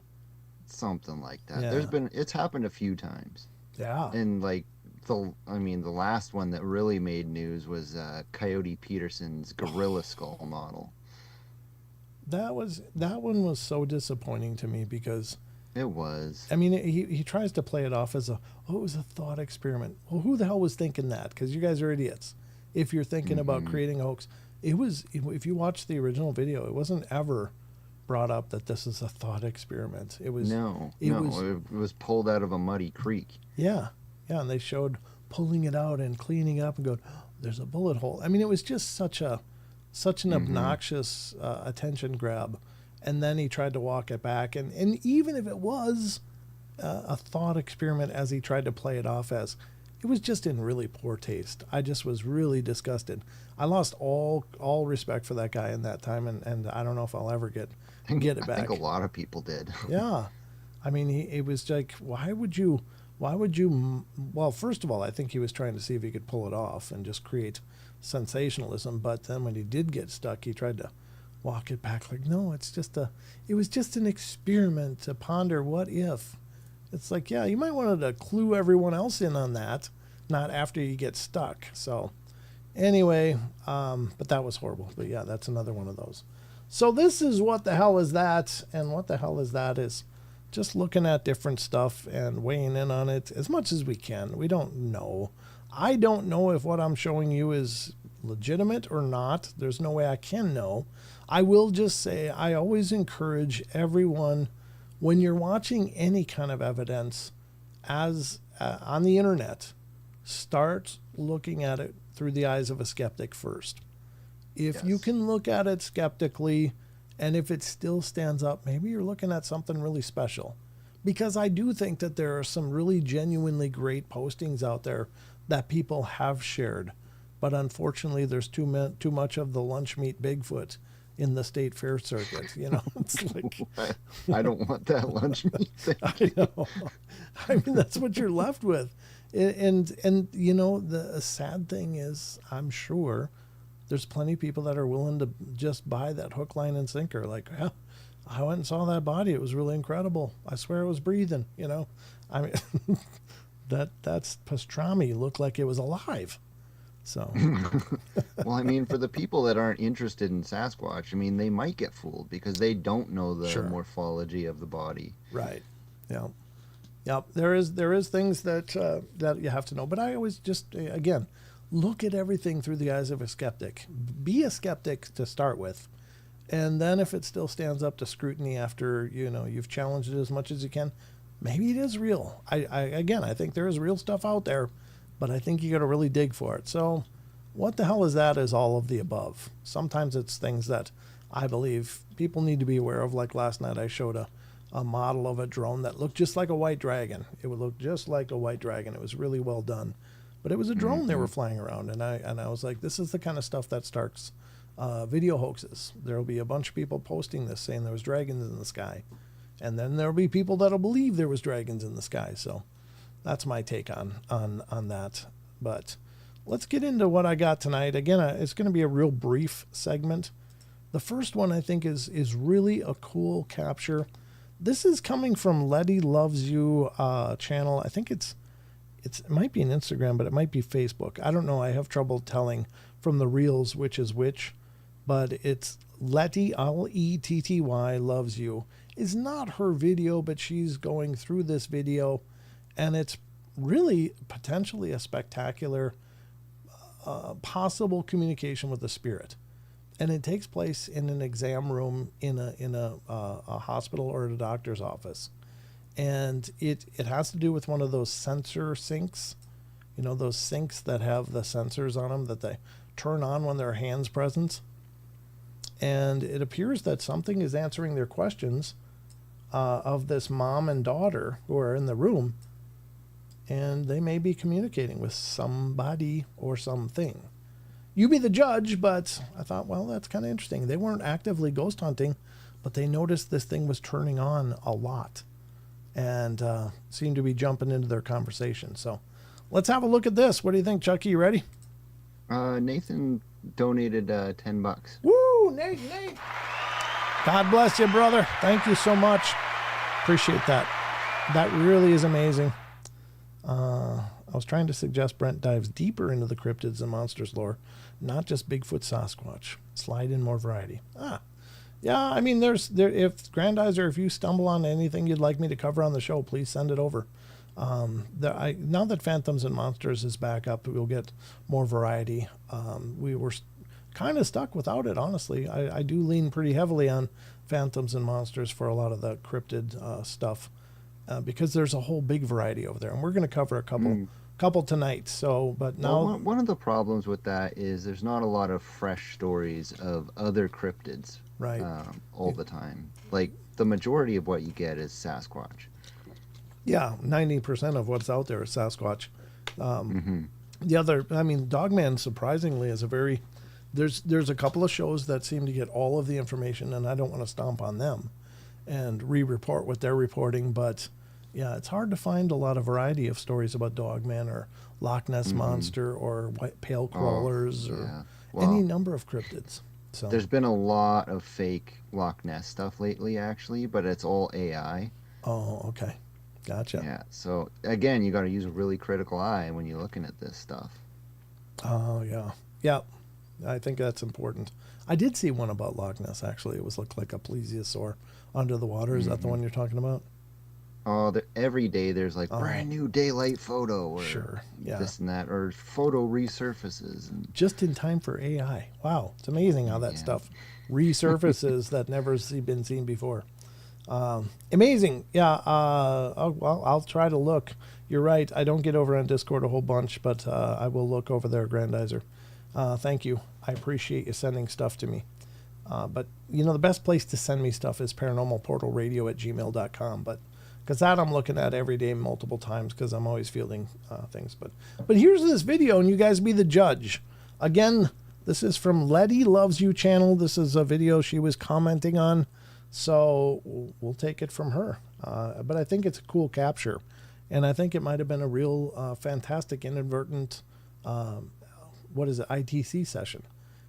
Something like that. Yeah. It's happened a few times. Yeah. And like the last one that really made news was Coyote Peterson's gorilla skull model. That one was so disappointing to me because It was. I mean he tries to play it off as it was a thought experiment. Well, who the hell was thinking that? Because you guys are idiots. If you're thinking about creating a hoax, if you watch the original video, it wasn't ever brought up that this is a thought experiment. It was It was pulled out of a muddy creek. Yeah, and they showed pulling it out and cleaning up and going, oh, there's a bullet hole. I mean, it was just such an obnoxious attention grab. And then he tried to walk it back. And even if it was a thought experiment as he tried to play it off as, it was just in really poor taste. I just was really disgusted. I lost all respect for that guy in that time, and I don't know if I'll ever get it back. I think a lot of people did. Yeah. I mean, it was like, why would you, well, first of all, I think he was trying to see if he could pull it off and just create sensationalism. But then when he did get stuck, he tried to walk it back like, no, it was just an experiment to ponder what if. It's like, yeah, you might want to clue everyone else in on that, not after you get stuck. So anyway, but that was horrible. But yeah, that's another one of those. So this is What the Hell Is That? And What the Hell Is That is just looking at different stuff and weighing in on it as much as we can. We don't know. I don't know if what I'm showing you is legitimate or not. There's no way I can know. I will just say I always encourage everyone, when you're watching any kind of evidence as on the internet, start looking at it through the eyes of a skeptic first. If you can look at it skeptically, and if it still stands up, maybe you're looking at something really special. Because I do think that there are some really genuinely great postings out there that people have shared. But unfortunately, there's too much of the lunch meat Bigfoot in the state fair circuit. It's like, I don't want that lunch meat thing. I know. I mean, that's what you're left with. And you know, the sad thing is, I'm sure there's plenty of people that are willing to just buy that hook, line, and sinker. Like, yeah, I went and saw that body. It was really incredible. I swear it was breathing. You know, I mean, that's pastrami looked like it was alive. So, Well, I mean, for the people that aren't interested in Sasquatch, I mean, they might get fooled because they don't know the Sure. morphology of the body. right, yeah, yeah. There is things that that you have to know. But I always just again look at everything through the eyes of a skeptic. Be a skeptic to start with, and then if it still stands up to scrutiny after you've challenged it as much as you can, maybe it is real. I think there is real stuff out there, but I think you got to really dig for it. So, what the hell is that? Is all of the above. Sometimes it's things that I believe people need to be aware of. Like last night, I showed a model of a drone that looked just like a white dragon. It would look just like a white dragon. It was really well done, but it was a drone they were flying around, and I was like, this is the kind of stuff that starts video hoaxes. There will be a bunch of people posting this saying there was dragons in the sky, and then there will be people that'll believe there was dragons in the sky. So that's my take on that. But let's get into what I got tonight. Again, it's going to be a real brief segment. The first one I think is really a cool capture. This is coming from Letty Loves You channel. I think it might be an Instagram, but it might be Facebook. I don't know. I have trouble telling from the reels which is which, but it's Letty, Letty Loves You. Is not her video, but she's going through this video, and it's really potentially a spectacular possible communication with the spirit. And it takes place in an exam room in a hospital or at a doctor's office. And it has to do with one of those sensor sinks, those sinks that have the sensors on them that they turn on when their hand's present. And it appears that something is answering their questions of this mom and daughter who are in the room. And they may be communicating with somebody or something. You be the judge, but I thought, well, that's kind of interesting. They weren't actively ghost hunting, but they noticed this thing was turning on a lot and seemed to be jumping into their conversation. So let's have a look at this. What do you think, Chucky? You ready? Nathan donated $10. Woo, Nate. God bless you, brother. Thank you so much. Appreciate that. That really is amazing. I was trying to suggest Brent dives deeper into the cryptids and monsters lore, not just Bigfoot, Sasquatch. Slide in more variety. Yeah. I mean, if Grandizer, if you stumble on anything you'd like me to cover on the show, please send it over. Now that Phantoms and Monsters is back up, we'll get more variety. We were kind of stuck without it, honestly. I do lean pretty heavily on Phantoms and Monsters for a lot of the cryptid stuff. Because there's a whole big variety over there, and we're going to cover a couple tonight. So, but now one of the problems with that is there's not a lot of fresh stories of other cryptids, right? All the time. Like the majority of what you get is Sasquatch. Yeah, 90% of what's out there is Sasquatch. The other, I mean, Dogman surprisingly is a very there's a couple of shows that seem to get all of the information, and I don't want to stomp on them and re-report what they're reporting, but yeah, it's hard to find a lot of variety of stories about Dogman or Loch Ness Monster or white pale crawlers or any number of cryptids. So there's been a lot of fake Loch Ness stuff lately, actually, but it's all AI. Oh, okay. Gotcha. Yeah, so again, you got to use a really critical eye when you're looking at this stuff. Oh, yeah. Yeah, I think that's important. I did see one about Loch Ness, actually. It looked like a plesiosaur under the water. Is that the one you're talking about? Oh, every day there's like brand new daylight photo or this and that, or photo resurfaces. And just in time for AI. Wow, it's amazing how that stuff resurfaces that never been seen before. Amazing. Yeah, I'll try to look. You're right. I don't get over on Discord a whole bunch, but I will look over there, Grandizer. Thank you. I appreciate you sending stuff to me. But, the best place to send me stuff is paranormalportalradio@gmail.com. But because that I'm looking at every day multiple times because I'm always fielding things. But here's this video, and you guys be the judge. Again, this is from Letty Loves You channel. This is a video she was commenting on. So we'll take it from her. But I think it's a cool capture. And I think it might have been a real fantastic inadvertent, ITC session,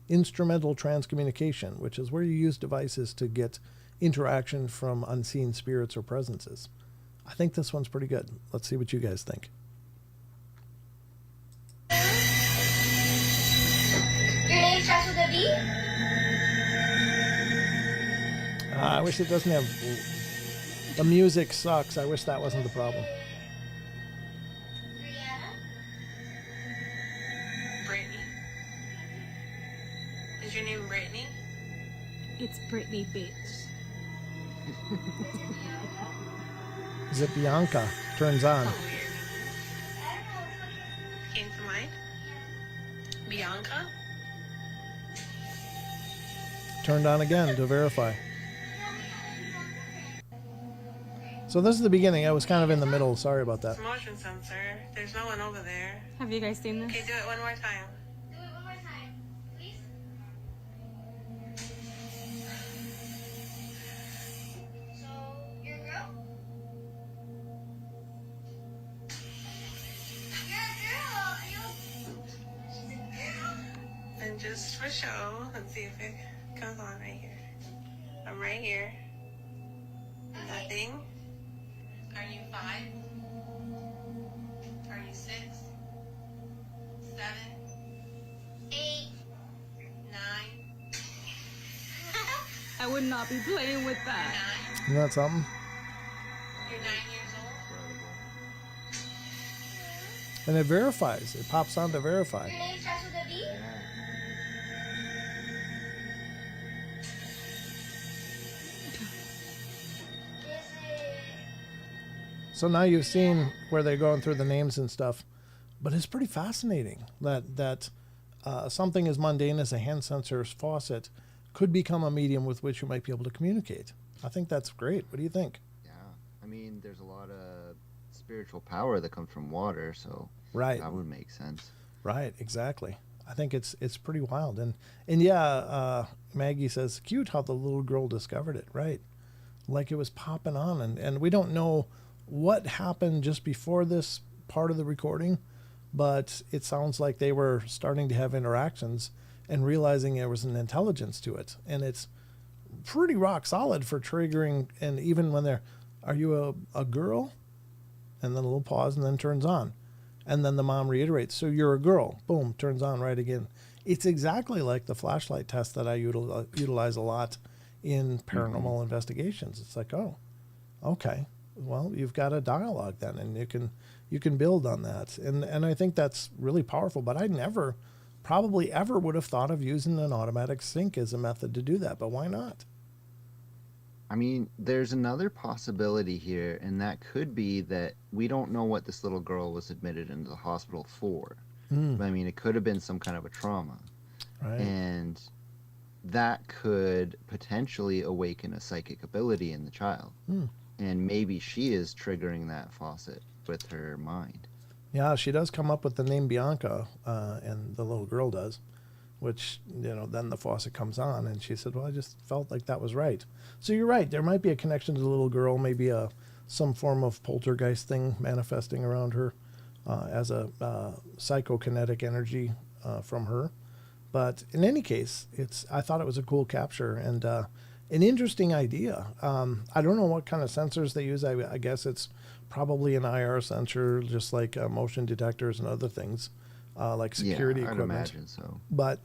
instrumental transcommunication, which is where you use devices to get interaction from unseen spirits or presences. I think this one's pretty good. Let's see what you guys think. Your name starts with a B? I wish it doesn't have... The music sucks. I wish that wasn't the problem. Brianna? Brittany. Is your name Brittany? It's Brittany, bitch. Is it Bianca? Turns on. Oh, weird. Came to mind? Bianca? Turned on again to verify. So this is the beginning. I was kind of in the middle. Sorry about that. It's motion sensor. There's no one over there. Have you guys seen this? Okay, do it one more time. Do it one more time, please. So, you're a girl? You're a girl! She's a girl? And just for show, let's see if it comes on right here. I'm right here. Nothing. Are you 5? Are you 6? 7? 8. 9? I would not be playing with that. 9? Isn't that something? You're 9 years old? And it verifies. It pops on to verify. Your name starts with a B? Is it... So now you've seen where they're going through the names and stuff, but it's pretty fascinating that something as mundane as a hand sensor's faucet could become a medium with which you might be able to communicate. I think that's great. What do you think? Yeah, I mean, there's a lot of spiritual power that comes from water, so Right. that would make sense. Right, exactly. I think it's pretty wild. And yeah, Maggie says, cute how the little girl discovered it, right? Like it was popping on. And we don't know what happened just before this part of the recording, but it sounds like they were starting to have interactions and realizing there was an intelligence to it. And it's pretty rock solid for triggering. And even when they're, are you a girl? And then a little pause and then turns on. And then the mom reiterates, so you're a girl. Boom, turns on right again. It's exactly like the flashlight test that I utilize a lot in paranormal investigations. It's like, oh, okay, well, you've got a dialogue then, and you can build on that. And I think that's really powerful. But I never, probably ever would have thought of using an automatic sync as a method to do that. But why not? I mean, there's another possibility here, and that could be that we don't know what this little girl was admitted into the hospital for. I mean, it could have been some kind of a trauma. Right. And that could potentially awaken a psychic ability in the child. And maybe she is triggering that faucet with her mind. Yeah, she does come up with the name Bianca, and the little girl does, which, then the faucet comes on, and she said, well, I just felt like that was right. So you're right. There might be a connection to the little girl, maybe some form of poltergeist thing manifesting around her as a psychokinetic energy from her. But in any case, I thought it was a cool capture and an interesting idea. I don't know what kind of sensors they use. I guess it's probably an IR sensor, just like motion detectors and other things, like security equipment. I'd imagine so. But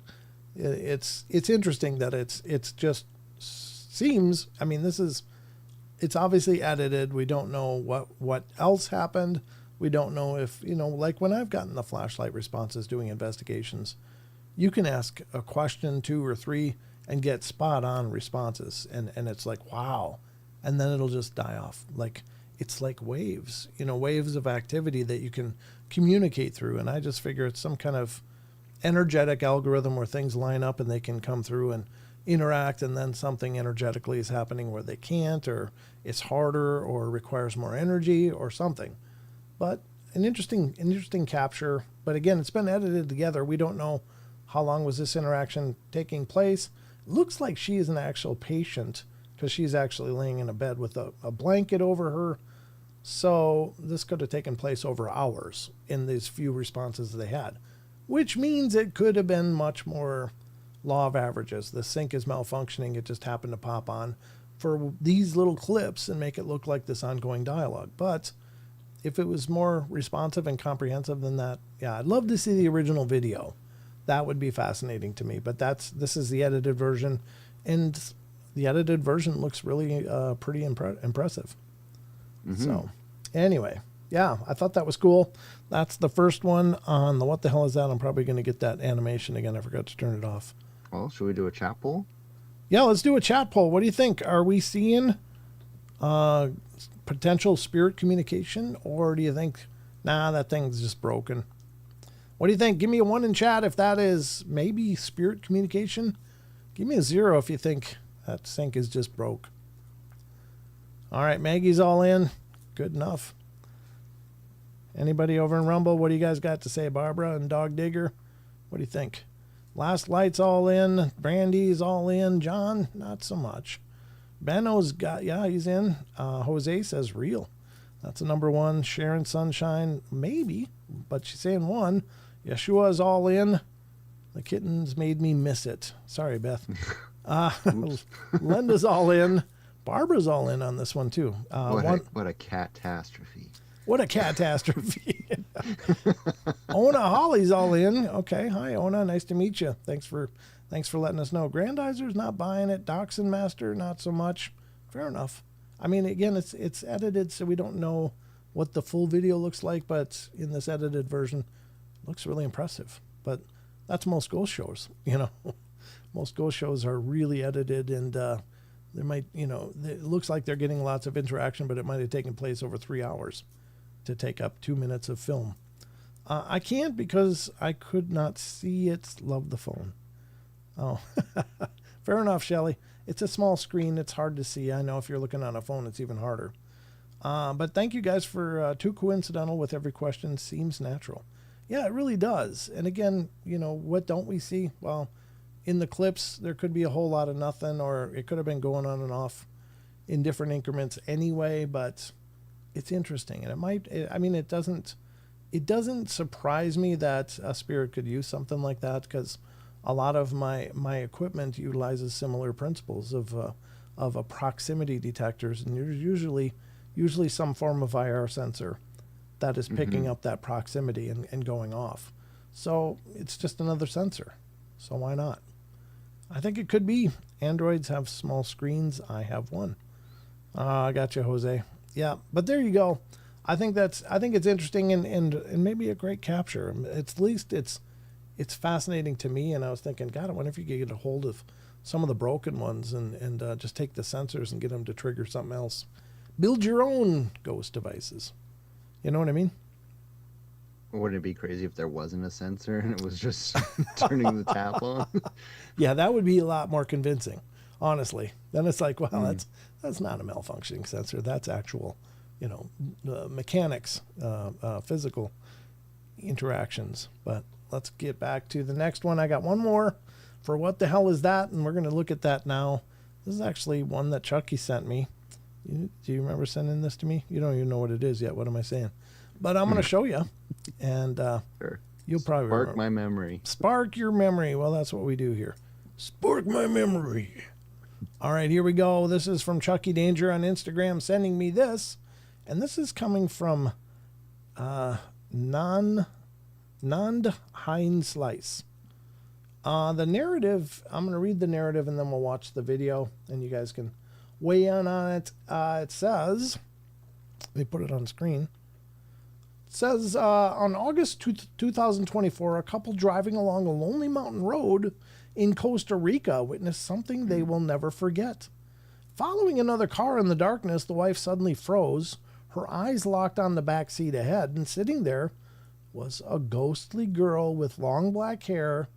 it's interesting that it's just seems. I mean, it's obviously edited. We don't know what else happened. We don't know if like when I've gotten the flashlight responses doing investigations, you can ask a question, 2 or 3, and get spot on responses, and it's like wow, and then it'll just die off. Like it's like waves, waves of activity that you can communicate through. And I just figure it's some kind of energetic algorithm where things line up and they can come through and interact, and then something energetically is happening where they can't, or it's harder, or requires more energy, or something. But an interesting capture. But again, it's been edited together. We don't know how long was this interaction taking place. Looks like she is an actual patient because she's actually laying in a bed with a blanket over her. So this could have taken place over hours in these few responses they had, which means it could have been much more law of averages. The sync is malfunctioning. It just happened to pop on for these little clips and make it look like this ongoing dialogue. But if it was more responsive and comprehensive than that, yeah, I'd love to see the original video. That would be fascinating to me. But this is the edited version, and the edited version looks really pretty impressive. Mm-hmm. So anyway, yeah, I thought that was cool. That's the first one on the What the Hell Is That? I'm probably going to get that animation again. I forgot to turn it off. Well, should we do a chat poll? Yeah, let's do a chat poll. What do you think? Are we seeing potential spirit communication, or do you think, nah, that thing's just broken? What do you think? Give me a 1 in chat if that is maybe spirit communication. Give me a 0 if you think that sync is just broke. All right, Maggie's all in. Good enough. Anybody over in Rumble, what do you guys got to say? Barbara and Dog Digger, what do you think? Last Light's all in. Brandy's all in. John, not so much. Benno's got, yeah, he's in. Jose says real. That's a number 1. Sharon Sunshine, maybe, but she's saying 1. Yeshua's all in. The kittens made me miss it. Sorry, Beth. Linda's all in. Barbara's all in on this one, too. What a catastrophe. What a catastrophe. Ona Holly's all in. Okay. Hi, Ona. Nice to meet you. Thanks for letting us know. Grandizer's not buying it. Dachshund Master, not so much. Fair enough. I mean, again, it's edited, so we don't know what the full video looks like, but in this edited version, it looks really impressive. But that's most ghost shows, you know. Most ghost shows are really edited, and there might, you know, it looks like they're getting lots of interaction, but it might have taken place over 3 hours to take up 2 minutes of film. I can't because I could not see it. Love the phone. Oh, fair enough, Shelley. It's a small screen. It's hard to see. I know if you're looking on a phone, it's even harder. But thank you guys for too coincidental with every question. Seems natural. Yeah, it really does. And again, you know, what don't we see? Well, in the clips, there could be a whole lot of nothing, or it could have been going on and off in different increments anyway, but it's interesting. And it doesn't surprise me that a spirit could use something like that, because a lot of my equipment utilizes similar principles of a proximity detectors, and there's usually some form of IR sensor that is picking up that proximity and going off. So it's just another sensor. So why not? I think it could be. Androids have small screens. I have one. I got you, Jose. Yeah, but there you go. I think it's interesting and maybe a great capture. At least it's fascinating to me. And I was thinking, God, I wonder if you could get a hold of some of the broken ones and just take the sensors and get them to trigger something else. Build your own ghost devices. You know what I mean? Wouldn't it be crazy if there wasn't a sensor and it was just turning the tap on? Yeah, that would be a lot more convincing, honestly. Then it's like, wow, that's not a malfunctioning sensor. That's actual, you know, mechanics, physical interactions. But let's get back to the next one. I got one more for What the Hell Is That? And we're going to look at that now. This is actually one that Chucky sent me. Do you remember sending this to me? You don't even know what it is yet. What am I saying? But I'm going to show you, and sure. You'll probably spark my memory. Spark your memory. Well, that's what we do here. Spark my memory. All right, here we go. This is from Chucky Danger on Instagram sending me this, and this is coming from Nand Hein Slice. The narrative, I'm going to read the narrative and then we'll watch the video, and you guys can weigh in on it. It says, let me put it on screen. It says, on August 2024, a couple driving along a lonely mountain road in Costa Rica witnessed something they will never forget. Following another car in the darkness, the wife suddenly froze, her eyes locked on the back seat ahead, and sitting there was a ghostly girl with long black hair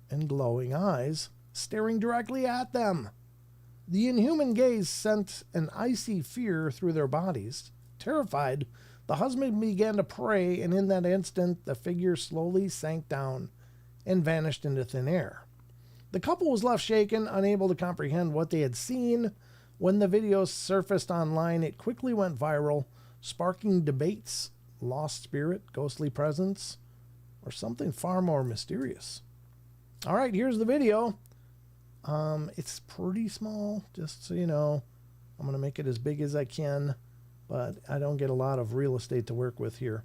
and glowing eyes, staring directly at them. The inhuman gaze sent an icy fear through their bodies. Terrified, the husband began to pray, and in that instant, the figure slowly sank down and vanished into thin air. The couple was left shaken, unable to comprehend what they had seen. When the video surfaced online, it quickly went viral, sparking debates, lost spirit, ghostly presence, or something far more mysterious. All right, here's the video. It's pretty small, just so you know. I'm going to make it as big as I can, but I don't get a lot of real estate to work with here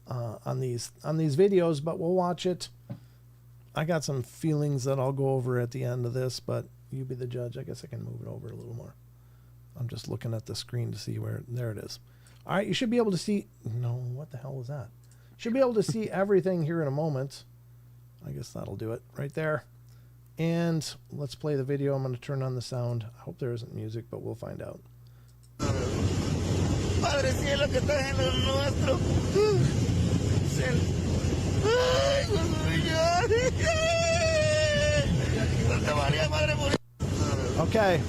on these videos, but we'll watch it. I got some feelings that I'll go over at the end of this, but you be the judge. I guess I can move it over a little more. I'm just looking at the screen to see where, there it is. All right, you should be able to see, no, what the hell was that? Should be able to see everything here in a moment. I guess that'll do it right there. And let's play the video. I'm going to turn on the sound. I hope there isn't music, but we'll find out. Padre cielo que estás en lo nuestro. Ay, Santa María, Madre Purísima. Okay.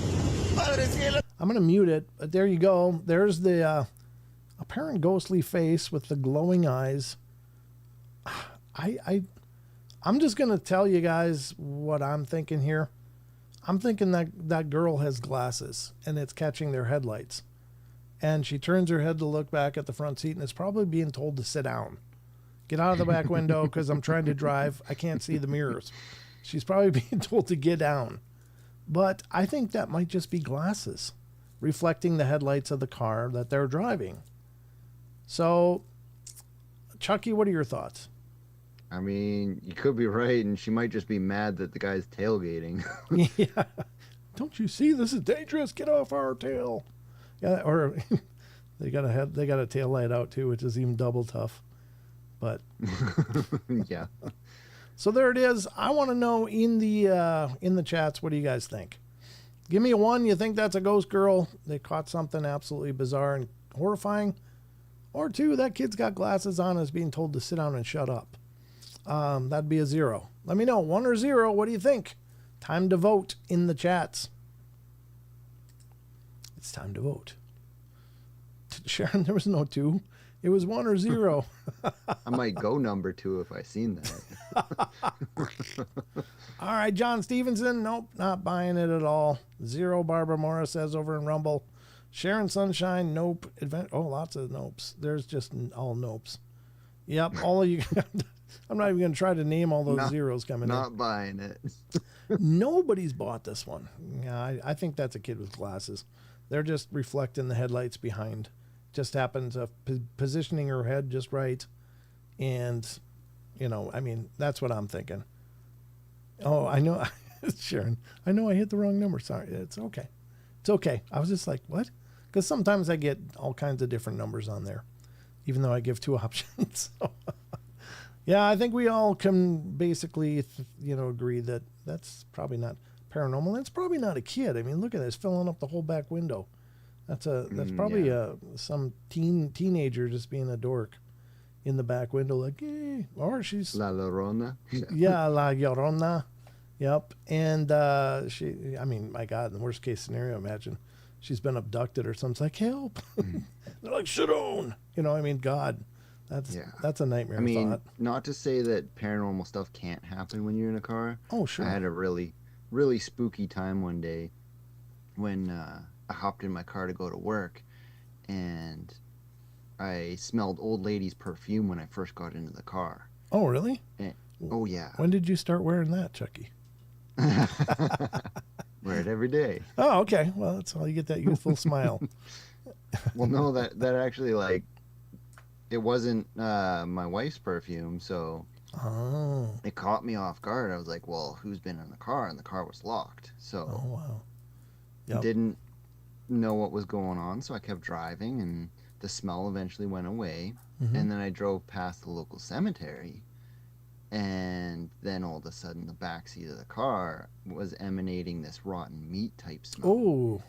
Padre cielo. I'm going to mute it, but there you go. There's the apparent ghostly face with the glowing eyes. I'm just going to tell you guys what I'm thinking here. I'm thinking that girl has glasses and it's catching their headlights. And she turns her head to look back at the front seat and is probably being told to sit down. Get out of the back window because I'm trying to drive. I can't see the mirrors. She's probably being told to get down. But I think that might just be glasses reflecting the headlights of the car that they're driving. So, Chucky, what are your thoughts? I mean, you could be right, and she might just be mad that the guy's tailgating. Yeah. Don't you see this is dangerous? Get off our tail. Yeah, or they got a tail light out too, which is even double tough. But yeah. So there it is. I want to know in the chats, what do you guys think? Give me a 1. You think that's a ghost girl? They caught something absolutely bizarre and horrifying. Or 2, that kid's got glasses on and is being told to sit down and shut up. That'd be a 0. Let me know, 1 or 0. What do you think? Time to vote in the chats. It's time to vote. Sharon, there was no 2. It was 1 or 0. I might go number 2 if I seen that. All right, John Stevenson. Nope, not buying it at all. 0. Barbara Morris says over in Rumble. Sharon Sunshine. Nope. Lots of nopes. There's just all nopes. Yep, all of you. I'm not even going to try to name all those zeros coming in. Not buying it. Nobody's bought this one. Yeah, I think that's a kid with glasses. They're just reflecting the headlights behind. Just happens of positioning her head just right. And, I mean, that's what I'm thinking. Oh, I know. Sharon, I know I hit the wrong number. Sorry. It's okay. It's okay. I was just like, what? Because sometimes I get all kinds of different numbers on there, even though I give 2 options. So, yeah, I think we all can basically, agree that that's probably not paranormal. That's probably not a kid. I mean, look at this, filling up the whole back window. That's probably some teenager just being a dork in the back window, like, eh. Or she's La Llorona. Yeah, La Llorona. Yep. And I mean, my God, in the worst case scenario, imagine she's been abducted or something. It's like, help. They're like, sit down. I mean, God. That's a nightmare thought. Not to say that paranormal stuff can't happen when you're in a car. Oh, sure. I had a really, really spooky time one day when I hopped in my car to go to work, and I smelled old lady's perfume when I first got into the car. Oh, really? Oh, yeah. When did you start wearing that, Chucky? Wear it every day. Oh, okay. Well, that's how you get that youthful smile. Well, no, that actually, it wasn't my wife's perfume, so it caught me off guard. I was like, well, who's been in the car? And the car was locked. So didn't know what was going on, so I kept driving, and the smell eventually went away. Mm-hmm. And then I drove past the local cemetery, and then all of a sudden the backseat of the car was emanating this rotten meat type smell.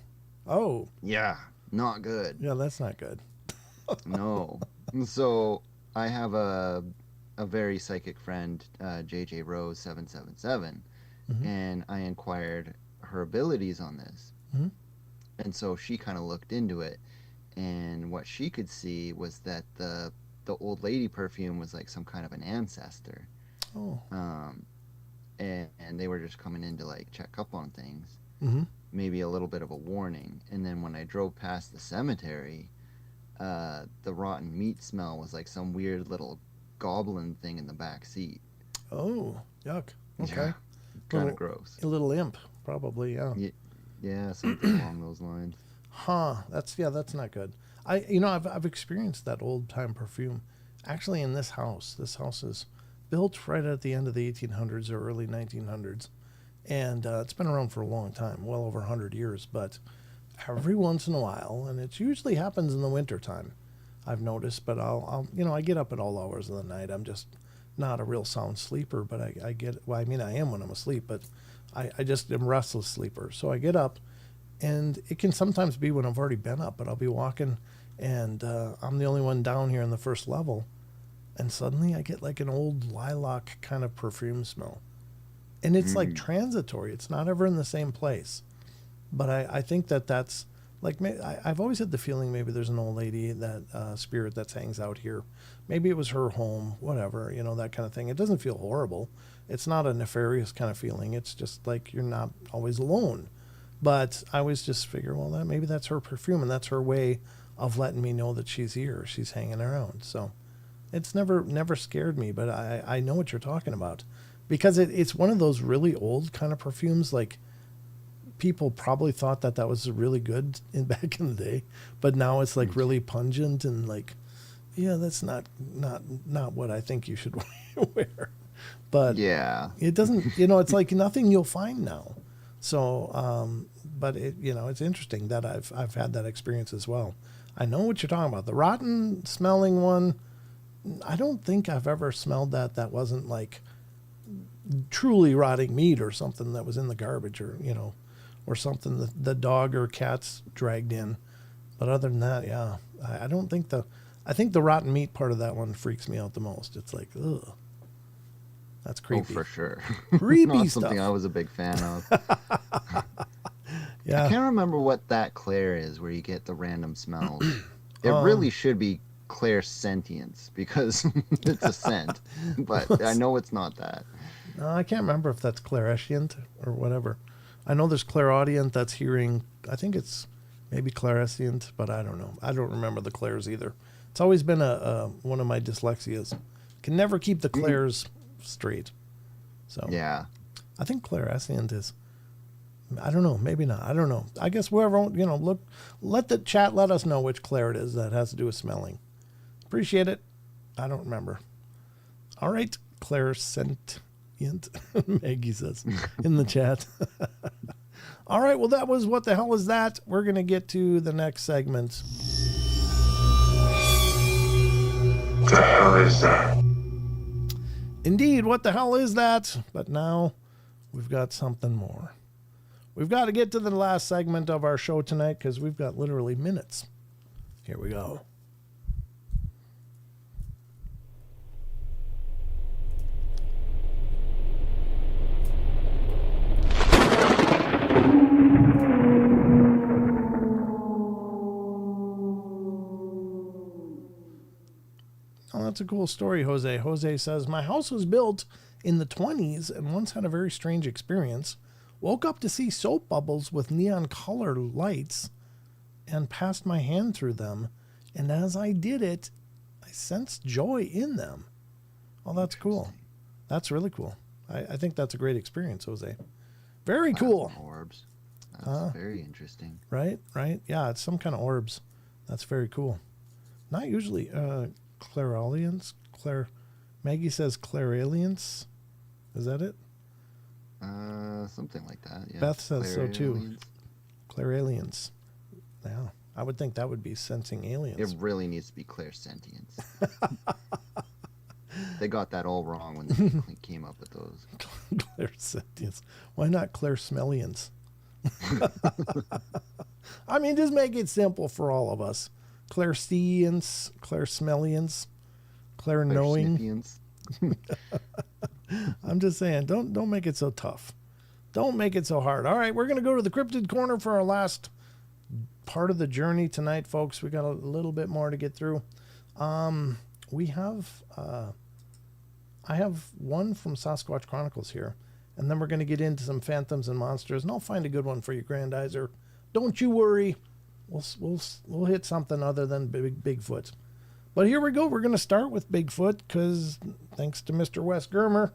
Oh. Yeah, not good. Yeah, that's not good. No. So I have a very psychic friend, JJ Rose 777, and I inquired her abilities on this. Mm-hmm. And so she kind of looked into it, and what she could see was that the old lady perfume was like some kind of an ancestor. Oh. And they were just coming in to check up on things. Mm-hmm. Maybe a little bit of a warning. And then when I drove past the cemetery, the rotten meat smell was like some weird little goblin thing in the back seat. Oh, yuck. Okay. Kind of gross. A little imp, probably, yeah. Yeah, something along those lines. Huh. That's not good. I've experienced that old time perfume actually in this house. This house is built right at the end of the 1800s or early 1900s. And it's been around for a long time, well over 100 years, but every once in a while, and it usually happens in the wintertime, I've noticed, but I get up at all hours of the night. I'm just not a real sound sleeper, but I am when I'm asleep, but I just am a restless sleeper. So I get up, and it can sometimes be when I've already been up, but I'll be walking, and I'm the only one down here in the first level, and suddenly I get like an old lilac kind of perfume smell. And it's like transitory. It's not ever in the same place. But I think that's like, I've always had the feeling maybe there's an old lady, that spirit that hangs out here. Maybe it was her home, whatever, that kind of thing. It doesn't feel horrible. It's not a nefarious kind of feeling. It's just like you're not always alone. But I always just figure, well, maybe that's her perfume, and that's her way of letting me know that she's here. She's hanging around. So it's never scared me, but I know what you're talking about. Because it's one of those really old kind of perfumes, like people probably thought that was really good back in the day, but now it's like really pungent and like, yeah, that's not what I think you should wear. But yeah, it doesn't, it's like nothing you'll find now. So, but it's interesting that I've had that experience as well. I know what you're talking about. The rotten smelling one, I don't think I've ever smelled that wasn't like truly rotting meat or something that was in the garbage, or something that the dog or cats dragged in. But other than that, yeah, I don't think I think the rotten meat part of that one freaks me out the most. It's like, ugh, that's creepy. Oh, for sure. Creepy Not stuff. something I was a big fan of. Yeah. I can't remember what that Claire is where you get the random smells. It really should be Claire sentience because it's a scent, but I know it's not that. No, I can't remember if that's clairscient or whatever. I know there's clairaudient that's hearing. I think it's maybe clairscient, but I don't know. I don't remember the clairs either. It's always been one of my dyslexias. Can never keep the clairs straight. So yeah, I think clairscient is. I don't know. Maybe not. I don't know. I guess whoever, look, let the chat let us know which clair it is that has to do with smelling. Appreciate it. I don't remember. All right, clairscient. Maggie says in the chat. All right, well, that was What the Hell Is That? We're going to get to the next segment. What the hell is that? Indeed, what the hell is that? But now we've got something more. We've got to get to the last segment of our show tonight because we've got literally minutes. Here we go. Oh, that's a cool story, Jose. Jose says, my house was built in the 20s and once had a very strange experience. Woke up to see soap bubbles with neon color lights and passed my hand through them. And as I did it, I sensed joy in them. Oh, that's cool. That's really cool. I think that's a great experience, Jose. Very cool. Orbs. That's very interesting. Right? Yeah, it's some kind of orbs. That's very cool. Not usually clairalience. Maggie says clairalience. Is that it? Something like that. Yeah. Beth says so too. Clairalience. Yeah, I would think that would be sensing aliens. It really needs to be clairsentience. They got that all wrong when they came up with those. Clairsentience. Why not clairsmellience? I mean, just make it simple for all of us. Clairscience, clairsmellience, clairknowing. I'm just saying, don't make it so tough. Don't make it so hard. All right, we're going to go to the Cryptid Corner for our last part of the journey tonight, folks. We got a little bit more to get through. We have, I have one from Sasquatch Chronicles here, and then we're going to get into some phantoms and monsters, and I'll find a good one for you, Grandizer. Don't you worry. We'll hit something other than Bigfoot. But here we go. We're going to start with Bigfoot because thanks to Mr. Wes Germer,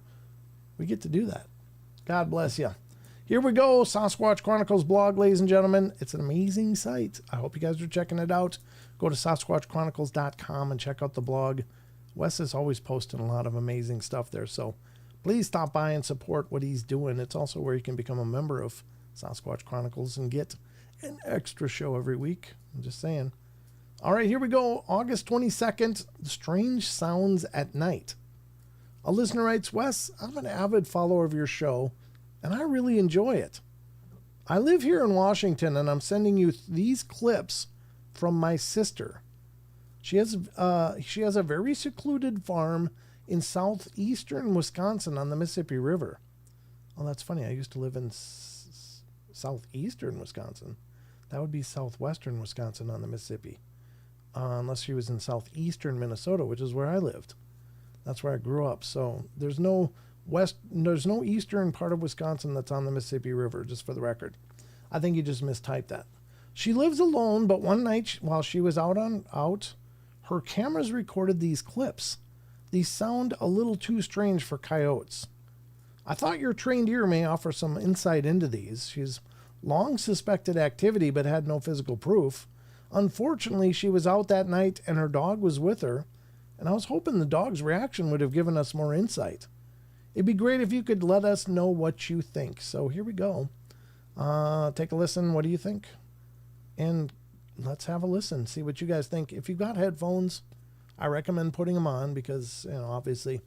we get to do that. God bless you. Here we go. Sasquatch Chronicles blog, ladies and gentlemen. It's an amazing site. I hope you guys are checking it out. Go to SasquatchChronicles.com and check out the blog. Wes is always posting a lot of amazing stuff there. So please stop by and support what he's doing. It's also where you can become a member of Sasquatch Chronicles and get an extra show every week. I'm just saying. All right, here we go. August 22nd, Strange Sounds at Night. A listener writes, Wes, I'm an avid follower of your show, and I really enjoy it. I live here in Washington, and I'm sending you these clips from my sister. She has a very secluded farm in southeastern Wisconsin on the Mississippi River. Oh, that's funny. I used to live in southeastern Wisconsin. That would be southwestern Wisconsin on the Mississippi. Unless she was in southeastern Minnesota, which is where I lived. That's where I grew up. So there's no eastern part of Wisconsin that's on the Mississippi River, just for the record. I think you just mistyped that. She lives alone, but one night while she was out, her cameras recorded these clips. These sound a little too strange for coyotes. I thought your trained ear may offer some insight into these. She's long suspected activity but had no physical proof. Unfortunately, she was out that night and her dog was with her, and I was hoping the dog's reaction would have given us more insight. It'd be great if you could let us know what you think. So here we go. Take a listen. What do you think? And let's have a listen. See what you guys think. If you've got headphones, I recommend putting them on because, obviously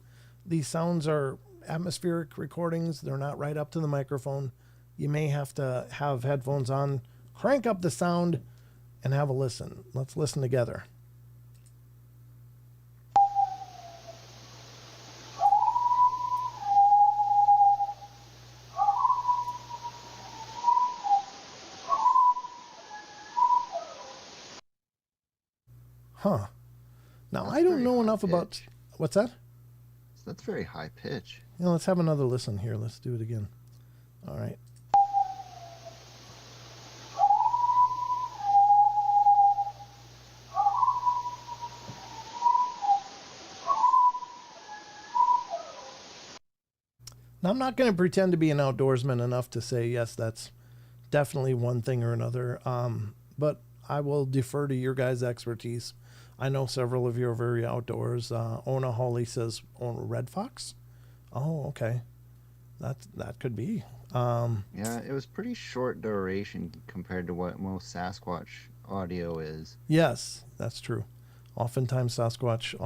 these sounds are atmospheric recordings. They're not right up to the microphone. You may have to have headphones on, crank up the sound, and have a listen. Let's listen together. Huh. Now, I don't know enough about... What's that? That's very high pitch. Let's have another listen here. Let's do it again. All right. Now, I'm not going to pretend to be an outdoorsman enough to say, yes, that's definitely one thing or another. But I will defer to your guys' expertise. I know several of you are very outdoors. Ona Hawley says, Red Fox? Oh, okay. That could be. Yeah, it was pretty short duration compared to what most Sasquatch audio is. Yes, that's true. Oftentimes Sasquatch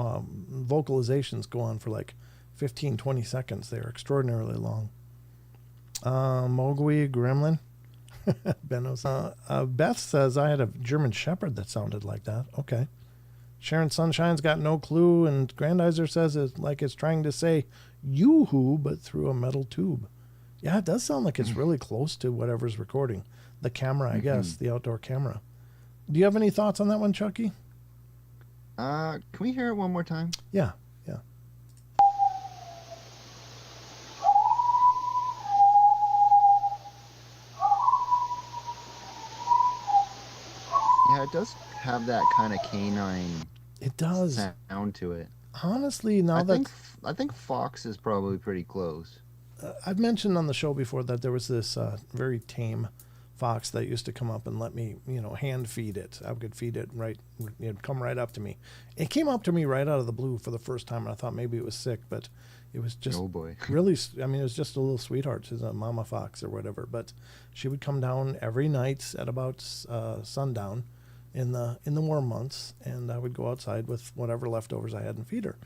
vocalizations go on for like 15, 20 seconds. They're extraordinarily long. Mowgli Gremlin. Benos. Beth says, I had a German Shepherd that sounded like that. Okay. Sharon Sunshine's got no clue, and Grandizer says it's trying to say yoo-hoo, but through a metal tube. Yeah, it does sound like it's really close to whatever's recording. The camera, I guess, the outdoor camera. Do you have any thoughts on that one, Chucky? Can we hear it one more time? Yeah. Yeah, it does have that kind of canine. It does sound to it. Honestly, I think fox is probably pretty close. I've mentioned on the show before that there was this very tame fox that used to come up and let me, hand feed it. I could feed it right. It'd come right up to me. It came up to me right out of the blue for the first time, and I thought maybe it was sick, but it was just really. I mean, it was just a little sweetheart. She's a mama fox or whatever. But she would come down every night at about sundown in the warm months, and I would go outside with whatever leftovers I had and feed her.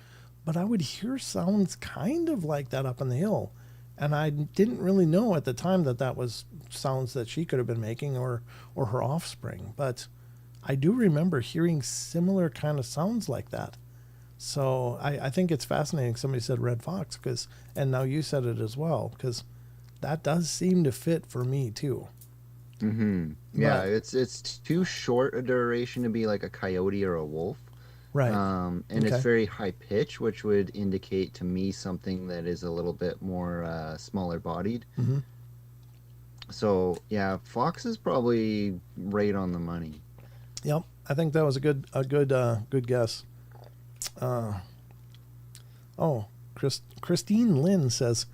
But I would hear sounds kind of like that up on the hill. And I didn't really know at the time that was sounds that she could have been making or her offspring. But I do remember hearing similar kind of sounds like that. So I think it's fascinating. Somebody said red fox, and now you said it as well, because that does seem to fit for me too. Mm-hmm. Yeah, it's too short a duration to be like a coyote or a wolf. Right. And it's very high pitch, which would indicate to me something that is a little bit more smaller bodied. Mm-hmm. So yeah, fox is probably right on the money. Yep, I think that was a good guess. Christine Lynn says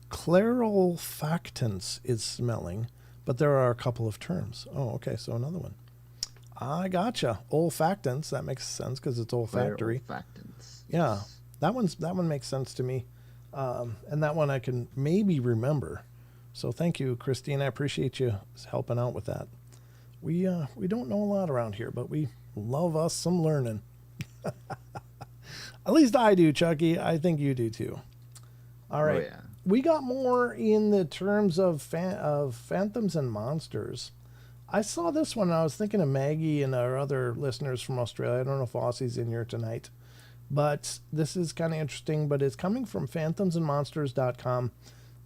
clarolfactants is smelling, but there are a couple of terms. Oh, okay, so another one. I gotcha. Olfactants, that makes sense because it's olfactory. Olfactants. Yeah, that one makes sense to me, and that one I can maybe remember. So thank you, Christine. I appreciate you helping out with that. We don't know a lot around here, but we love us some learning. At least I do, Chucky. I think you do too. All right. Oh, yeah. We got more in the terms of phantoms and monsters. I saw this one. I was thinking of Maggie and our other listeners from Australia. I don't know if Aussie's in here tonight, but this is kind of interesting. But it's coming from phantomsandmonsters.com.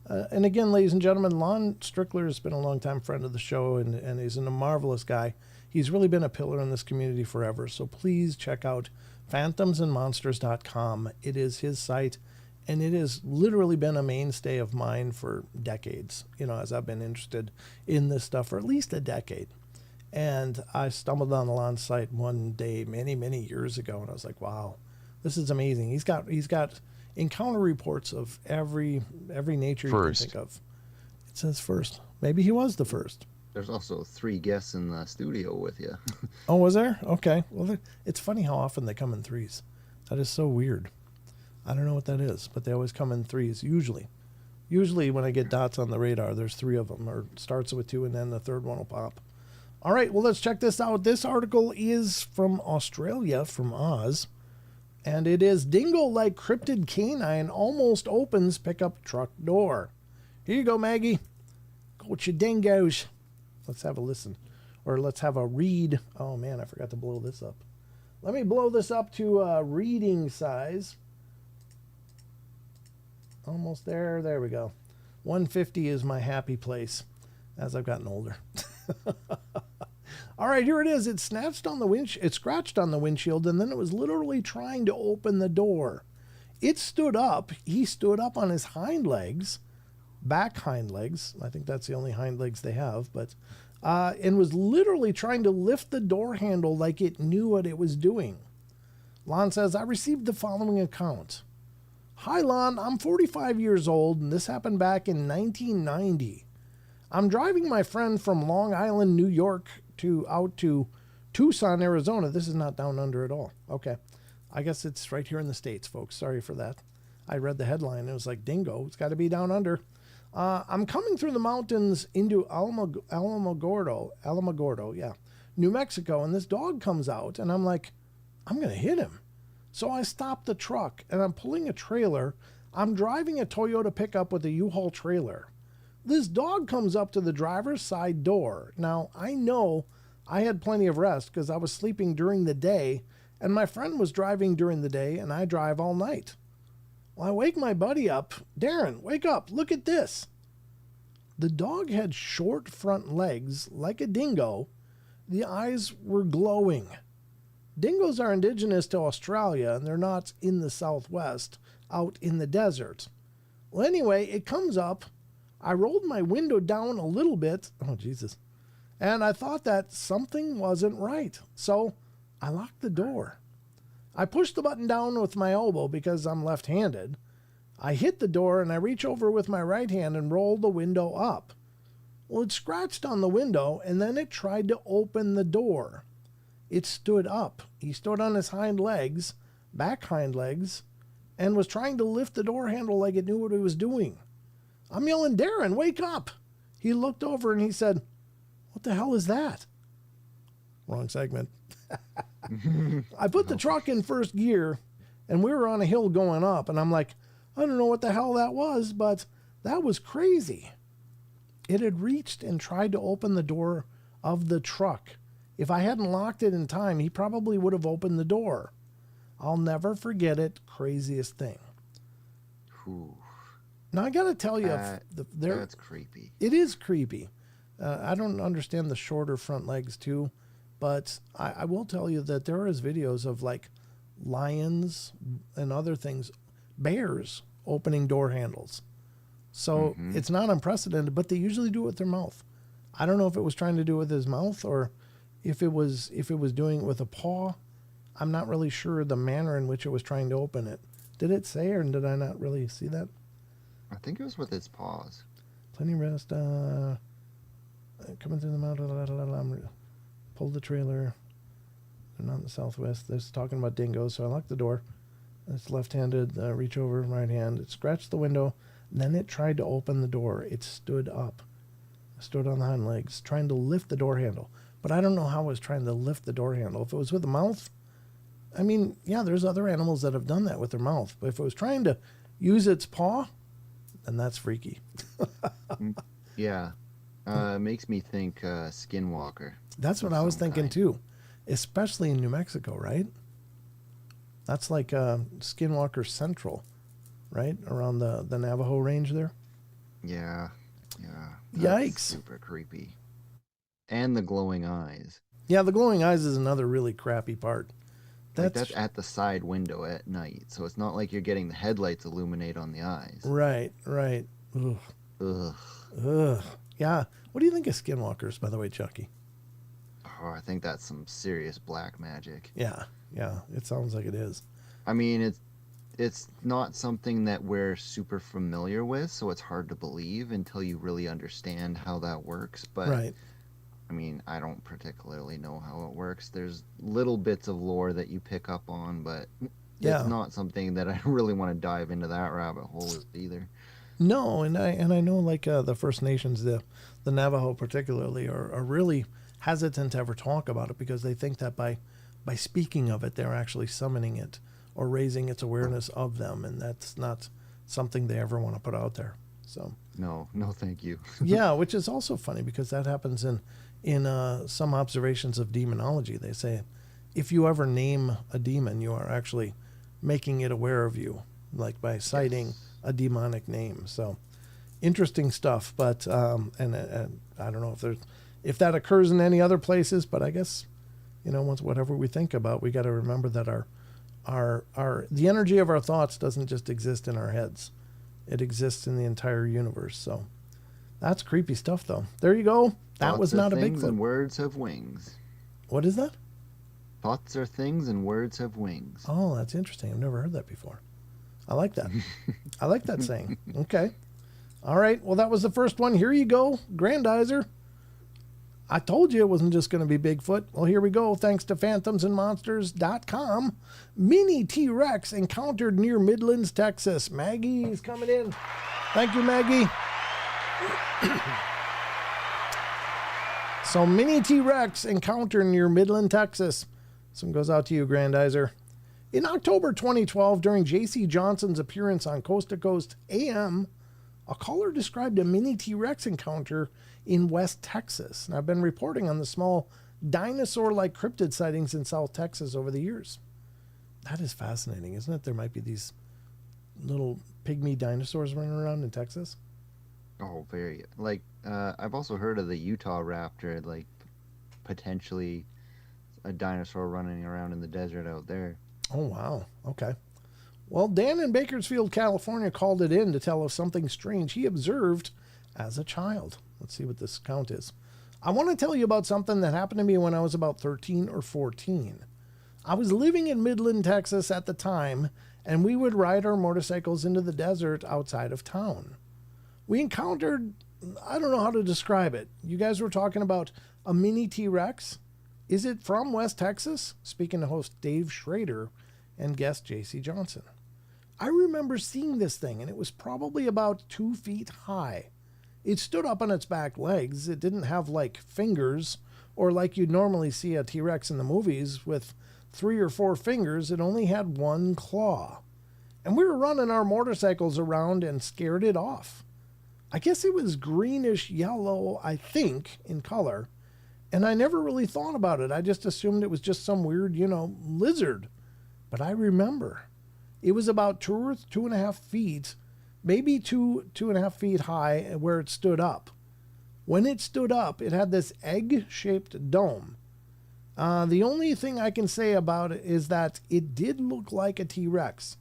And again, ladies and gentlemen, Lon Strickler has been a long-time friend of the show, and he's a marvelous guy. He's really been a pillar in this community forever. So please check out phantomsandmonsters.com. It is his site, and it has literally been a mainstay of mine for decades, as I've been interested in this stuff for at least a decade. And I stumbled on the Lon's site one day many, many years ago, and I was like, wow, this is amazing. He's got encounter reports of every nature you can think of. It says first. Maybe he was the first. There's also 3 guests in the studio with you. Oh, was there? Okay. Well, it's funny how often they come in threes. That is so weird. I don't know what that is, but they always come in threes, usually. Usually when I get dots on the radar, there's 3 of them, or it starts with 2 and then the third one will pop. All right, well, let's check this out. This article is from Australia, from Oz. And it is dingo-like cryptid canine almost opens pickup truck door. Here you go, Maggie. Go with your dingoes. Let's have a listen. Or let's have a read. Oh, man, I forgot to blow this up. Let me blow this up to reading size. Almost there. There we go. 150 is my happy place as I've gotten older. All right, here it is. It scratched on the windshield, and then it was literally trying to open the door. It stood up. He stood up on his hind legs, back hind legs. I think that's the only hind legs they have, but and was literally trying to lift the door handle like it knew what it was doing. Lon says, I received the following account. Hi, Lon. I'm 45 years old, and this happened back in 1990. I'm driving my friend from Long Island, New York, out to Tucson, Arizona. This is not down under at all. Okay. I guess it's right here in the States, folks. Sorry for that. I read the headline. And it was like, dingo. It's got to be down under. I'm coming through the mountains into Alamogordo, yeah, New Mexico, and this dog comes out, and I'm like, I'm going to hit him. So I stop the truck, and I'm pulling a trailer. I'm driving a Toyota pickup with a U-Haul trailer. This dog comes up to the driver's side door. Now, I know I had plenty of rest because I was sleeping during the day, and my friend was driving during the day, and I drive all night. Well, I wake my buddy up. Darren, wake up. Look at this. The dog had short front legs like a dingo. The eyes were glowing. Dingoes are indigenous to Australia, and they're not in the Southwest, out in the desert. Well, anyway, it comes up. I rolled my window down a little bit. Oh, Jesus. And I thought that something wasn't right. So I locked the door. I pushed the button down with my elbow because I'm left-handed. I hit the door and I reach over with my right hand and roll the window up. Well, it scratched on the window and then it tried to open the door. It stood up. He stood on his hind legs, back hind legs, and was trying to lift the door handle like it knew what it was doing. I'm yelling, Darren, wake up. He looked over and he said, what the hell is that? Wrong segment. I put the truck in first gear and we were on a hill going up. And I'm like, I don't know what the hell that was, but that was crazy. It had reached and tried to open the door of the truck. If I hadn't locked it in time, he probably would have opened the door. I'll never forget it. Craziest thing. Ooh. Now, I got to tell you, that's creepy. It is creepy. I don't understand the shorter front legs, too. But I will tell you that there is videos of, like, lions and other things, bears opening door handles. So it's not unprecedented, but they usually do it with their mouth. I don't know if it was trying to do it with his mouth or if it was doing it with a paw, I'm not really sure the manner in which it was trying to open it. Did it say, or did I not really see that? I think it was with its paws. Plenty rest. Coming through the mountain. Pulled the trailer. They're not in the southwest. This is talking about dingoes, so I locked the door. It's left-handed. Reach over, right hand. It scratched the window. Then it tried to open the door. It stood up. Stood on the hind legs, trying to lift the door handle. But I don't know how it was trying to lift the door handle. If it was with the mouth, I mean, yeah, there's other animals that have done that with their mouth. But if it was trying to use its paw, then that's freaky. Yeah. Makes me think Skinwalker. That's what I was thinking too, especially in New Mexico, right? That's like Skinwalker Central, right? Around the Navajo range there. Yeah. That's Yikes. Super creepy. And the glowing eyes. Yeah, the glowing eyes is another really crappy part. That's at the side window at night, so it's not like you're getting the headlights illuminate on the eyes. Right. Ugh. Yeah. What do you think of Skinwalkers, by the way, Chucky? Oh, I think that's some serious black magic. Yeah. It sounds like it is. I mean, it's not something that we're super familiar with, so it's hard to believe until you really understand how that works. But right. I mean, I don't particularly know how it works. There's little bits of lore that you pick up on, but it's not something that I really want to dive into that rabbit hole either. No, and I know like the First Nations, the Navajo particularly, are really hesitant to ever talk about it because they think that by speaking of it, they're actually summoning it or raising its awareness of them, and that's not something they ever want to put out there. So no, thank you. Yeah, which is also funny because that happens in some observations of demonology. They say if you ever name a demon, you are actually making it aware of you, like by citing a demonic name. So interesting stuff. But and I don't know if that occurs in any other places, but I guess whatever we think about, we got to remember that the energy of our thoughts doesn't just exist in our heads. It exists in the entire universe. So that's creepy stuff, though. There you go. That was not a Bigfoot. Thoughts and words have wings. What is that? Thoughts are things and words have wings. Oh, that's interesting. I've never heard that before. I like that. I like that saying. Okay. All right. Well, that was the first one. Here you go. Grandizer. I told you it wasn't just going to be Bigfoot. Well, here we go. Thanks to phantomsandmonsters.com. Mini T-Rex encountered near Midlands, Texas. Maggie's coming in. Thank you, Maggie. So, Mini T-Rex encounter near Midland, Texas. This one goes out to you, Grandizer. In October 2012, during J.C. Johnson's appearance on Coast to Coast AM, a caller described a mini T-Rex encounter in West Texas. And I've been reporting on the small dinosaur-like cryptid sightings in South Texas over the years. That is fascinating, isn't it? There might be these little pygmy dinosaurs running around in Texas. Oh, very. Like, I've also heard of the Utah raptor, like, potentially a dinosaur running around in the desert out there. Oh, wow. Okay. Well, Dan in Bakersfield, California called it in to tell us something strange he observed as a child. Let's see what this count is. I want to tell you about something that happened to me when I was about 13 or 14. I was living in Midland, Texas at the time, and we would ride our motorcycles into the desert outside of town. We encountered, I don't know how to describe it. You guys were talking about a mini T-Rex. Is it from West Texas? Speaking to host Dave Schrader and guest J.C. Johnson. I remember seeing this thing, and it was probably about 2 feet high. It stood up on its back legs. It didn't have, like, fingers, or like you'd normally see a T-Rex in the movies with 3 or 4 fingers. It only had 1 claw. And we were running our motorcycles around and scared it off. I guess it was greenish yellow, I think, in color. And I never really thought about it. I just assumed it was just some weird, lizard. But I remember it was about 2 or 2.5 feet, maybe 2.5 feet high where it stood up. When it stood up, it had this egg-shaped dome. The only thing I can say about it is that it did look like a T-Rex.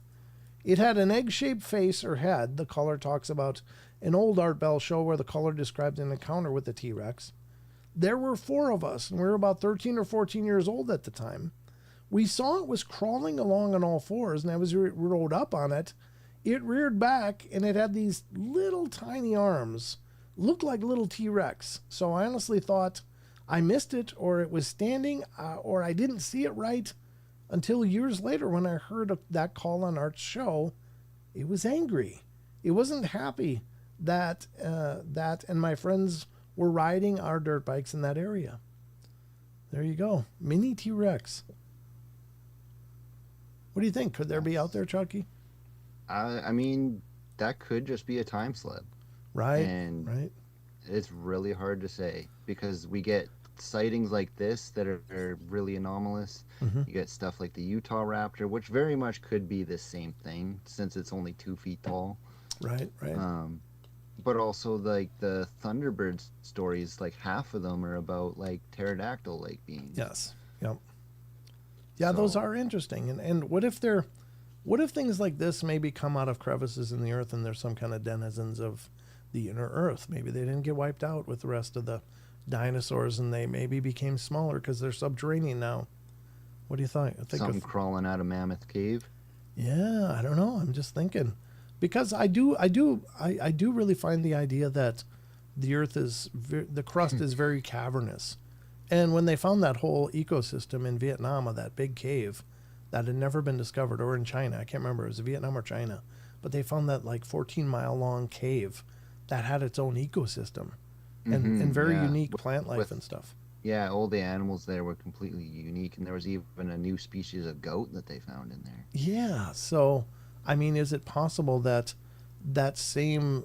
It had an egg-shaped face or head. The caller talks about an old Art Bell show where the caller described an encounter with the T-Rex. There were 4 of us, and we were about 13 or 14 years old at the time. We saw it was crawling along on all fours, and as we rode up on it, it reared back, and it had these little tiny arms, looked like little T-Rex. So I honestly thought I missed it, or it was standing, or I didn't see it right until years later when I heard that call on Art's show. It was angry. It wasn't happy that and my friends were riding our dirt bikes in that area. There you go. Mini T-Rex. What do you think? Could there be out there, Chucky? I mean, that could just be a time slip. Right. And right. It's really hard to say because we get sightings like this that are really anomalous. Mm-hmm. You get stuff like the Utah raptor, which very much could be the same thing since it's only 2 feet tall. Right. But also like the Thunderbird stories, like half of them are about like pterodactyl like beings. Yes. Yep. Yeah, those are interesting. And what if things like this maybe come out of crevices in the earth and there's some kind of denizens of the inner earth? Maybe they didn't get wiped out with the rest of the dinosaurs and they maybe became smaller because they're subterranean now. What do you think? Something crawling out of Mammoth Cave. Yeah, I don't know. I'm just thinking. Because I do really find the idea that the earth the crust is very cavernous. And when they found that whole ecosystem in Vietnam of that big cave that had never been discovered, or in China, I can't remember, it was Vietnam or China, but they found that like 14-mile long cave that had its own ecosystem and very unique plant life and stuff. Yeah, all the animals there were completely unique, and there was even a new species of goat that they found in there. Yeah, so I mean, is it possible that that same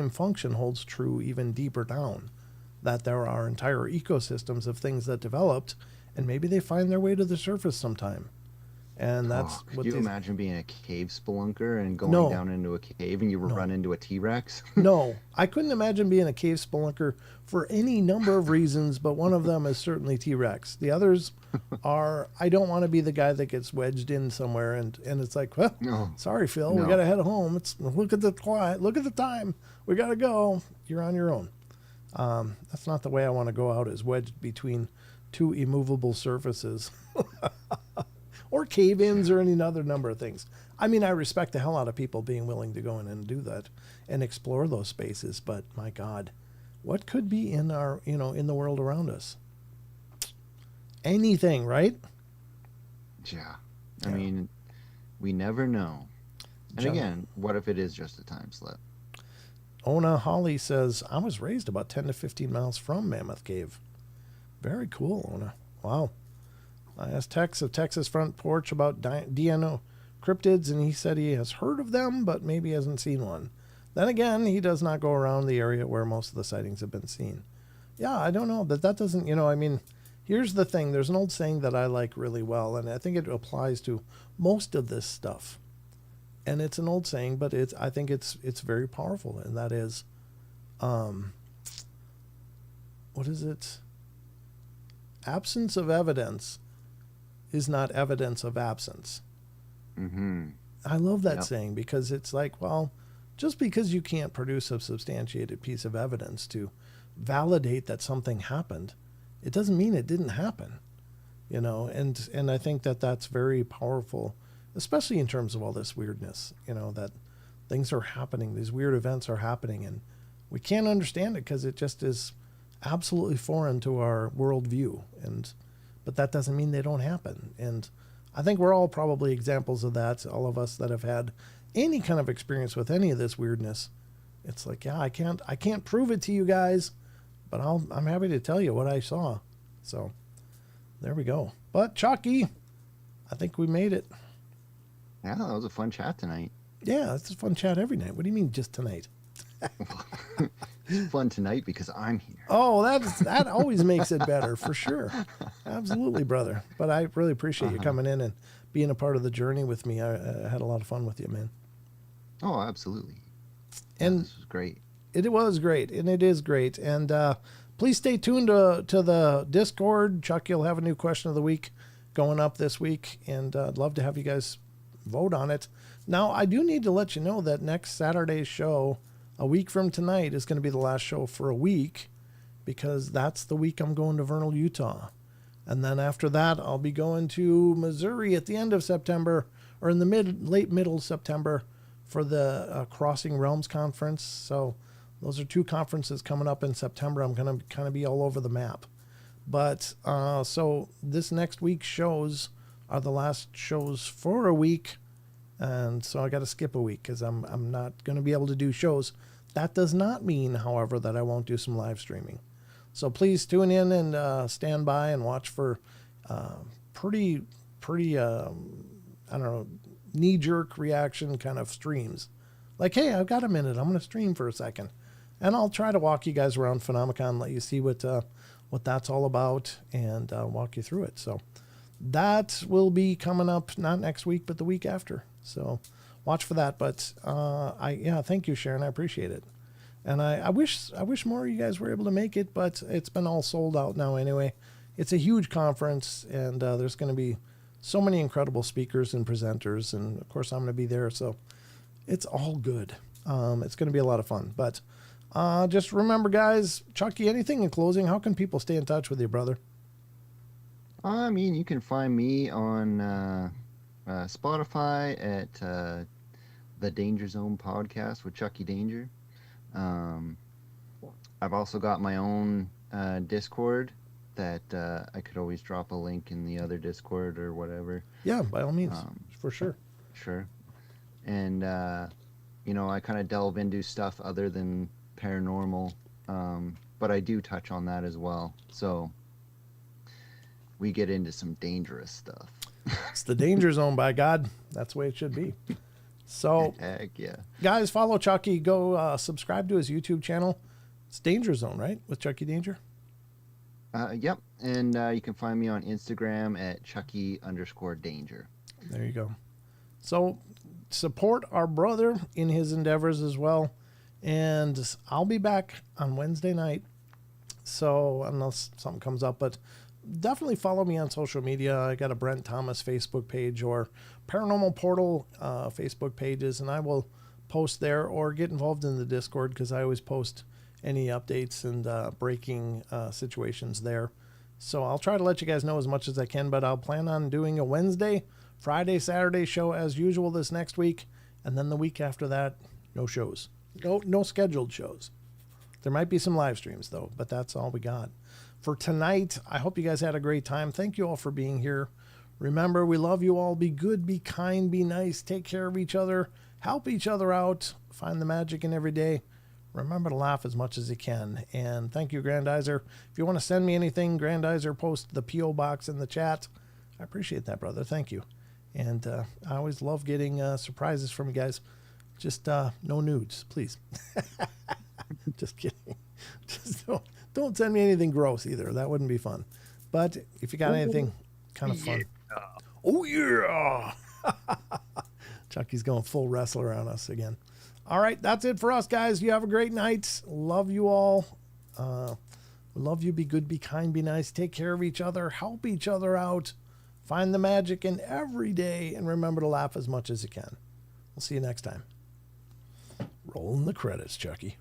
function holds true even deeper down? That there are entire ecosystems of things that developed, and maybe they find their way to the surface sometime. And that's could you imagine being a cave spelunker and going down into a cave and you run into a T-Rex? No, I couldn't imagine being a cave spelunker for any number of reasons, but one of them is certainly T-Rex. The others are, I don't want to be the guy that gets wedged in somewhere and it's like, well, sorry, Phil, we got to head home. Look at the time. We got to go. You're on your own. That's not the way I want to go out, is wedged between 2 immovable surfaces. Or cave-ins or any other number of things. I mean, I respect the hell out of people being willing to go in and do that and explore those spaces, but my God, what could be in our, in the world around us? Anything, right? Yeah. I mean, we never know. And again, what if it is just a time slip? Ona Holly says, I was raised about 10 to 15 miles from Mammoth Cave. Very cool, Ona. Wow. I asked Tex of Texas Front Porch about DNO cryptids, and he said he has heard of them, but maybe hasn't seen one. Then again, he does not go around the area where most of the sightings have been seen. Yeah, I don't know, but that doesn't, I mean, here's the thing. There's an old saying that I like really well, and I think it applies to most of this stuff. And it's an old saying, but I think it's very powerful, and that is, what is it? Absence of evidence is not evidence of absence. Mm-hmm. I love that saying because it's like, well, just because you can't produce a substantiated piece of evidence to validate that something happened, it doesn't mean it didn't happen, and I think that that's very powerful, especially in terms of all this weirdness, that things are happening, these weird events are happening, and we can't understand it because it just is absolutely foreign to our worldview, but that doesn't mean they don't happen. And I think we're all probably examples of that. All of us that have had any kind of experience with any of this weirdness. It's like, yeah, I can't prove it to you guys, but I'm happy to tell you what I saw. So there we go. But Chucky, I think we made it. Yeah, that was a fun chat tonight. Yeah, it's a fun chat every night. What do you mean just tonight? It's fun tonight because I'm here. Oh, that always makes it better, for sure. Absolutely, brother. But I really appreciate you coming in and being a part of the journey with me. I had a lot of fun with you, man. Oh, absolutely. And this was great. It was great, and it is great. And please stay tuned to the Discord. Chuck, you'll have a new question of the week going up this week, and I'd love to have you guys vote on it. Now, I do need to let you know that next Saturday's show, a week from tonight, is going to be the last show for a week. because that's the week I'm going to Vernal, Utah. And then after that, I'll be going to Missouri at the end of September, or in the late middle September, for the Crossing Realms Conference. So those are 2 conferences coming up in September. I'm going to kind of be all over the map. But so this next week's shows are the last shows for a week. And so I got to skip a week because I'm not going to be able to do shows. That does not mean, however, that I won't do some live streaming. So please tune in and stand by and watch for pretty I don't know, knee-jerk reaction kind of streams. Like, hey, I've got a minute. I'm going to stream for a second. And I'll try to walk you guys around Phenomicon, let you see what that's all about, and walk you through it. So that will be coming up not next week, but the week after. So watch for that. But thank you, Sharon. I appreciate it. And I wish more of you guys were able to make it, but it's been all sold out now anyway. It's a huge conference, and there's going to be so many incredible speakers and presenters, and of course I'm going to be there, so it's all good. It's going to be a lot of fun. But just remember, guys, Chucky, anything in closing? How can people stay in touch with you, brother? I mean, you can find me on Spotify at the Danger Zone podcast with Chucky Danger. I've also got my own Discord that I could always drop a link in the other Discord or whatever. Yeah, by all means, for sure. Sure. And, I kind of delve into stuff other than paranormal, but I do touch on that as well. So we get into some dangerous stuff. It's the Danger Zone, by God. That's the way it should be. So, heck yeah. Guys, follow Chucky. Go subscribe to his YouTube channel. It's Danger Zone, right? With Chucky Danger? Yep. And you can find me on Instagram at Chucky_Danger. There you go. So support our brother in his endeavors as well. And I'll be back on Wednesday night. So unless something comes up, but definitely follow me on social media. I got a Brent Thomas Facebook page or Paranormal Portal Facebook pages, and I will post there or get involved in the Discord because I always post any updates and breaking situations there. So I'll try to let you guys know as much as I can, but I'll plan on doing a Wednesday, Friday, Saturday show as usual this next week. And then the week after that, no shows. No scheduled shows. There might be some live streams though, but that's all we got. For tonight, I hope you guys had a great time. Thank you all for being here. Remember, we love you all. Be good, be kind, be nice. Take care of each other. Help each other out. Find the magic in every day. Remember to laugh as much as you can. And thank you, Grandizer. If you want to send me anything, Grandizer, post the P.O. box in the chat. I appreciate that, brother. Thank you. And I always love getting surprises from you guys. Just no nudes, please. Just kidding. Just don't send me anything gross either. That wouldn't be fun. But if you got anything kind of fun. Oh, yeah. Chucky's going full wrestler on us again. All right, that's it for us, guys. You have a great night. Love you all. We love you. Be good, be kind, be nice. Take care of each other. Help each other out. Find the magic in every day. And remember to laugh as much as you can. We'll see you next time. Rolling the credits, Chucky.